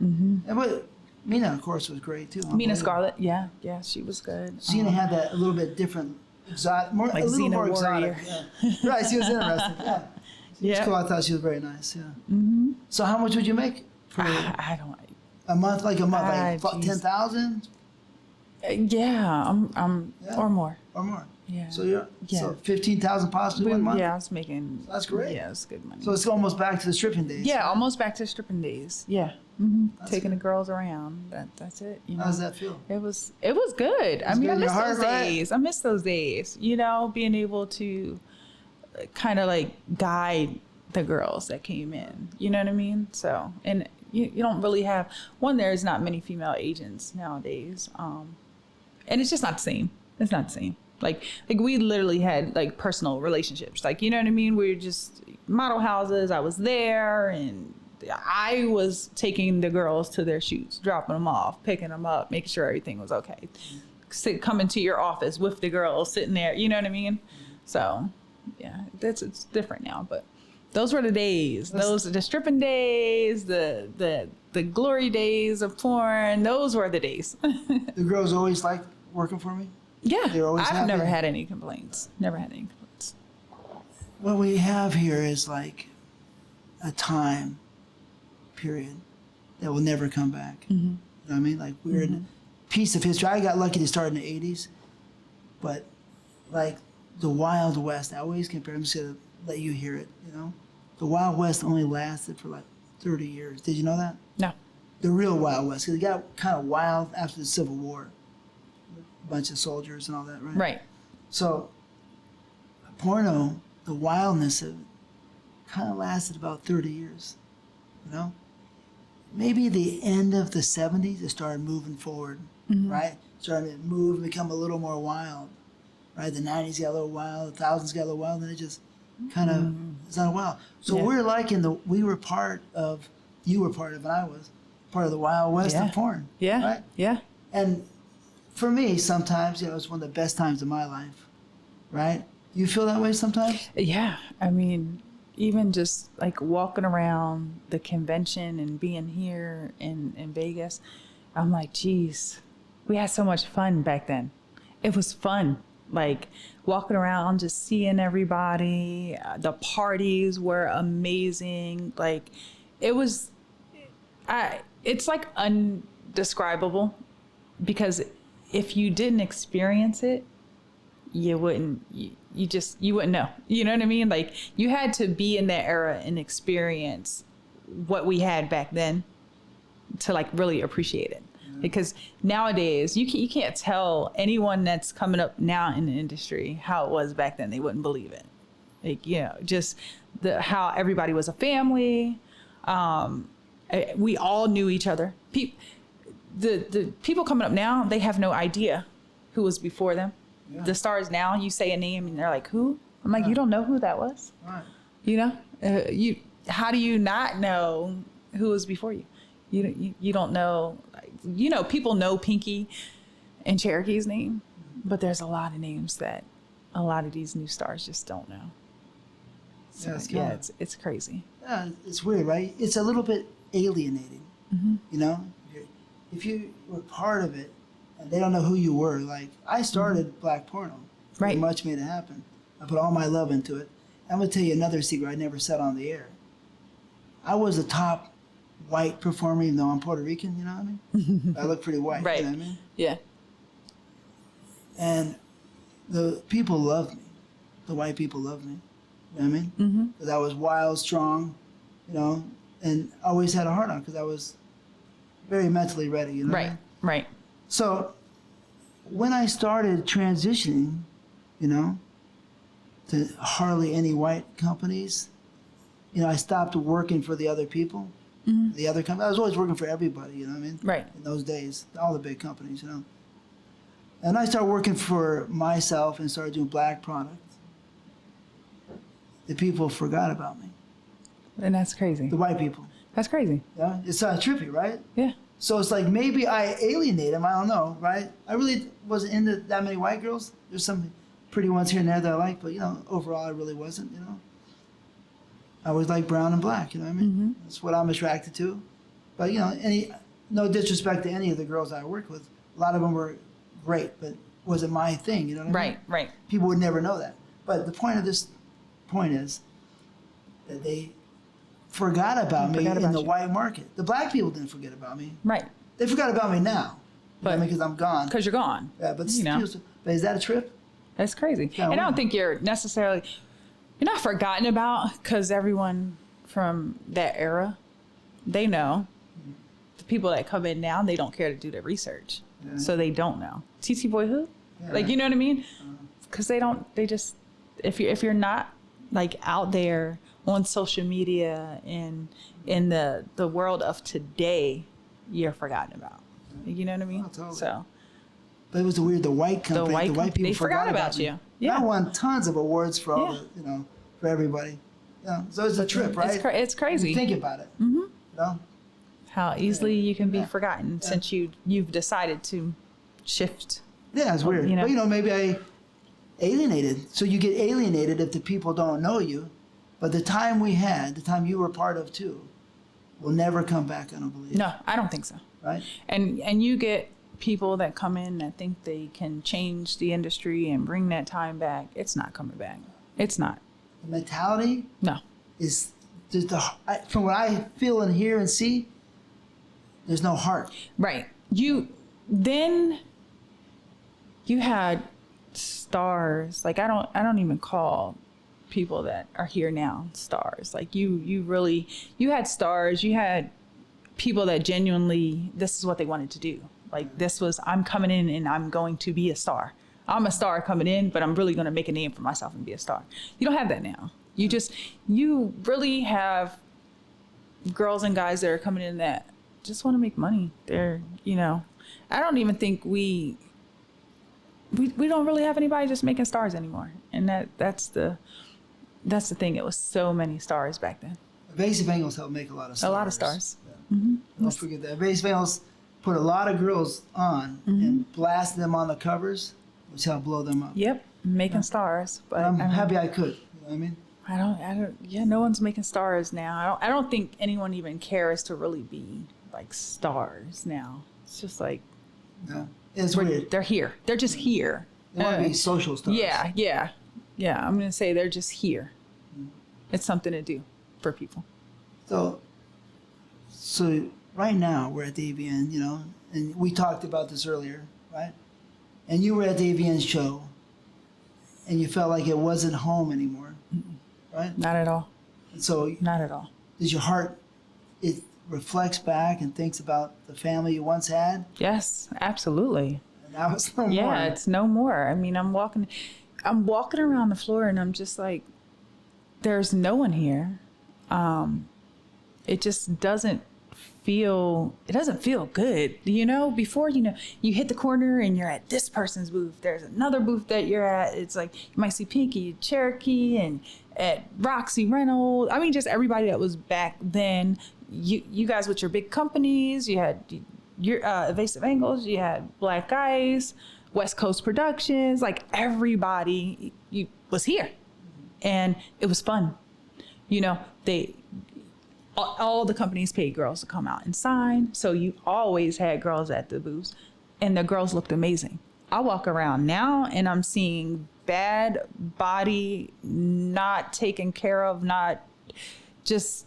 And but Mina, of course, was great too. Mina Scarlett, yeah, she was good. Xena had that a little bit different, exotic, more Like a little Xena more exotic. Warrior. Yeah. Right, she was interesting. Yeah, she was cool. I thought she was very nice. Yeah. So how much would you make for I don't. a month? Like 10,000 Yeah, or more. or more. Yeah. So so 15,000 possibly 1 month. Yeah, I was making. That's great. Yeah, it's good money. So it's almost back to the stripping days. Yeah, almost back to stripping days. Yeah. Taking the girls around. That's it. You know? How does that feel? It was good. I mean, good I in miss your heart, those right? days. I miss those days. You know, being able to kind of like guide the girls that came in. You know what I mean? So, and you don't really have there's not many female agents nowadays. And it's just not the same. It's not the same. Like we literally had like personal relationships. Like, you know what I mean? We're just model houses. I was there and I was taking the girls to their shoots, dropping them off, picking them up, making sure everything was okay. Coming to your office with the girls sitting there, you know what I mean? So yeah, it's different now, but those were the days. Those are the stripping days, the glory days of porn. Those were the days. The girls always liked working for me. Yeah, They're always I've happy. never had any complaints. Never had any complaints. What we have here is like a time period that will never come back. You know what I mean? Like we're in a piece of history. I got lucky to start in the 80s, but like the Wild West, I always compare, I'm just going to let you hear it, you know? The Wild West only lasted for like 30 years. Did you know that? No. The real Wild West, because it got kind of wild after the Civil War. A bunch of soldiers and all that, right? Right. So, porno, the wildness of it kind of lasted about 30 years, you know? Maybe the end of the 70s, it started moving forward, right? Started to move and become a little more wild, right? The 90s got a little wild, the 2000s got a little wild, and then it just kind of, it's not wild. So we're like we were part of, you were part of, and I was part of the Wild West of porn. Yeah. Right? Yeah. And for me, sometimes, it was one of the best times of my life, right? You feel that way sometimes? Yeah. I mean, even just like walking around the convention and being here in Vegas, I'm like, geez, we had so much fun back then. It was fun. Like walking around, just seeing everybody. The parties were amazing. Like it was, it's like undescribable because if you didn't experience it, you wouldn't know. You know what I mean? Like you had to be in that era and experience what we had back then to like really appreciate it. Because nowadays you can't tell anyone that's coming up now in the industry how it was back then. They wouldn't believe it. Like, you know, just how everybody was a family. We all knew each other. The people coming up now, they have no idea who was before them. Yeah. The stars now, you say a name and they're like, who? I'm like, you don't know who that was? Right. You know, how do you not know who was before you? You don't know, you know, people know Pinky and Cherokee's name, but there's a lot of names that a lot of these new stars just don't know. So, it's crazy. Yeah, it's weird, right? It's a little bit alienating, you know? If you were part of it and they don't know who you were, like I started black porno, pretty much made it happen. I put all my love into it. I'm gonna tell you another secret I never said on the air. I was a top white performer, even though I'm Puerto Rican, you know what I mean? I look pretty white, right. You know what I mean? Yeah. And the people loved me. The white people loved me. You know what I mean? Because I was wild, strong, you know, and always had a heart on because I was very mentally ready, you know? Right, right. So when I started transitioning, you know, to hardly any white companies, you know, I stopped working for the other people, the other companies. I was always working for everybody, you know what I mean? Right. In those days, all the big companies, you know. And I started working for myself and started doing black products. The people forgot about me. And that's crazy. The white people. That's crazy. Yeah, it's trippy, right? Yeah. So it's like maybe I alienate them. I don't know, right? I really wasn't into that many white girls. There's some pretty ones here and there that I like, but, you know, overall I really wasn't, you know. I always like brown and black, you know what I mean? That's what I'm attracted to. But, you know, no disrespect to any of the girls I worked with. A lot of them were great, but wasn't my thing, you know what I mean? Right. People would never know that. But the point of this point is that they forgot about me in the white market. The black people didn't forget about me. Right. They forgot about me now. But because I'm gone. Because you're gone. Yeah, but you know. But is that a trip? That's crazy. And I don't think you're not forgotten about, because everyone from that era, they know. The people that come in now, they don't care to do their research. Yeah. So they don't know. TTBoy who? Yeah. Like, you know what I mean? Because if you're not like out there on social media and in the world of today, you're forgotten about. You know what I mean? Oh, totally. So. But it was weird. The white company, the white people they forgot about you. Yeah. I won tons of awards for all the, you know, for everybody. Yeah. So it's a trip, right? It's crazy. You think about it. You know? How easily you can be forgotten since you've decided to shift. Yeah, it's weird. You know? But, you know, maybe I alienated. So you get alienated if the people don't know you. But the time we had, the time you were part of too, will never come back, I don't believe. No, I don't think so. Right? And you get people that come in that think they can change the industry and bring that time back. It's not coming back. It's not. The mentality no is just from what I feel and hear and see, there's no heart. Right. You had stars. Like I don't even call people that are here now stars. Like you had stars. You had people that genuinely, this is what they wanted to do. Like this was, I'm coming in and I'm going to be a star. I'm a star coming in, but I'm really going to make a name for myself and be a star. You don't have that now. You really have girls and guys that are coming in that just want to make money. They're, you know, I don't even think we don't really have anybody just making stars anymore. And that's the thing. It was so many stars back then. Basic Bengals helped make a lot of stars. A lot of stars. Yeah. Don't forget that. Basic Bengals put a lot of girls on and blasted them on the covers, which helped blow them up. Yep, making stars. But I'm happy I could. You know what I mean? I don't. Yeah, no one's making stars now. I don't think anyone even cares to really be like stars now. It's just like. Yeah. It's weird. They're here. They're just here. They want to be social stars. Yeah. I'm gonna say they're just here. It's something to do for people. So right now we're at the AVN, you know, and we talked about this earlier, right? And you were at the AVN show, and you felt like it wasn't home anymore, right? Not at all. And so not at all. Does your heart, it reflects back and thinks about the family you once had? Yes, absolutely. And now it's no more. Yeah, it's no more. I mean, I'm walking around the floor and I'm just like, there's no one here. It just doesn't feel good. You know, before, you know, you hit the corner and you're at this person's booth. There's another booth that you're at. It's like, you might see Pinky, Cherokee, and at Roxy Reynolds. I mean, just everybody that was back then. You guys with your big companies, you had your Evasive Angles, you had Black Ice, West Coast Productions, like everybody was here. And it was fun. You know, all the companies paid girls to come out and sign. So you always had girls at the booths, and the girls looked amazing. I walk around now and I'm seeing bad body, not taken care of, not just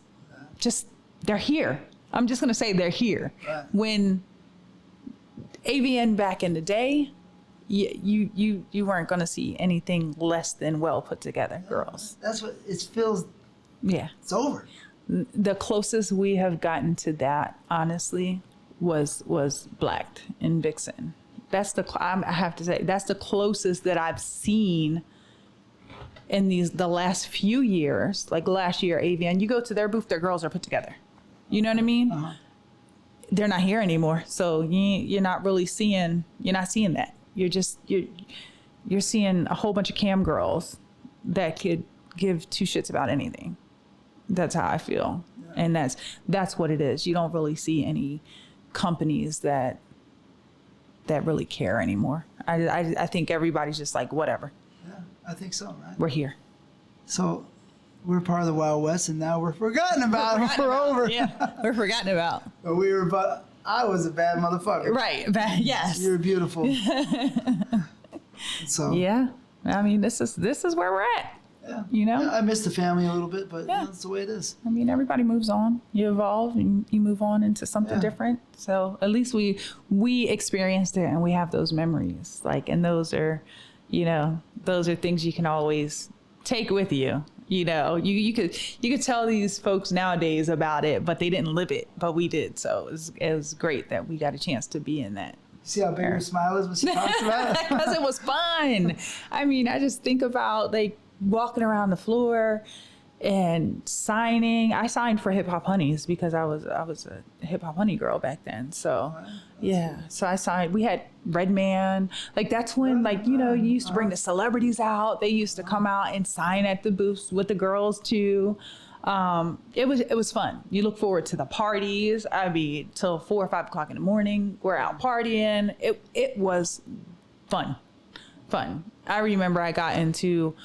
they're here. I'm just gonna say they're here. Right. When AVN back in the day, you weren't gonna see anything less than well put together girls. That's what it feels. Yeah, it's over. The closest we have gotten to that, honestly, was Blacked and Vixen. I have to say that's the closest that I've seen in the last few years. Like last year, AVN, you go to their booth, their girls are put together. You know what I mean? Uh-huh. They're not here anymore, so you're not seeing that. You're seeing a whole bunch of cam girls that could give two shits about anything. That's how I feel. Yeah. And that's what it is. You don't really see any companies that really care anymore. I think everybody's just like, whatever. Yeah. I think so, right? We're here. So we're part of the Wild West, and now we're forgotten about. We're over. Yeah, we're forgotten about. But I was a bad motherfucker. Right. Yes. You're beautiful. So yeah. I mean, this is where we're at. yeah. You know? Yeah, I miss the family a little bit, but Yeah. that's the way it is. I mean, everybody moves on. You evolve and you move on into something Yeah. different. So at least we experienced it and we have those memories. Like, and those are things you can always take with you. You know, you could tell these folks nowadays about it, but they didn't live it, but we did. So it was great that we got a chance to be in that. See how big her smile is when she talks about it? Because it was fun. I mean, I just think about like walking around the floor and signing. I signed for Hip Hop Honeys because I was a Hip Hop Honey girl back then. So yeah, so I signed. We had Redman. Like that's when you used to bring the celebrities out. They used to come out and sign at the booths with the girls too. It was fun. You look forward to the parties. I mean, till 4 or 5 o'clock in the morning, we're out partying. It was fun. I remember I got into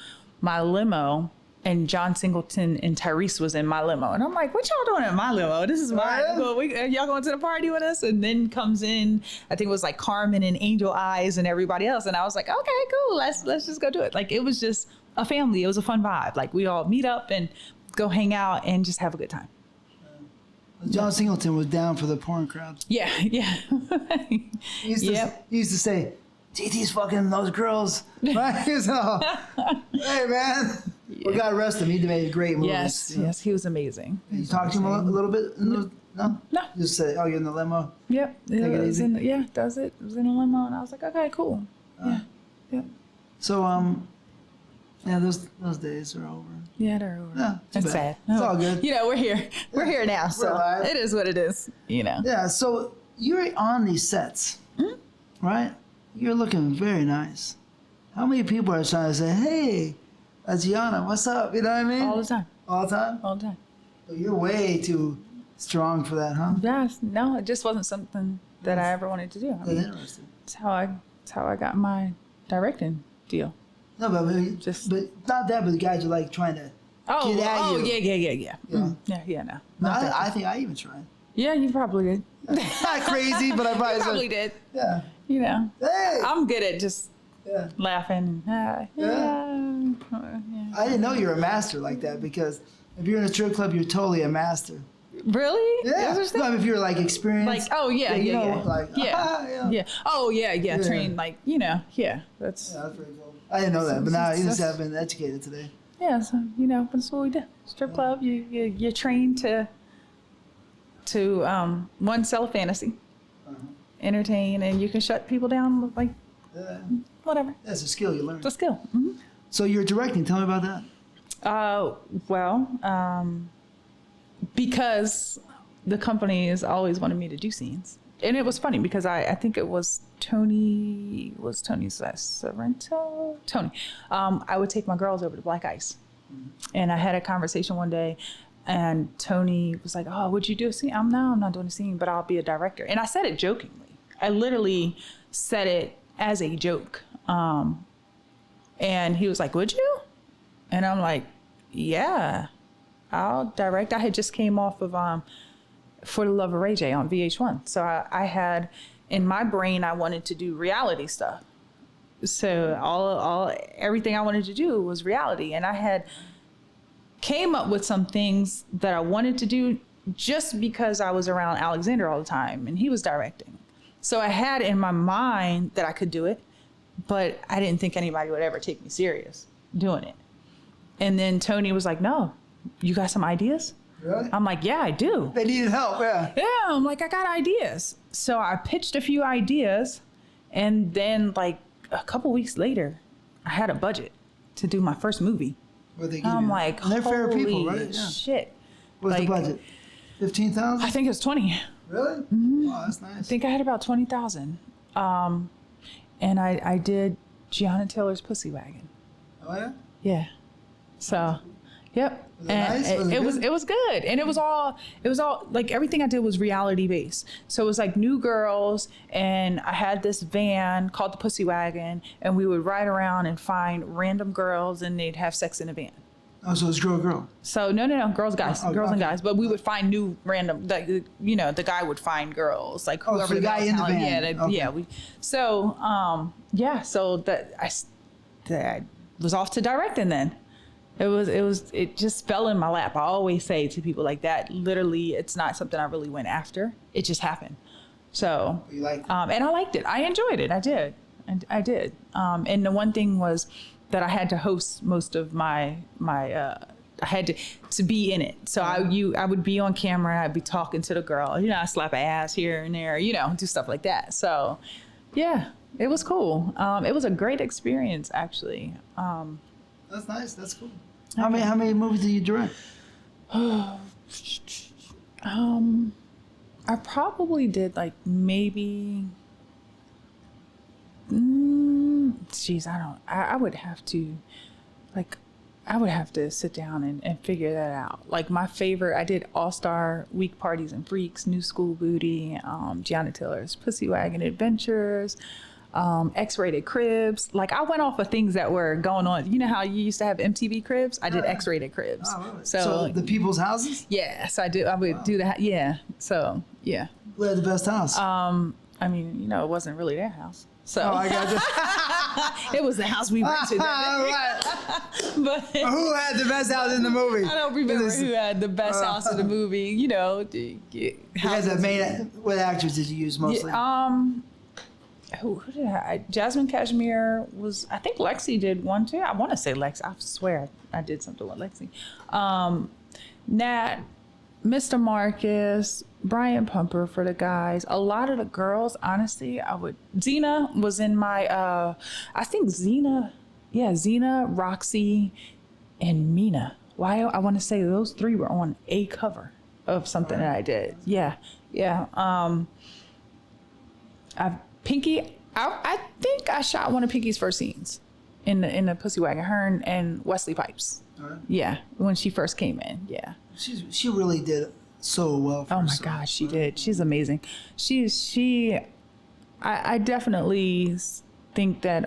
my limo and John Singleton and Tyrese was in my limo. And I'm like, what y'all doing in my limo? This is mine. Y'all going to the party with us? And then comes in, I think it was like Carmen and Angel Eyes and everybody else. And I was like, okay, cool. Let's just go do it. Like, it was just a family. It was a fun vibe. Like, we all meet up and go hang out and just have a good time. John Singleton was down for the porn crowd. Yeah. He used to say, TT's fucking those girls. Right? So, hey, man. We got to arrest him. He made great movies. Yes, he was amazing. You talked to him a little bit? No? No. Just say, oh, you're in the limo? Yep. Take it easy. Does it. It was in a limo. And I was like, okay, cool. Yeah. So, those days are over. Yeah, they're over. Yeah, It's bad. sad. It's all good. You know, we're here. We're here now. So alive. it is what it is, you know. Yeah, so you're on these sets, right? You're looking very nice. How many people are trying to say, hey, that's Giana, what's up? You know what I mean? All the time. All the time? All the time. But you're way too strong for that, huh? Yes. No, it just wasn't something that I ever wanted to do. I That's mean, interesting. it's how I got my directing deal. No, but not that, but the guys are like trying to get at you. Yeah. No, Not that. I think I even tried. Yeah, you probably did. Not crazy, but I probably, Probably did. Yeah. You know, Hey! I'm good at just Yeah. laughing. Yeah. I didn't know you were a master like that because if you're in a strip club, you're totally a master. Really? Yeah. Is there No, if you're like experienced. like, oh yeah. Like, Yeah. Oh yeah. Trained like, yeah. That's Yeah, that's pretty cool. I didn't know that, but now you just have been educated today. yeah. So that's what we do. Strip club. You're trained to one, sell a fantasy, entertain, and you can shut people down with like whatever. That's a skill you learn. It's a skill. Mm-hmm. So you're directing. Tell me about that. Because the company has always wanted me to do scenes. And it was funny because I think it was Tony Sorrento? Tony. I would take my girls over to Black Ice. And I had a conversation one day and Tony was like, oh, would you do a scene? No, I'm not doing a scene, but I'll be a director. And I said it jokingly. I literally said it as a joke. And he was like, would you? And I'm like, yeah, I'll direct. I had just came off of For the Love of Ray J on VH1. So I had, in my brain, I wanted to do reality stuff. So everything I wanted to do was reality. And I had came up with some things that I wanted to do just because I was around Alexander all the time and he was directing. So I had in my mind that I could do it, but I didn't think anybody would ever take me serious doing it. And then Tony was like, no, you got some ideas? Really? I'm like, yeah, I do. They needed help, yeah. Yeah, I'm like, I got ideas. So I pitched a few ideas and then like a couple weeks later, I had a budget to do my first movie. What they I'm like, and they're fair people, holy right? Yeah. shit. What's the Like, budget? 15,000? I think it was 20. Really? Oh, that's nice. I think I had about 20,000. And I did Giana Taylor's Pussy Wagon. Oh, yeah? Yeah. So, Yep. Was it And nice? Was it good? it was good. And it was all like everything I did was reality based. So it was like new girls, and I had this van called the Pussy Wagon, and we would ride around and find random girls, and they'd have sex in the van. Oh, so it's girl. So no, girls, guys, Oh, girls and okay. guys. But we would find new random, like, you know, the guy would find girls, like Oh, so whoever the guy in the van. Yeah, Okay. yeah. So so that I was off to directing then. It just fell in my lap. I always say to people like that, literally, it's not something I really went after. It just happened. So, You liked it? and I liked it. I enjoyed it. I did. I did. And the one thing was that I had to host most of my I had to be in it. So I would be on camera and I'd be talking to the girl. You know, I slap her ass here and there, you know, do stuff like that. So, yeah, it was cool. It was a great experience, actually. That's nice. That's cool. How many movies did you direct? I probably did like maybe. I would have to, sit down and figure that out. Like my favorite, I did All-Star Week Parties and Freaks, New School Booty, Giana Taylor's Pussy Wagon Adventures, X-Rated Cribs. Like I went off of things that were going on. You know how you used to have MTV Cribs? I did X-Rated Cribs. Oh, really? So the people's houses? yes, I would do that. Yeah. So yeah. Who had the best house? I mean, you know, it wasn't really their house. So Oh, I got you. it was the house we rented. Right. But Who had the best house in the movie? I don't remember who had the best house in the movie. You know, What actors did you use mostly? Who did Jasmine Cashmere was. I think Lexi did one too. I want to say Lexi. I swear I did something with Lexi. Nat, Mr. Marcus, Brian Pumper for the guys. A lot of the girls, honestly, Xena was in my, I think Xena, Roxy, and Mina. Why I want to say those three were on a cover of something that I did. Yeah. Pinky, I think I shot one of Pinky's first scenes in the Pussy Wagon, her and Wesley Pipes. All right. Yeah, when she first came in. Yeah. She really did so well for Oh my herself. gosh, she did. She's amazing. I definitely think that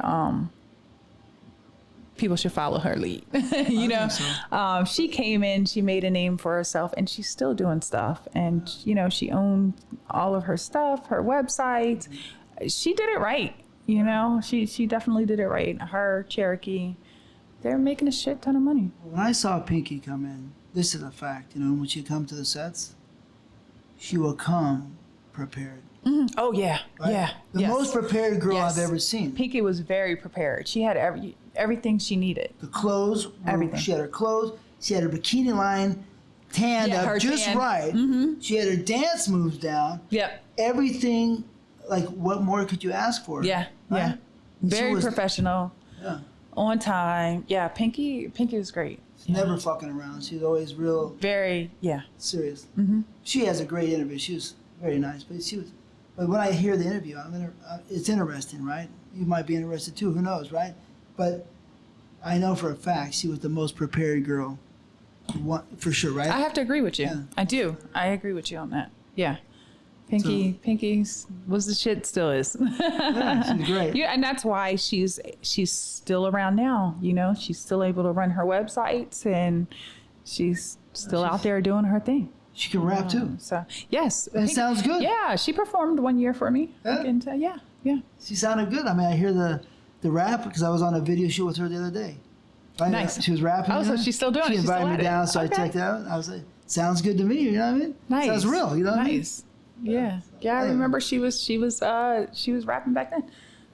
people should follow her lead. You know, think she came in, she made a name for herself, and she's still doing stuff. And you know, she owned all of her stuff, her website. She did it right. You know, she definitely did it right. Her, Cherokee, they're making a shit ton of money. When I saw Pinky come in, this is a fact, you know, when she come to the sets, she will come prepared. Oh yeah, Right? yeah. The yes. most prepared girl Yes. I've ever seen. Pinky was very prepared. She had everything she needed. The clothes, Everything. She had her clothes, she had her bikini line tanned Yeah, up her just tan. right. She had her dance moves down. Yep. Everything, like what more could you ask for? Yeah. Right? Yeah. Very was- professional. Yeah. On time. Yeah. Pinky was great. Never fucking around. She's always real Very. Yeah. serious. Mm-hmm. She has a great interview. She was very nice, but when I hear the interview, it's interesting, right? You might be interested too. Who knows, right? But I know for a fact she was the most prepared girl, for sure, right? I have to agree with you. Yeah. I do. I agree with you on that. Yeah. Pinky was the shit, still is. Yeah, she's great. Yeah, and that's why she's still around now. You know, she's still able to run her websites, and she's still out there doing her thing. She can rap too. So yes, That sounds good. Yeah, she performed 1 year for me. Yeah? I can tell- yeah. She sounded good. I mean, I hear the rap because I was on a video shoot with her the other day. Right? Nice. She was rapping. Oh, you so know? she's still doing it. She She's still invited me at it. down, so I Okay. checked it out. I was like, sounds good to me. You know what I mean? Nice. Sounds real. You know what I mean? Nice. Yeah. I remember she was rapping back then.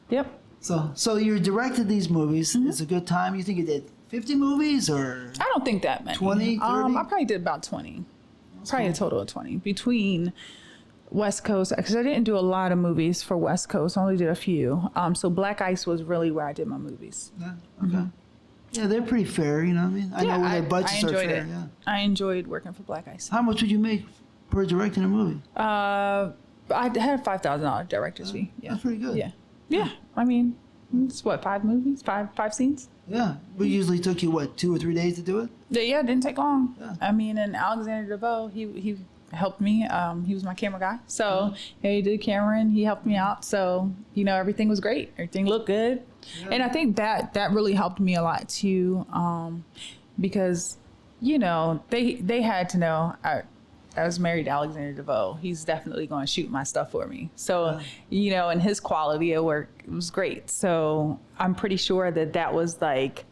Yep. So you directed these movies. Mm-hmm. It's a good time. You think you did 50 movies or? I don't think that many. 20, 30? I probably did about 20. Probably a total of 20 between West Coast, because I didn't do a lot of movies for West Coast. I only did a few. So Black Ice was really where I did my movies. Yeah. Okay. Yeah, they're pretty fair. You know what I mean? I know where their budgets I are enjoyed fair. it. Yeah. I enjoyed working for Black Ice. How much would you make per directing a movie? I had a $5,000 director's fee. Yeah. That's pretty good. Yeah. I mean, it's what, 5 movies, five scenes. Yeah. But usually took you, what, 2 or 3 days to do it? Yeah, it didn't take long. Yeah. I mean, and Alexander Devoe, he helped me. He was my camera guy. So he did camera and he helped me out. So, you know, everything was great. Everything looked good. Yeah. And I think that really helped me a lot too. Because, you know, they had to know I was married to Alexander Devoe. He's definitely going to shoot my stuff for me. So, you know, and his quality of work was great. So I'm pretty sure that was like,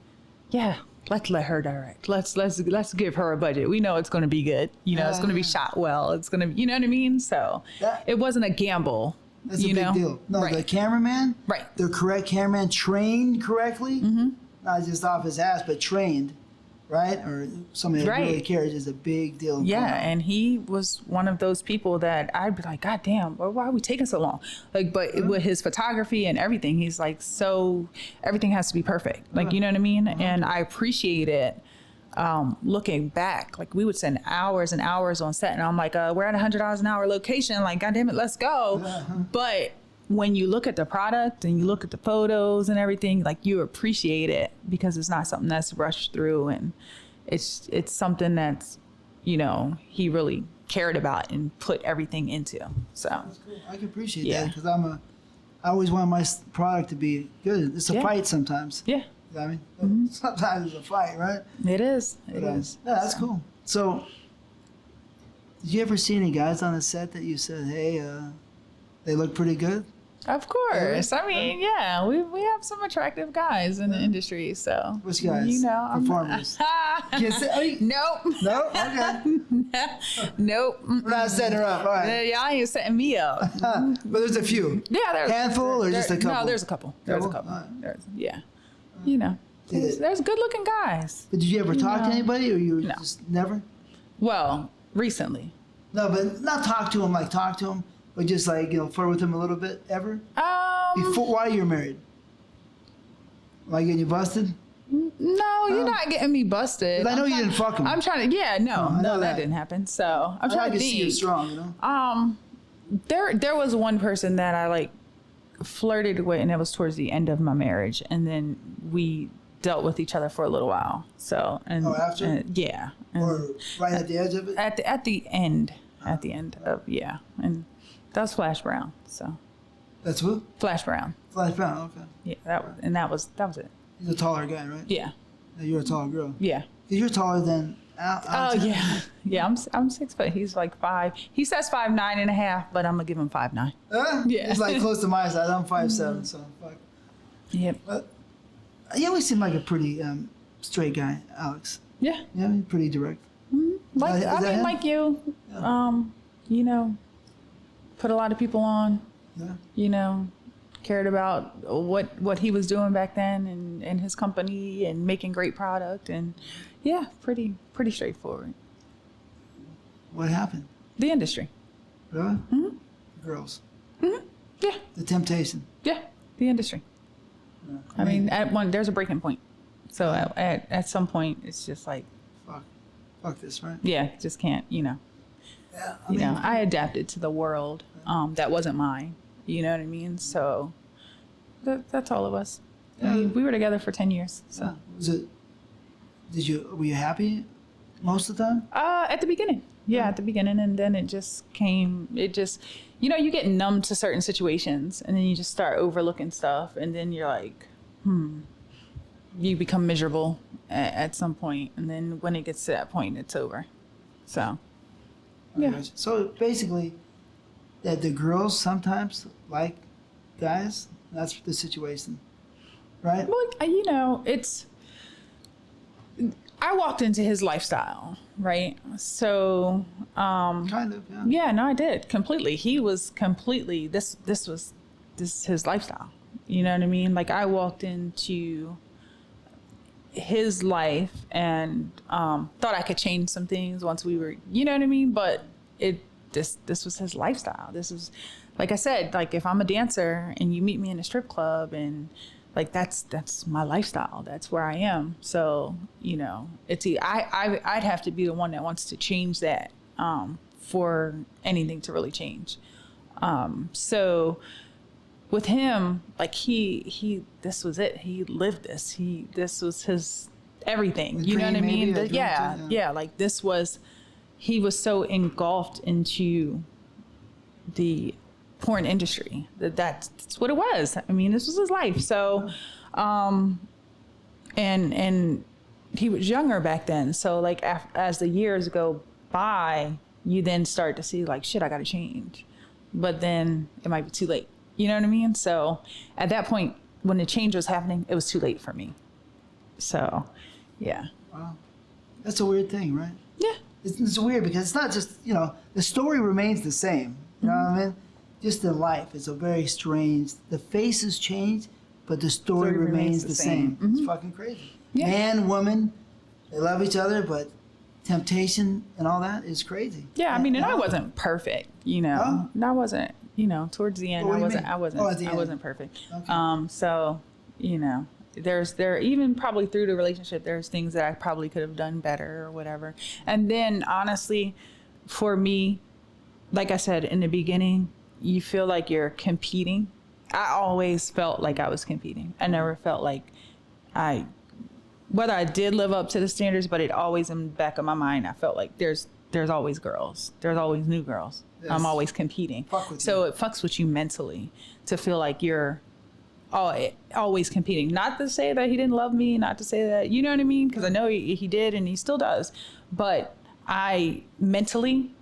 yeah, let's let her direct. Let's give her a budget. We know it's going to be good. You know, it's going to be shot well. It's going to, you know what I mean? So it wasn't a gamble. That's a big deal. No, the cameraman, the correct cameraman, trained correctly, not just off his ass, but trained. Right? Or somebody that really cares is a big deal. Yeah, and he was one of those people that I'd be like, God damn, well, why are we taking so long? Like, but with his photography and everything, he's like, so everything has to be perfect. Like, you know what I mean? And I appreciate it. Looking back, like we would spend hours and hours on set, and I'm like, we're at $100 an hour location. Like, God damn it, let's go. But when you look at the product and you look at the photos and everything, like you appreciate it because it's not something that's rushed through, and it's something that's, you know, he really cared about and put everything into. So that's cool. I can appreciate that because I always want my product to be good. It's a fight sometimes. Yeah. You know what I mean? Sometimes it's a fight, right? It is. It is. Yeah, that's cool. So did you ever see any guys on the set that you said, hey, they look pretty good? Of course. I mean, yeah, we have some attractive guys in the industry. So which guys? You know, performers. Nope. Nope. Okay. Nope. We're not setting her up. All right. Y'all ain't setting me up. But there's a few. Yeah, there's handful or just a couple. No, there's a couple. There's a couple. Right. Yeah. You know, there's good-looking guys. But did you ever talk to anybody, or you just never? Well, recently. No, but not talk to them, but just like, you know, flirt with them a little bit, ever? Before, while you're married? Am I getting you busted? No, you're not getting me busted. I know you didn't fuck him. I'm trying to, no, that didn't happen. So I'm trying to see you strong, you know? There was one person that I like flirted with, and it was towards the end of my marriage, and then we dealt with each other for a little while. So after? Yeah. Or right at the edge of it? At the end. At the end of and that was Flash Brown. So that's who? Flash Brown. Flash Brown. Okay. Yeah, that was it. He's a taller guy, right? Yeah. You're a taller girl. Yeah. You're taller than yeah. Yeah, I'm 6 foot. He's like 5. He says 5'9.5", but I'm gonna give him 5'9". Yeah. It's like close to my size. I'm 5'7", so fuck. Yep. But you always seem like a pretty straight guy, Alex. Yeah. Yeah, pretty direct. Mm-hmm. Like you. Yeah. You know, put a lot of people on. Yeah. You know, cared about what he was doing back then and his company and making great product, and pretty straightforward. What happened? The industry. Really? Mm-hmm. Girls. Mm-hmm. Yeah. The temptation. Yeah. The industry. Yeah. I mean, there's a breaking point. So at some point, it's just like, fuck this, right? Yeah, just can't, you know. Yeah. I adapted to the world that wasn't mine. You know what I mean? So that's all of us. Yeah. I mean, we were together for 10 years. So were you happy most of the time? At the beginning. Yeah, at the beginning, and then it just, you know, you get numb to certain situations, and then you just start overlooking stuff, and then you're like, you become miserable at some point, and then when it gets to that point, it's over. So, yeah. So basically, that the girls sometimes like guys. That's the situation, right? Well, you know, I walked into his lifestyle, right? So, kind of, yeah. Yeah, no, I did completely. He was completely, this his lifestyle. You know what I mean? Like, I walked into his life and thought I could change some things once we were, you know what I mean? But this was his lifestyle. This is, like I said, like, if I'm a dancer and you meet me in a strip club, and like, that's my lifestyle. That's where I am. So, you know, I'd have to be the one that wants to change that for anything to really change. So with him, like this was it. He lived this. This was his everything. You know what I mean? Yeah. Like he was so engulfed into the porn industry that's what it was. I mean, this was his life. So, and he was younger back then. So like as the years go by, you then start to see like, shit, I got to change. But then it might be too late. You know what I mean? So at that point, when the change was happening, it was too late for me. So, yeah. Wow. That's a weird thing, right? Yeah. It's weird because it's not just, the story remains the same. You know what I mean? Just in life, it's a very strange, the faces change, but the story remains the same. It's fucking crazy. Yeah. Man, woman, they love each other, but temptation and all that is crazy. Yeah, I mean, and I wasn't perfect, Oh. And I wasn't, towards the end, I wasn't perfect. Okay. So, there even probably through the relationship, there's things that I probably could have done better or whatever. And then honestly, for me, like I said in the beginning, you feel like you're competing. I always felt like I was competing. I never felt like whether I did live up to the standards, but it always in the back of my mind, I felt like there's always girls. There's always new girls. Yes. I'm always competing. So it fucks with you mentally to feel like you're always competing. Not to say that he didn't love me, not to say that, you know what I mean? Because I know he did and he still does. But mentally,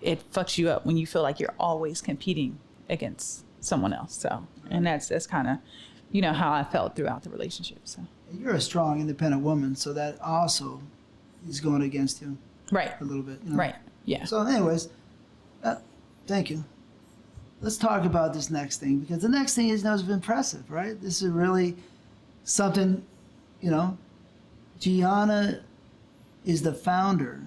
it fucks you up when you feel like you're always competing against someone else. So, and that's kind of, how I felt throughout the relationship. So you're a strong, independent woman, so that also is going against you. Right. A little bit. Right. Yeah. So anyways, thank you. Let's talk about this next thing, because the next thing is impressive, right? This is really something, Giana is the founder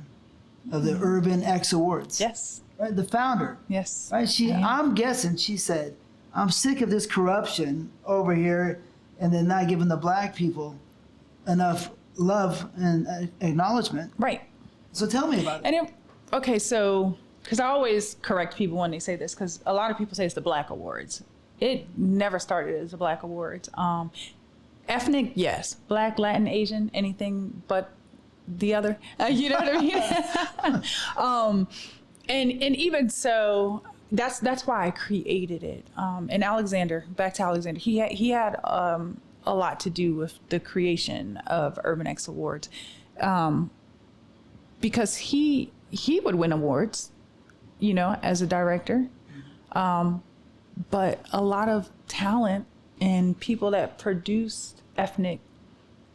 of the Urban X Awards. Yes. Right? The founder. Yes. Right? I'm guessing she said, I'm sick of this corruption over here and then not giving the black people enough love and acknowledgement. Right. So tell me about it. Okay, so, because I always correct people when they say this, because a lot of people say it's the Black Awards. It never started as the Black Awards. Ethnic, yes. Black, Latin, Asian, anything but the other. You know what I mean? And even so, that's why I created it. And back to Alexander, he had a lot to do with the creation of Urban X Awards, because he would win awards, as a director, but a lot of talent and people that produced ethnic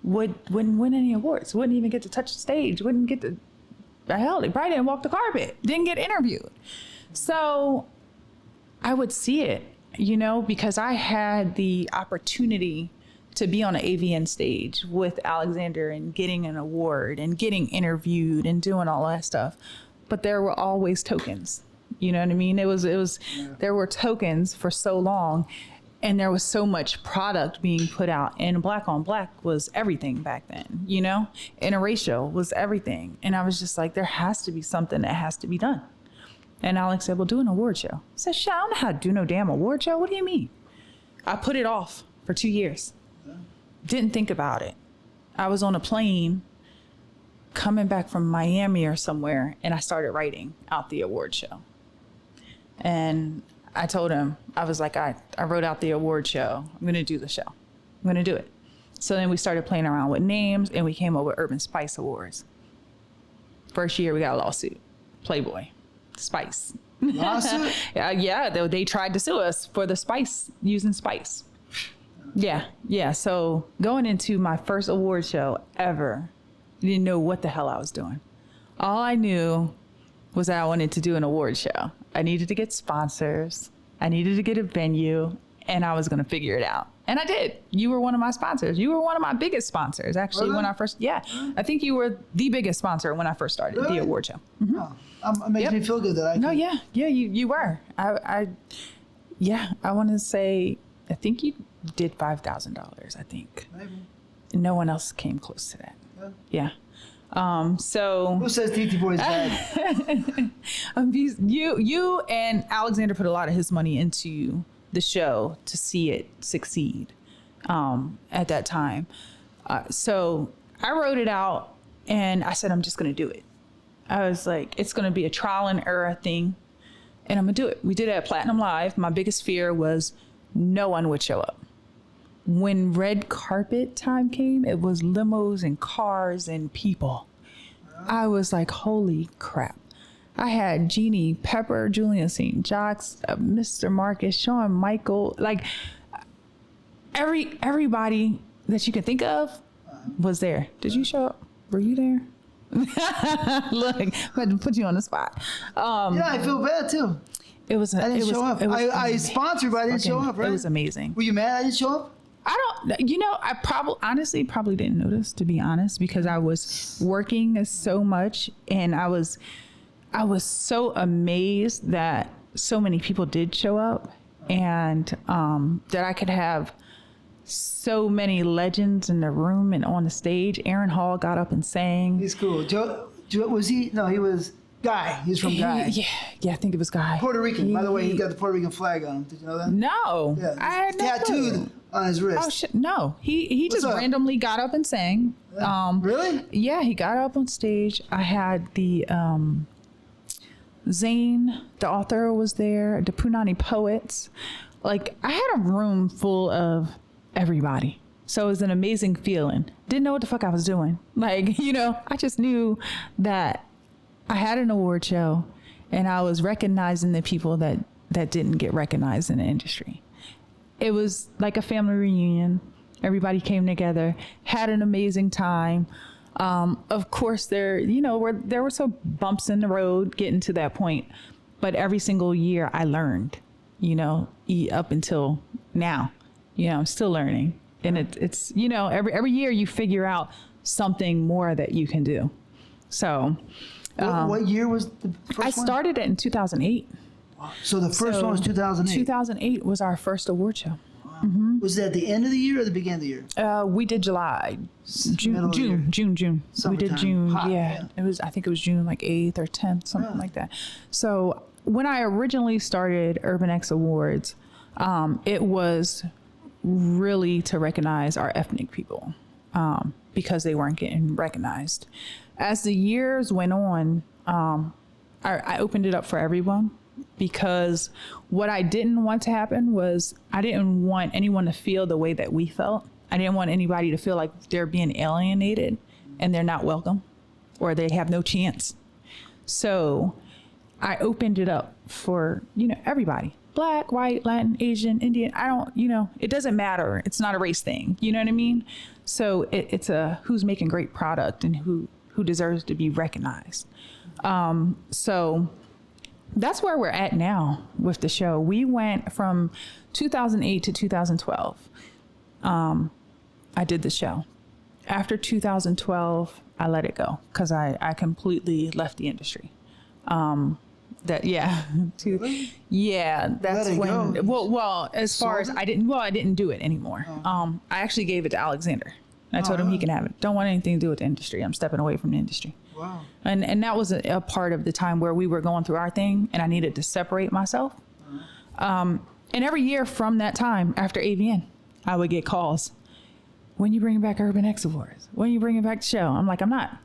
wouldn't win any awards, wouldn't even get to touch the stage, wouldn't get to, hell, they probably didn't walk the carpet, didn't get interviewed. So I would see it, because I had the opportunity to be on an AVN stage with Alexander and getting an award and getting interviewed and doing all that stuff. But there were always tokens. You know what I mean? There were tokens for so long, and there was so much product being put out, and black on black was everything back then, interracial was everything. And I was just like, there has to be something that has to be done. And Alex said, well, do an award show. I said, shit, I don't know how to do no damn award show. What do you mean? I put it off for 2 years. Didn't think about it. I was on a plane coming back from Miami or somewhere, and I started writing out the award show. And I told him, I was like, I wrote out the award show. I'm going to do the show. I'm going to do it. So then we started playing around with names, and we came up with Urban Spice Awards. First year, we got a lawsuit. Playboy. Spice. Lawsuit? Yeah, they tried to sue us for the spice, using spice. Yeah. So going into my first award show ever, I didn't know what the hell I was doing. All I knew was that I wanted to do an award show. I needed to get sponsors. I needed to get a venue, and I was going to figure it out. And I did. You were one of my sponsors. You were one of my biggest sponsors, actually, really? When I first, I think you were the biggest sponsor when I first started the award show. Mm-hmm. Oh, it makes me feel good that I can. No, yeah, you were. I want to say, I think you did $5,000, I think. Maybe. No one else came close to that. Yeah. So who says TTBoy's bad? You and Alexander put a lot of his money into the show to see it succeed at that time. So I wrote it out and I said, I'm just going to do it. I was like, it's going to be a trial and error thing and I'm going to do it. We did it at Platinum Live. My biggest fear was no one would show up. When red carpet time came, it was limos and cars and people. I was like, holy crap. I had Jeannie, Pepper, Julian St. Jacques, Mr. Marcus, Shawn Michael, like everybody that you could think of was there. Did you show up? Were you there? Look, I had to put you on the spot. Yeah, I feel bad too. It was. I didn't show up. I sponsored, but I didn't show up. Right? It was amazing. Were you mad I didn't show up? I don't. You know, I honestly probably didn't notice, to be honest, because I was working so much, and I was so amazed that so many people did show up, and that I could have so many legends in the room and on the stage. Aaron Hall got up and sang. He's cool. Joe was he? No, he was Guy. He's from Guy. Yeah, I think it was Guy. Puerto Rican. By the way, he got the Puerto Rican flag on him. Did you know that? No. Yeah. I had no tattooed clue. On his wrist. Oh shit! No, he just up? randomly got up and sang. Really? Yeah, he got up on stage. I had the Zane, the author, was there. The Punani poets. Like, I had a room full of everybody. So it was an amazing feeling. Didn't know what the fuck I was doing. Like, you know, I just knew that I had an award show and I was recognizing the people that didn't get recognized in the industry. It was like a family reunion. Everybody came together, had an amazing time. Of course, there were some bumps in the road getting to that point, but every single year I learned, you know, up until now, you know, I'm still learning. And it's you know, every year you figure out something more that you can do. So, what year was the first one? I started it in 2008. So the first one was 2008. 2008 was our first award show. Wow. Mm-hmm. Was that at the end of the year or the beginning of the year? We did July, June. Summertime. We did June. Hot, yeah. I think it was June like 8th or 10th, something like that. So when I originally started Urban X Awards, it was really to recognize our ethnic people because they weren't getting recognized. As the years went on, I opened it up for everyone. Because what I didn't want to happen was I didn't want anyone to feel the way that we felt. I didn't want anybody to feel like they're being alienated and they're not welcome or they have no chance. So I opened it up for, you know, everybody. Black, white, Latin, Asian, Indian. It doesn't matter. It's not a race thing. You know what I mean? So it's a who's making great product and who deserves to be recognized. So that's where we're at now with the show. We went from 2008 to 2012. I did the show. After 2012, I let it go because I completely left the industry. That's when. Well, as far as I didn't do it anymore. I actually gave it to Alexander. I told him he can have it. Don't want anything to do with the industry. I'm stepping away from the industry. Wow. And that was a part of the time where we were going through our thing and I needed to separate myself. And every year from that time after AVN, I would get calls. When you bring back Urban X Awards? When you bring back the show? I'm like, I'm not.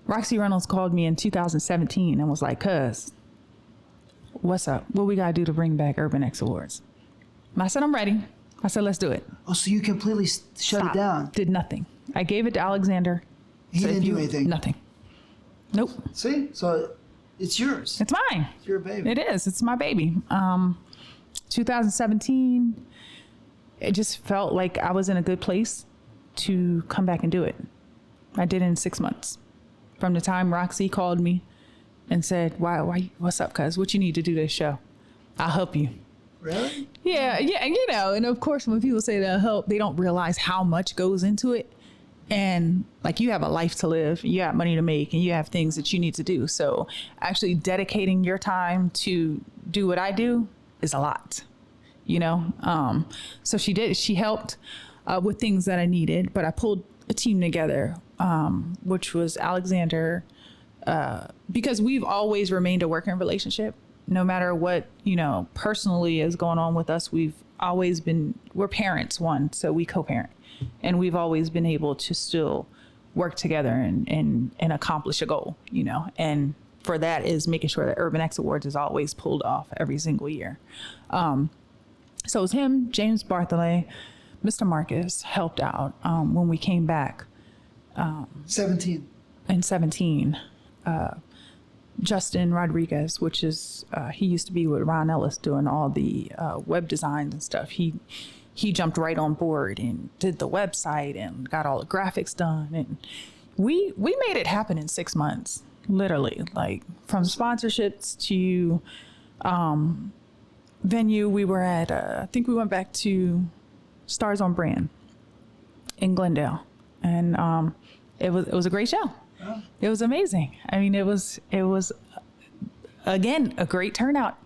Roxy Reynolds called me in 2017 and was like, cuz, what's up? What we got to do to bring back Urban X Awards? And I said, I'm ready. I said, let's do it. Oh, so you completely shut it down? Did nothing. I gave it to Alexander. He didn't do anything? Nothing. Nope. See? So it's yours. It's mine. It's your baby. It is. It's my baby. 2017, it just felt like I was in a good place to come back and do it. I did it in 6 months. From the time Roxy called me and said, why, what's up, cuz? What you need to do this show? I'll help you. Really? Yeah, you know, and of course when people say they'll help, they don't realize how much goes into it. And like, you have a life to live, you have money to make, and you have things that you need to do. So actually dedicating your time to do what I do is a lot, you know? So she helped with things that I needed, but I pulled a team together, which was Alexander, because we've always remained a working relationship. no matter what, personally is going on with us, we're parents, so we co-parent, and we've always been able to still work together and accomplish a goal, and for that is making sure that Urban X Awards is always pulled off every single year. So it was him, James Bartholet, Mr. Marcus helped out when we came back. 17. In 17. Justin Rodriguez, which is, he used to be with Ron Ellis doing all the web designs and stuff. He jumped right on board and did the website and got all the graphics done. And we made it happen in 6 months, literally, like from sponsorships to venue. We were at, I think we went back to Stars on Brand in Glendale. And it was a great show. Oh. It was amazing. I mean, it was again, a great turnout.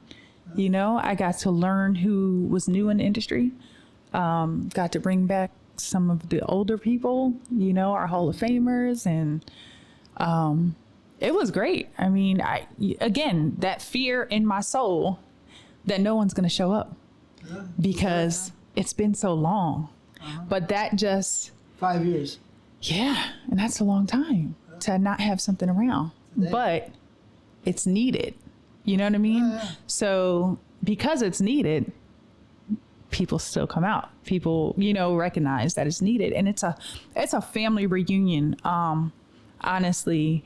I got to learn who was new in the industry. Got to bring back some of the older people, our Hall of Famers, and it was great. I mean, again, that fear in my soul that no one's going to show up because it's been so long. But that just 5 years. Yeah, and that's a long time to not have something around. But it's needed. You know what I mean? So because it's needed, people still come out. People, recognize that it's needed. And it's a family reunion, honestly,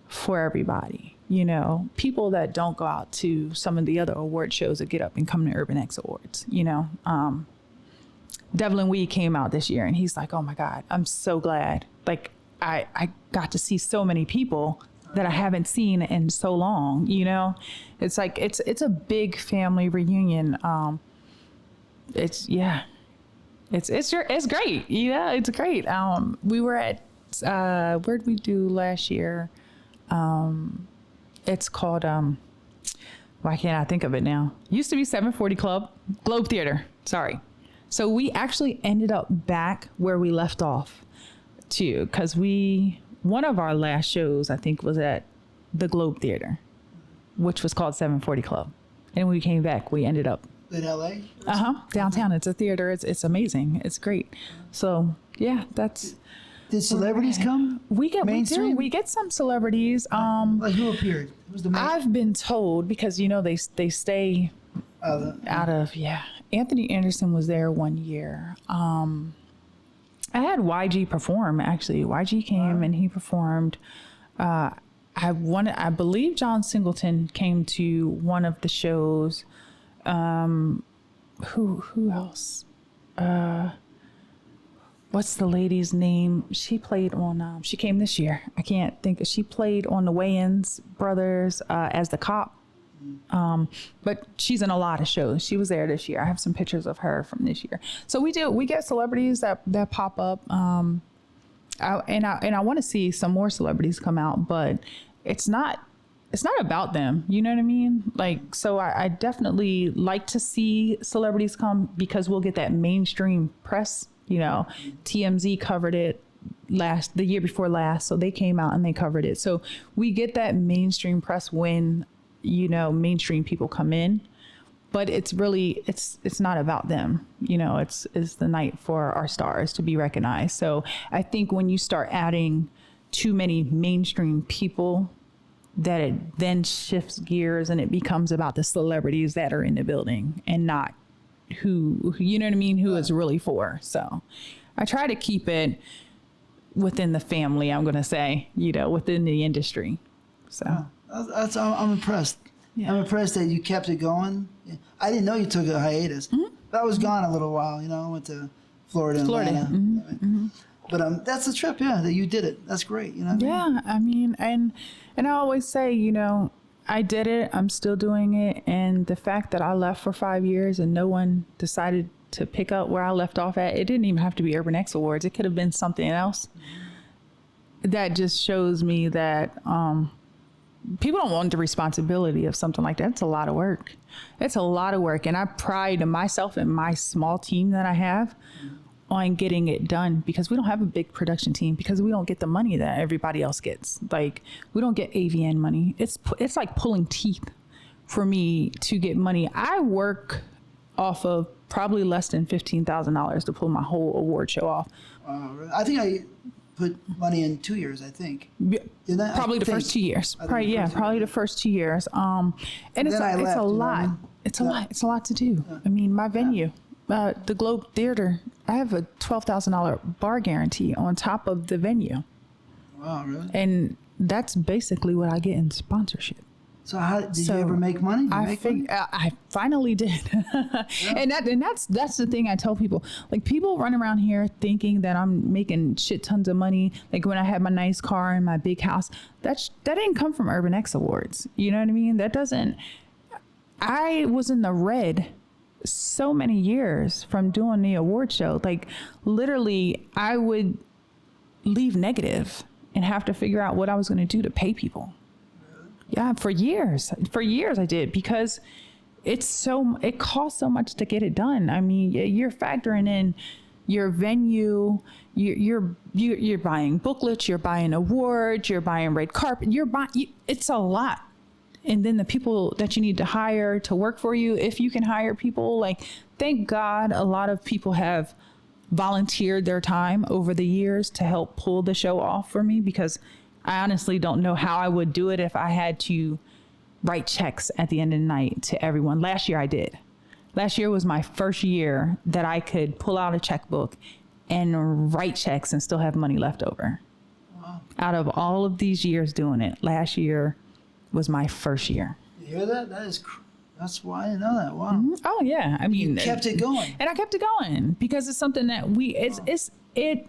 for everybody. People that don't go out to some of the other award shows that get up and come to Urban X Awards, Devlin Wee came out this year and he's like, oh my God, I'm so glad. Like I got to see so many people that I haven't seen in so long, It's like, it's a big family reunion. It's great. It's great. We were at, where'd we do last year? It's called, why can't I think of it now? Used to be 740 Globe Theater. Sorry. So we actually ended up back where we left off too. Cause one of our last shows, I think, was at the Globe Theater, which was called 740 Club. And when we came back, we ended up in LA. Downtown. It's a theater. It's amazing. It's great. So yeah, that's. Did celebrities come? We get some celebrities. Like who appeared? Who's the main? I've been told because they stay out of. Anthony Anderson was there one year. I had YG perform actually. YG came and he performed. I believe John Singleton came to one of the shows. Who else? What's the lady's name? She played on, she came this year. I can't think. She played on the Wayans brothers as the cop. But she's in a lot of shows. She was there this year. I have some pictures of her from this year. So we get celebrities that pop up. I want to see some more celebrities come out, but it's not about them. You know what I mean? Like, so I definitely like to see celebrities come because we'll get that mainstream press. TMZ covered it the year before last. So they came out and they covered it. So we get that mainstream press when, mainstream people come in, but it's really, it's not about them. It's the night for our stars to be recognized. So I think when you start adding too many mainstream people, that it then shifts gears and it becomes about the celebrities that are in the building and not who it's really for. So I try to keep it within the family, I'm going to say, within the industry. So I'm impressed. Yeah. I'm impressed that you kept it going. I didn't know you took a hiatus. Mm-hmm. But I was gone a little while, I went to Florida. Atlanta. Mm-hmm. Mm-hmm. But that's the trip, that you did it. That's great, Yeah, I mean, and I always say, I did it. I'm still doing it. And the fact that I left for 5 years and no one decided to pick up where I left off at, it didn't even have to be Urban X Awards. It could have been something else. That just shows me that people don't want the responsibility of something like that. It's a lot of work. It's a lot of work. And I pride myself and my small team that I have on getting it done because we don't have a big production team because we don't get the money that everybody else gets. Like we don't get AVN money. It's like pulling teeth for me to get money. I work off of probably less than $15,000 to pull my whole award show off. I think I put money in 2 years, I think. Didn't I? Probably the first 2 years. Probably the first 2 years. And it's a lot. It's a lot. It's a lot to do. I mean, my venue, the Globe Theater, I have a $12,000 bar guarantee on top of the venue. Wow, really? And that's basically what I get in sponsorship. So how did you ever make money? I finally did. And that's the thing I tell people. Like, people run around here thinking that I'm making shit tons of money. Like, when I had my nice car and my big house, that didn't come from Urban X Awards. You know what I mean? I was in the red so many years from doing the award show. Like, literally, I would leave negative and have to figure out what I was going to do to pay people. Yeah, for years I did, because it costs so much to get it done. I mean, you're factoring in your venue, you're buying booklets, you're buying awards, you're buying red carpet, it's a lot. And then the people that you need to hire to work for you, if you can hire people, like, thank God a lot of people have volunteered their time over the years to help pull the show off for me, because I honestly don't know how I would do it if I had to write checks at the end of the night to everyone. Last year I did. Last year was my first year that I could pull out a checkbook and write checks and still have money left over. Wow. Out of all of these years doing it, last year was my first year. You hear that? That's why I know that. Wow. Mm-hmm. Oh yeah. I mean, you kept it going. And I kept it going because it's something that it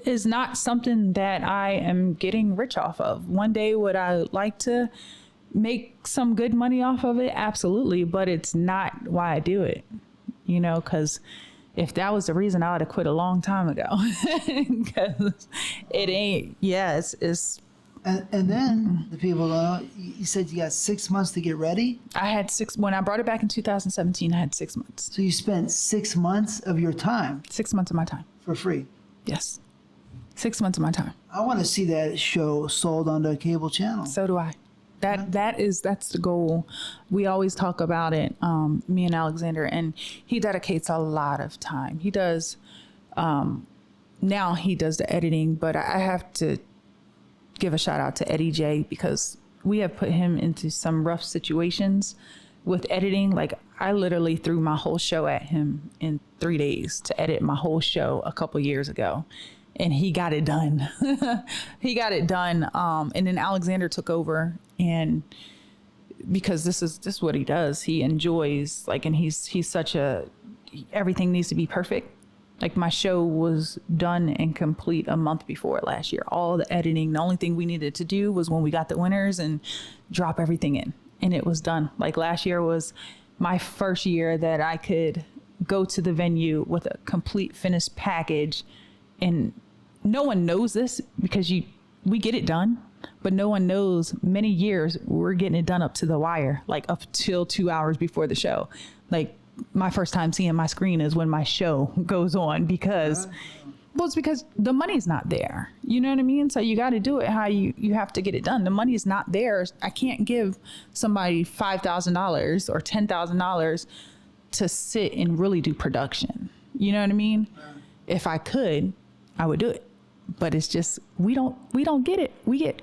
is not something that I am getting rich off of. One day, would I like to make some good money off of it? Absolutely. But it's not why I do it, because if that was the reason, I would have quit a long time ago. Because it ain't. Yes, it's. And then the people know, you said you got 6 months to get ready? I had when I brought it back in 2017, I had 6 months. So you spent 6 months of your time? 6 months of my time. For free? Yes. 6 months of my time. I want to see that show sold on the cable channel. So do I. That's the goal. We always talk about it, me and Alexander, and he dedicates a lot of time. He does, now he does the editing, but I have to give a shout out to Eddie J, because we have put him into some rough situations with editing. Like, I literally threw my whole show at him in 3 days to edit my whole show a couple years ago. And he got it done. He got it done. And then Alexander took over, and because this is what he does. He enjoys, like, and he's such everything needs to be perfect. Like, my show was done and complete a month before last year. All the editing, the only thing we needed to do was when we got the winners and drop everything in, and it was done. Like, last year was my first year that I could go to the venue with a complete finished package. And no one knows this because we get it done, but no one knows many years we're getting it done up to the wire, like up till 2 hours before the show. Like, my first time seeing my screen is when my show goes on, because it's because the money's not there. You know what I mean? So you got to do it how you have to get it done. The money's not there. I can't give somebody $5,000 or $10,000 to sit and really do production. You know what I mean? If I could, I would do it, but it's just, we don't get it. We get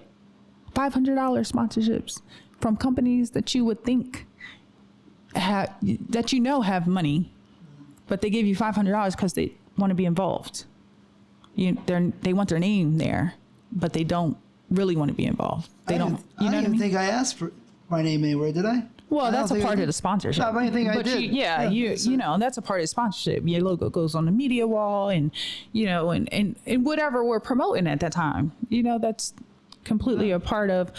$500 sponsorships from companies that you would think have money, but they give you $500 because they want to be involved. They want their name there, but they don't really want to be involved. They don't. I don't even think I asked for my name anywhere, did I? Well, that's a part of the sponsorship. No, I don't think I did. That's a part of the sponsorship. Your logo goes on the media wall, and and whatever we're promoting at that time. That's completely a part of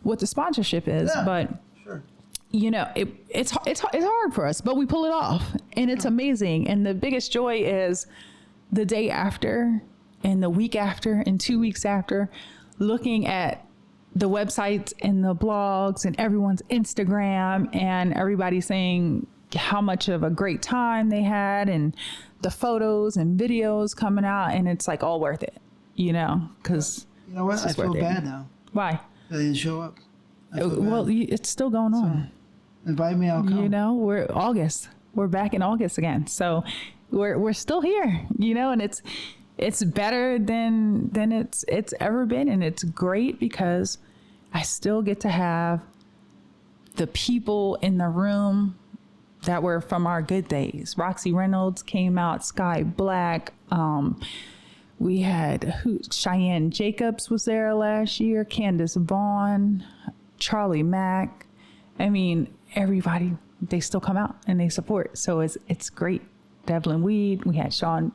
what the sponsorship is. Yeah, but sure. It's hard for us, but we pull it off, and it's amazing. And the biggest joy is the day after, and the week after, and 2 weeks after, looking at the websites and the blogs and everyone's Instagram, and everybody saying how much of a great time they had, and the photos and videos coming out, and it's like all worth it, because you know what? I feel bad now. Why? I didn't show up. Well, it's still going on. Invite me, I'll come. You know, we're back in August again. So we're still here, you know, and it's better than it's ever been. And it's great because I still get to have the people in the room that were from our good days. Roxy Reynolds came out, Sky Black. We had Cheyenne Jacobs was there last year, Candace Vaughn, Charlie Mack. I mean, everybody, they still come out and they support. So it's great. Devlin Weed, we had Shawn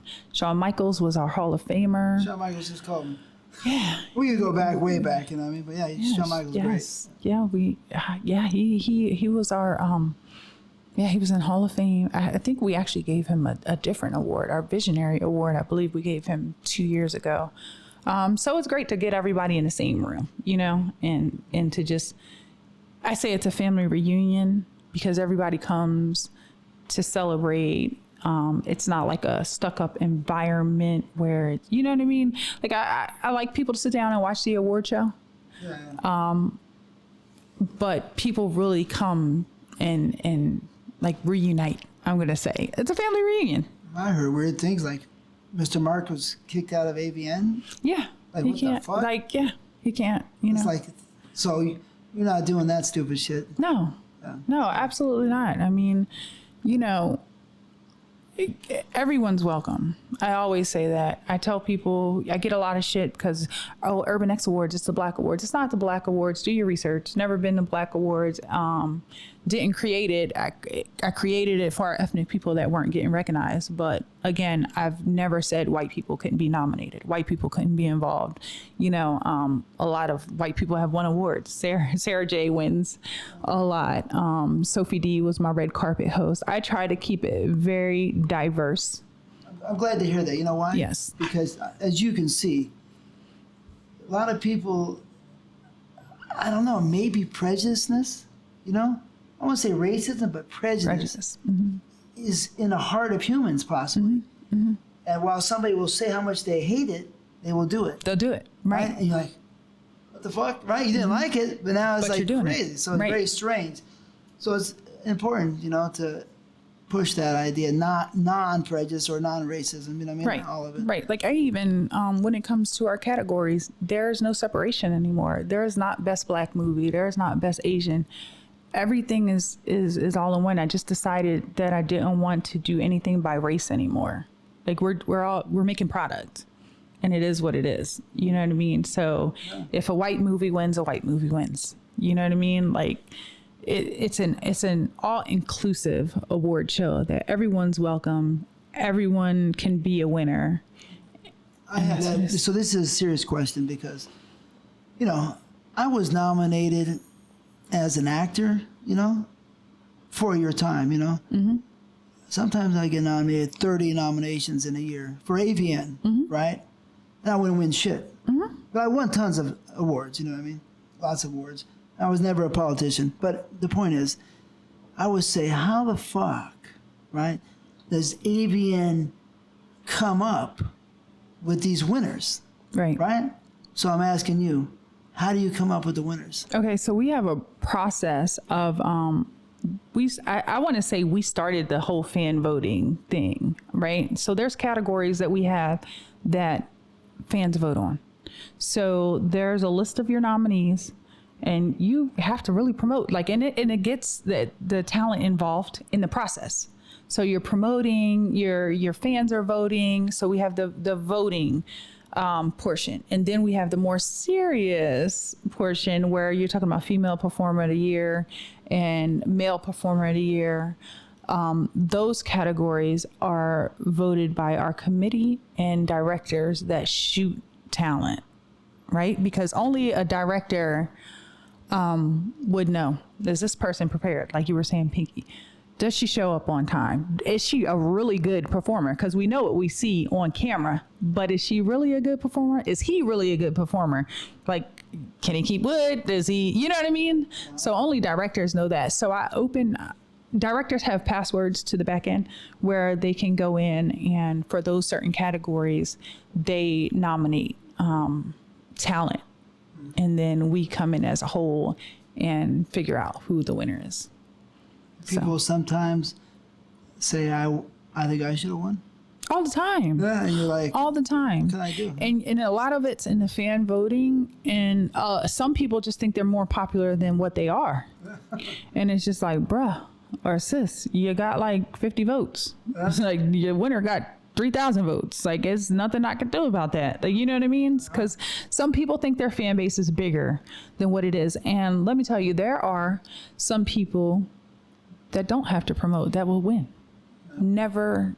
Michaels was our Hall of Famer. Shawn Michaels just called me. Yeah. We could go back, way back, you know what I mean? But yeah, Shawn Michaels great. Yeah, he was our, he was in Hall of Fame. I think we actually gave him a different award, our Visionary Award. I believe we gave him 2 years ago. So it's great to get everybody in the same room, you know, and to just, I say it's a family reunion because everybody comes to celebrate. It's not like a stuck up environment where it's, you know what I mean? Like I like people to sit down and watch the award show. Yeah. But people really come and like reunite. I'm going to say it's a family reunion. I heard weird things like Mr. Mark was kicked out of AVN. Yeah. Like he what can't, the fuck? like, yeah, he can't, you know. It's like, so you're not doing that stupid shit. No, no, absolutely not. I mean, you know, everyone's welcome. I always say that. I tell people, I get a lot of shit because, Urban X Awards, it's the Black Awards. It's not the Black Awards. Do your research. Never been the Black Awards. Didn't create it. I created it for our ethnic people that weren't getting recognized. But again, I've never said white people couldn't be nominated. White people couldn't be involved. You know, a lot of white people have won awards. Sarah J wins a lot. Sophie D was my red carpet host. I try to keep it very diverse. I'm glad to hear that. You know why? Yes. Because as you can see, a lot of people, I don't know, maybe prejudiceness, you know? I won't say racism, but prejudice. Mm-hmm. Is in the heart of humans, possibly. Mm-hmm. And while somebody will say how much they hate it, they will do it. They'll do it, right? And you're like, what the fuck, right? You didn't like it, but now it's like crazy. So it's very strange. So it's important, you know, to push that idea, not non-prejudice or non-racism, you know what I mean? Right, all of it. right. Like I even, when it comes to our categories, there's no separation anymore. There is not best Black movie. There is not best Asian. Everything is all in one. I just decided that I didn't want to do anything by race anymore. Like we're making product, and it is what it is. You know what I mean? So if a white movie wins, a white movie wins. You know what I mean? Like it's an all inclusive award show that everyone's welcome. Everyone can be a winner. So this is a serious question because, you know, I was nominated as an actor, you know, for your time, you know. Mm-hmm. Sometimes I get nominated 30 nominations in a year for AVN, right? And I wouldn't win shit. Mm-hmm. But I won tons of awards, you know what I mean? Lots of awards. I was never a politician. But the point is, I would say, how the fuck, right, does AVN come up with these winners? Right? So I'm asking you, how do you come up with the winners? Okay, so we have a process of I want to say we started the whole fan voting thing, right? So there's categories that we have that fans vote on. So there's a list of your nominees, and you have to really promote, like, and it gets the talent involved in the process. So you're promoting, your fans are voting. So we have the voting portion. And then we have the more serious portion where you're talking about female performer of the year and male performer of the year. Those categories are voted by our committee and directors that shoot talent, right? Because only a director would know, is this person prepared? Like you were saying, Pinky. Does she show up on time? Is she a really good performer? Because we know what we see on camera, but is she really a good performer? Is he really a good performer? Like, can he keep wood? Does he, you know what I mean? So only directors know that. So directors have passwords to the back end where they can go in and for those certain categories, they nominate talent. And then we come in as a whole and figure out who the winner is. people sometimes say, I think I should have won. All the time. Yeah, and you're like, all the time. What can I do? And a lot of it's in the fan voting, and some people just think they're more popular than what they are. And it's just like, bruh or sis, you got like 50 votes. It's like your winner got 3,000 votes. Like, it's nothing I can do about that. Like, you know what I mean? Because some people think their fan base is bigger than what it is. And let me tell you, there are some people that don't have to promote that will win. Never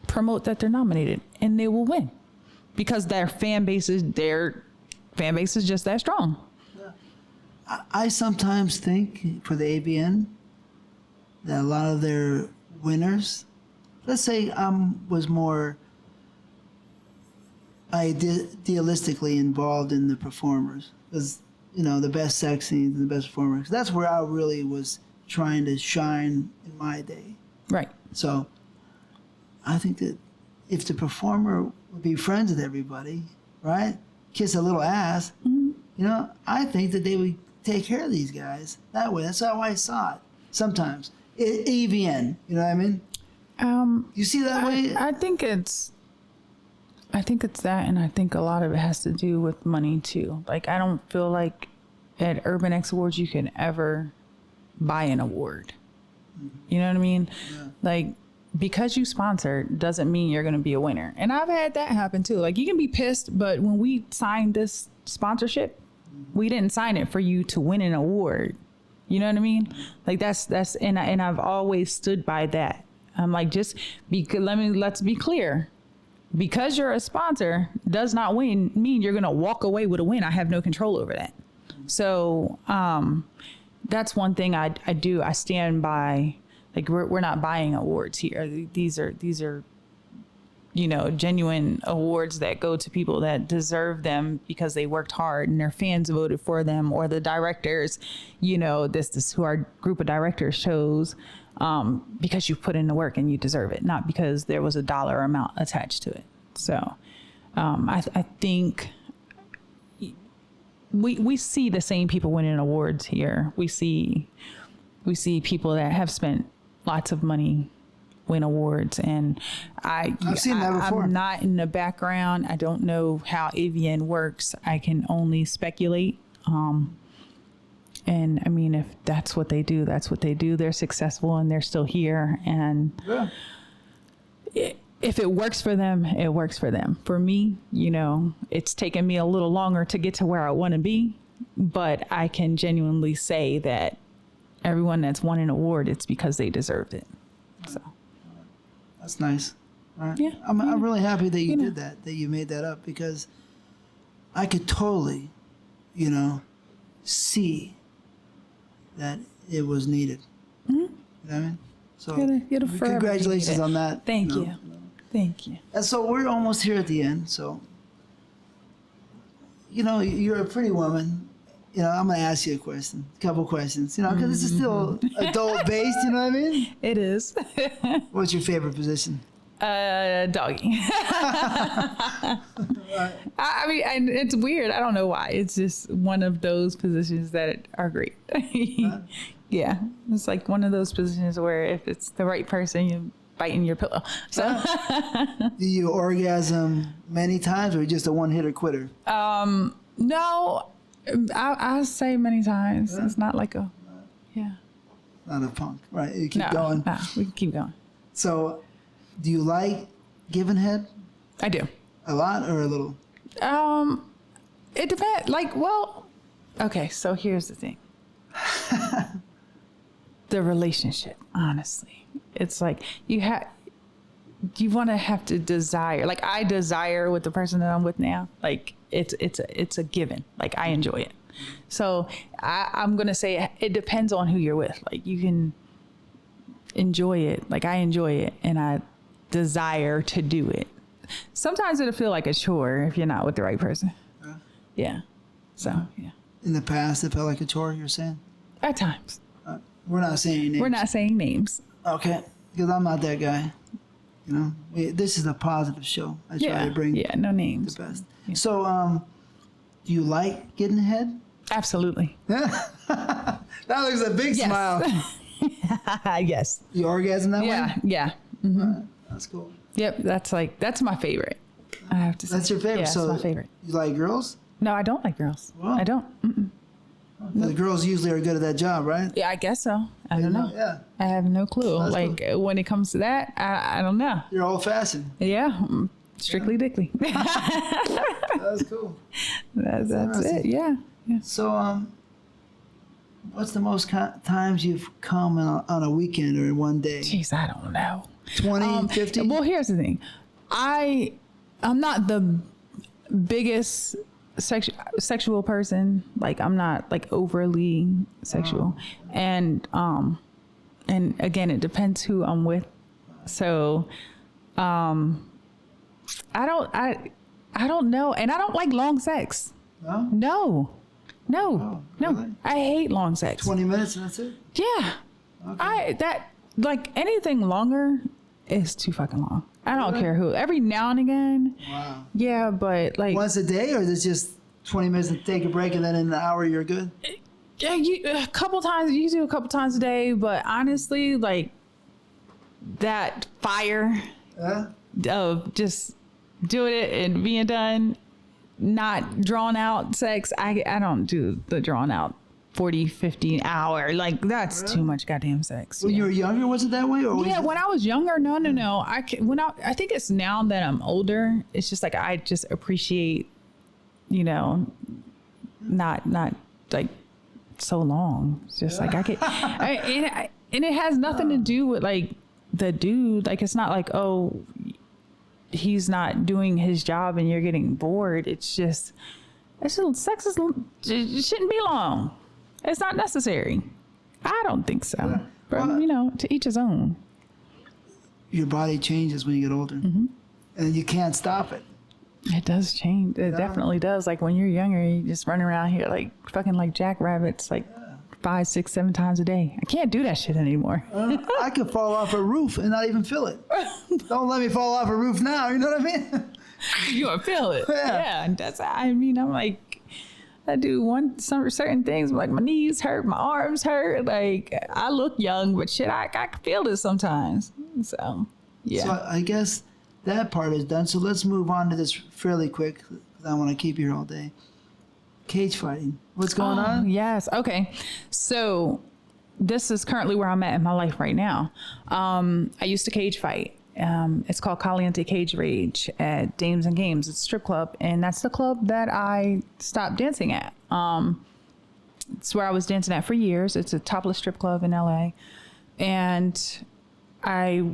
promote that they're nominated, and they will win because their fan base is just that strong. I sometimes think for the AVN that a lot of their winners, let's say was more idealistically involved in the performers, because the best sex scenes and the best performers. That's where I really was trying to shine in my day. Right. So I think that if the performer would be friends with everybody, right, kiss a little ass, I think that they would take care of these guys that way. That's how I saw it sometimes. AVN, you know what I mean? You see that way? I think it's that, and I think a lot of it has to do with money too. Like, I don't feel like at Urban X Awards you can ever buy an award. You know what I mean? Yeah. Like, because you sponsored doesn't mean you're going to be a winner. And I've had that happen too. Like, you can be pissed, but when we signed this sponsorship, we didn't sign it for you to win an award. You know what I mean? Like, that's and I've always stood by that. I'm like, let's be clear. Because you're a sponsor does not mean you're going to walk away with a win. I have no control over that. So, that's one thing I do. I stand by. Like, we're not buying awards here. These are genuine awards that go to people that deserve them because they worked hard and their fans voted for them, or the directors. This is who our group of directors chose, because you put in the work and you deserve it, not because there was a dollar amount attached to it. So, I think. We see the same people winning awards here. We see people that have spent lots of money win awards, and I've seen that before. I'm not in the background. I don't know how AVN works. I can only speculate. And I mean, if that's what they do, that's what they do. They're successful and they're still here. And if it works for them, it works for them. For me, it's taken me a little longer to get to where I want to be, but I can genuinely say that everyone that's won an award, it's because they deserved it. So that's nice. All right. Yeah. I'm really happy that you did that you made that up, because I could totally, see that it was needed. Mm-hmm. You know what I mean? So congratulations on that. Thank you. Thank you. And so we're almost here at the end. So, you're a pretty woman. I'm going to ask you a couple questions, because this is still adult-based, you know what I mean? It is. What's your favorite position? Doggy. I mean, and it's weird. I don't know why. It's just one of those positions that are great. Yeah. It's like one of those positions where if it's the right person, you biting your pillow. So do you orgasm many times, or just a one-hitter quitter? No, I say many times. It's not like not a punk, right? You keep going. No, we can keep going. So, do you like giving head? I do. A lot or a little? It depends. Okay. So here's the thing. The relationship, honestly. It's like you want to have to desire. Like, I desire with the person that I'm with now. Like, it's a given. Like, I enjoy it. So I'm gonna say it depends on who you're with. Like, you can enjoy it. Like, I enjoy it, and I desire to do it. Sometimes it'll feel like a chore if you're not with the right person. Yeah. So yeah. In the past, it felt like a chore. You're saying? At times. We're not saying names. We're not saying names. Okay, because I'm not that guy. This is a positive show. I try to bring no names. The best. Yeah. So, do you like getting ahead? Absolutely. That looks a big smile. Yes. You orgasm that way? Yeah. Mm-hmm. Right. That's cool. Yep. That's my favorite. I have to say. That's your favorite? Yeah, so it's my favorite. You like girls? No, I don't like girls. Wow. I don't. Mm-mm. The girls usually are good at that job, right? Yeah, I guess so. I don't know. Yeah. I have no clue. That's like when it comes to that, I don't know. You're old fashioned. Yeah. Strictly dickly. That's cool. That's it. Yeah. So, what's the most times you've come on a weekend or in one day? Jeez, I don't know. 20, 50? Well, here's the thing. I'm not the biggest sexual person. Like I'm not like overly sexual. And again, it depends who I'm with. So, I don't know. And I don't like long sex. No? No. Really? I hate long sex. 20 minutes and that's it? Yeah. Okay. Like anything longer is too fucking long. I don't care who. Every now and again. Wow. Yeah, but like once a day, or is it just 20 minutes to take a break and then in an hour you're good? Yeah, a couple times. You do a couple times a day, but honestly, like that fire of just doing it and being done, not drawn out sex. I don't do the drawn out 40, 50 hour. Like that's too much goddamn sex. When you were younger, was it that way? Or yeah, when I was younger, no. I think it's now that I'm older. It's just like I just appreciate, not like so long. It's just like I could, and it has nothing to do with like the dude. Like it's not like he's not doing his job and you're getting bored. It's just sex it shouldn't be long. It's not necessary. I don't think so. Yeah. But, to each his own. Your body changes when you get older. Mm-hmm. And you can't stop it. It does change. It definitely does. Like when you're younger, you just run around here like fucking like jackrabbits, like 5, 6, 7 times a day. I can't do that shit anymore. I could fall off a roof and not even feel it. Don't let me fall off a roof now. You know what I mean? You gonna feel it. Yeah. And I'm like, I do certain things, like my knees hurt, my arms hurt. Like I look young, but shit, I can feel this sometimes. So, yeah. So I guess that part is done. So let's move on to this fairly quick, because I want to keep you here all day. Cage fighting. What's going on? Yes. Okay. So this is currently where I'm at in my life right now. I used to cage fight. It's called Caliente Cage Rage at Dames and Games. It's a strip club, and that's the club that I stopped dancing at. It's where I was dancing at for years. It's a topless strip club in LA, and I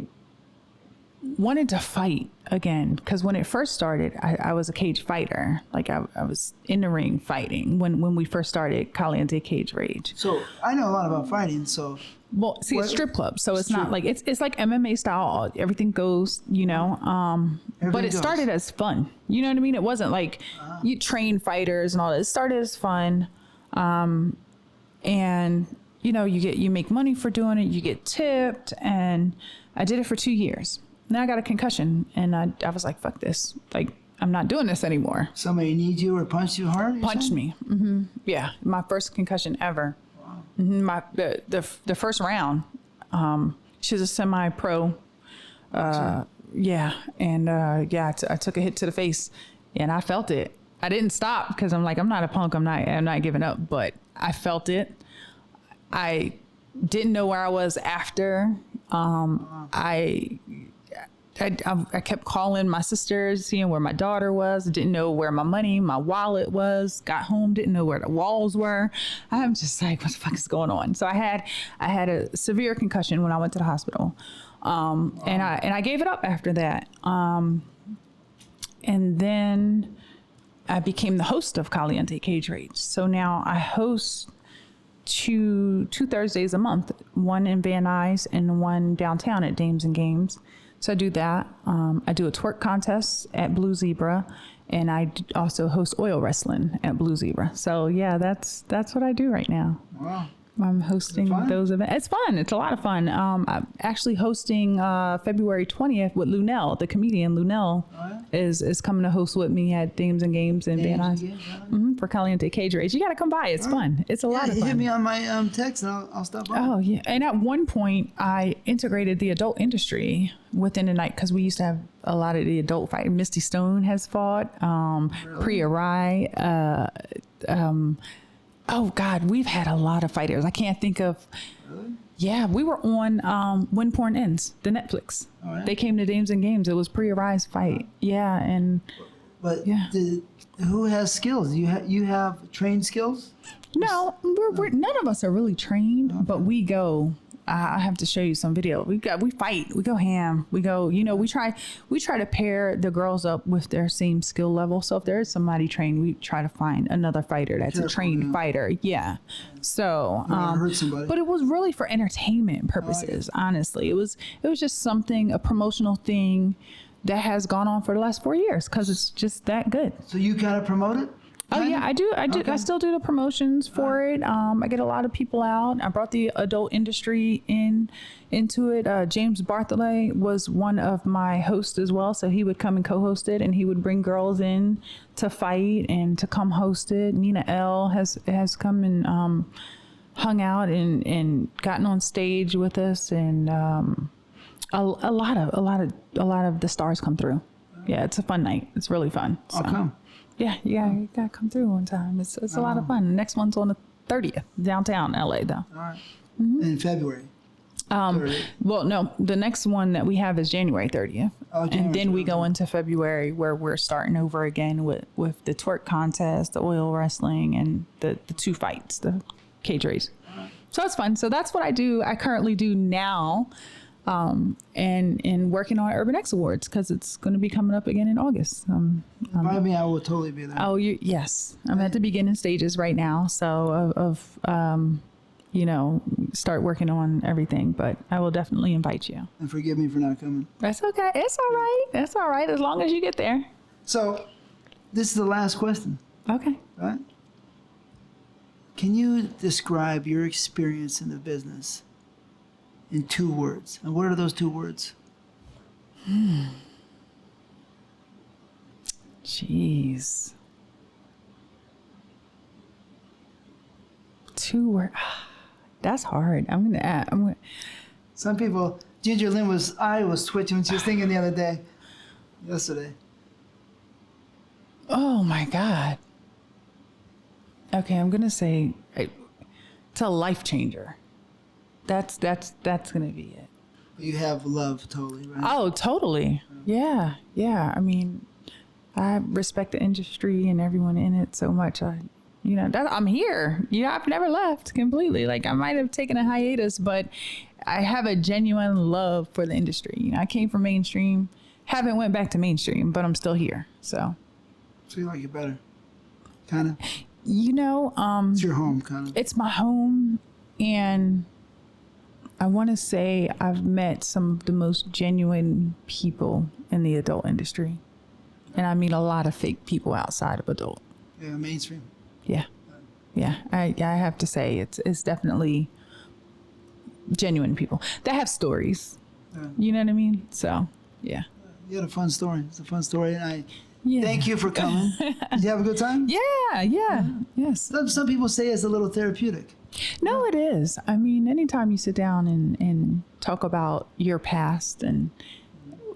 wanted to fight again because when it first started, I was a cage fighter. Like I was in the ring fighting when we first started Caliente Cage Rage. So I know a lot about fighting. So well, see, it's strip club, so it's not like it's like MMA style. Everything goes, but it started as fun. You know what I mean? It wasn't like you train fighters and all that. It started as fun, and you make money for doing it. You get tipped, and I did it for 2 years. Then I got a concussion, and I was like, "Fuck this! Like, I'm not doing this anymore." Somebody need you or punched you hard? Punched me. Mm-hmm. Yeah, my first concussion ever. Wow. Mm-hmm. The first round. She's a semi-pro. Yeah, and I took a hit to the face, and I felt it. I didn't stop because I'm not a punk. I'm not giving up, but I felt it. I didn't know where I was after. I kept calling my sisters, seeing where my daughter was. Didn't know where my money, my wallet was. Got home, didn't know where the walls were. I'm just like, what the fuck is going on? So I had a severe concussion when I went to the hospital, and I gave it up after that. And then I became the host of Caliente Cage Rage. So now I host two Thursdays a month, one in Van Nuys and one downtown at Dames and Games. So I do that. I do a twerk contest at Blue Zebra, and I also host oil wrestling at Blue Zebra. So yeah, that's what I do right now. Wow. I'm hosting those events. It's fun. It's a lot of fun. I'm actually hosting February 20th with Lunel, the comedian. Lunel is coming to host with me at Themes and Games in Van Nuys for Caliente Cage Race. You got to come by. It's fun. It's a lot of fun. Hit me on my text and I'll stop by. Oh, yeah. And at one point, I integrated the adult industry within the night because we used to have a lot of the adult fight. Misty Stone has fought. Priya Rai. Oh God, we've had a lot of fighters. I can't think of. Really? Yeah, we were on When Porn Ends, the Netflix. Oh, yeah? They came to Dames and Games. It was Priya Rai's fight. Yeah, and. But yeah. Who has skills? You have trained skills? No, we're none of us are really trained, but we go. I have to show you some video. We fight. We go ham. We go. We try to pair the girls up with their same skill level. So if there is somebody trained, we try to find another fighter that's a trained fighter. Yeah. So, but it was really for entertainment purposes. Honestly, it was just something, a promotional thing that has gone on for the last 4 years because it's just that good. So you kind of promote it? Oh yeah, I do. Okay. I still do the promotions for it. I get a lot of people out. I brought the adult industry into it. James Bartholet was one of my hosts as well, so he would come and co-host it, and he would bring girls in to fight and to come host it. Nina L has come and hung out and gotten on stage with us, and a lot of the stars come through. Yeah, it's a fun night. It's really fun. So. I'll come. Yeah, you gotta come through one time. It's a lot of fun. The next one's on the 30th, downtown LA, though. All right. Mm-hmm. In February. Well, no, the next one that we have is January 30th, and then we go into February where we're starting over again with the twerk contest, the oil wrestling, and the 2 fights, the cage race. Right. So it's fun. So that's what I do. I currently do now. And working on Urban X Awards because it's going to be coming up again in August. By me, I will totally be there. Oh, yes. I'm at the beginning stages right now. So of start working on everything, but I will definitely invite you. And forgive me for not coming. That's okay. It's all right. That's all right. As long as you get there. So this is the last question. Okay. Right? Can you describe your experience in the business in 2 words? And what are those 2 words? Jeez. 2 words. That's hard. I'm gonna. Some people. Ginger Lynn was twitching when she was thinking the other day. Yesterday. Oh my God. Okay, I'm gonna say it's a life changer. That's gonna be it. You have love, totally, right? Oh, totally. Yeah. I mean, I respect the industry and everyone in it so much. I'm here. I've never left completely. Like I might have taken a hiatus, but I have a genuine love for the industry. I came from mainstream, haven't went back to mainstream, but I'm still here. So you like it better, kind of. It's your home, kind of. It's my home, and I want to say I've met some of the most genuine people in the adult industry. And I mean a lot of fake people outside of adult. Yeah, mainstream. Yeah. I have to say it's definitely genuine people that have stories. Yeah. You know what I mean? So, yeah. You had a fun story. It's a fun story. And thank you for coming. Did you have a good time? Yeah. Yes. Some people say it's a little therapeutic. No, it is. I mean, anytime you sit down and talk about your past and,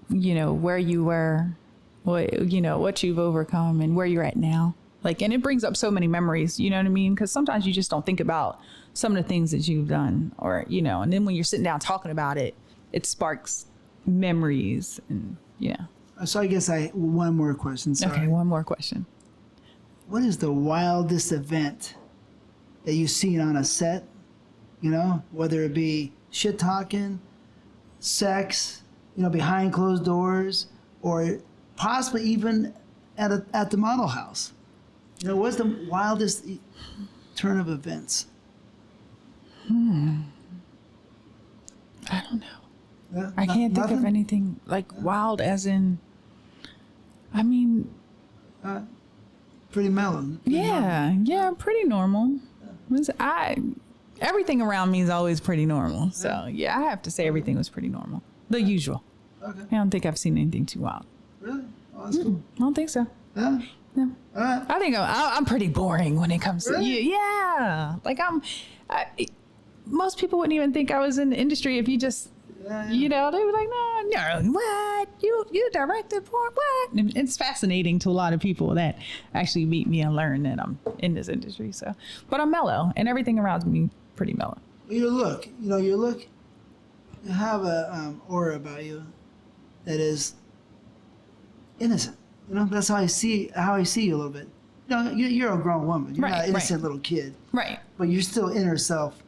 where you were, what you've overcome and where you're at now. And it brings up so many memories, you know what I mean? Because sometimes you just don't think about some of the things that you've done or, and then when you're sitting down talking about it, it sparks memories and, yeah. So I guess one more question. Sorry. Okay, one more question. What is the wildest event that you've seen on a set, whether it be shit talking, sex, behind closed doors, or possibly even at the model house? What's the wildest turn of events? I don't know. I can't think of anything wild as in, I mean. Pretty mellow. Yeah, pretty normal. everything around me is always pretty normal. So yeah, I have to say everything was pretty normal. The usual. Okay. I don't think I've seen anything too wild. Really? Oh, that's cool. I don't think so. Yeah. No. All right. I think I'm pretty boring when it comes to Really? yeah. Like most people wouldn't even think I was in the industry if you just, you know, they were like, no, what? You directed porn, what? And it's fascinating to a lot of people that actually meet me and learn that I'm in this industry. So, but I'm mellow, and everything around me pretty mellow. Your look, you have a aura about you that is innocent. You know, that's how I see you a little bit. You know, you're a grown woman. You're not an innocent little kid. Right. But your still inner self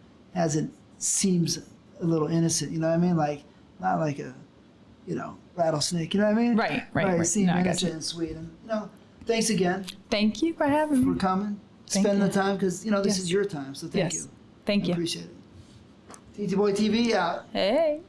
seems a little innocent. You know what I mean? Like, not like a, rattlesnake. You know what I mean? Right. It seems No, I got innocent you. and sweet. And, thanks again Thank you for having for me. coming, Thank spending you. the time, because, this Yes. is your time. So thank Yes. you. Thank I you. appreciate it. TTBoy TV out. Hey.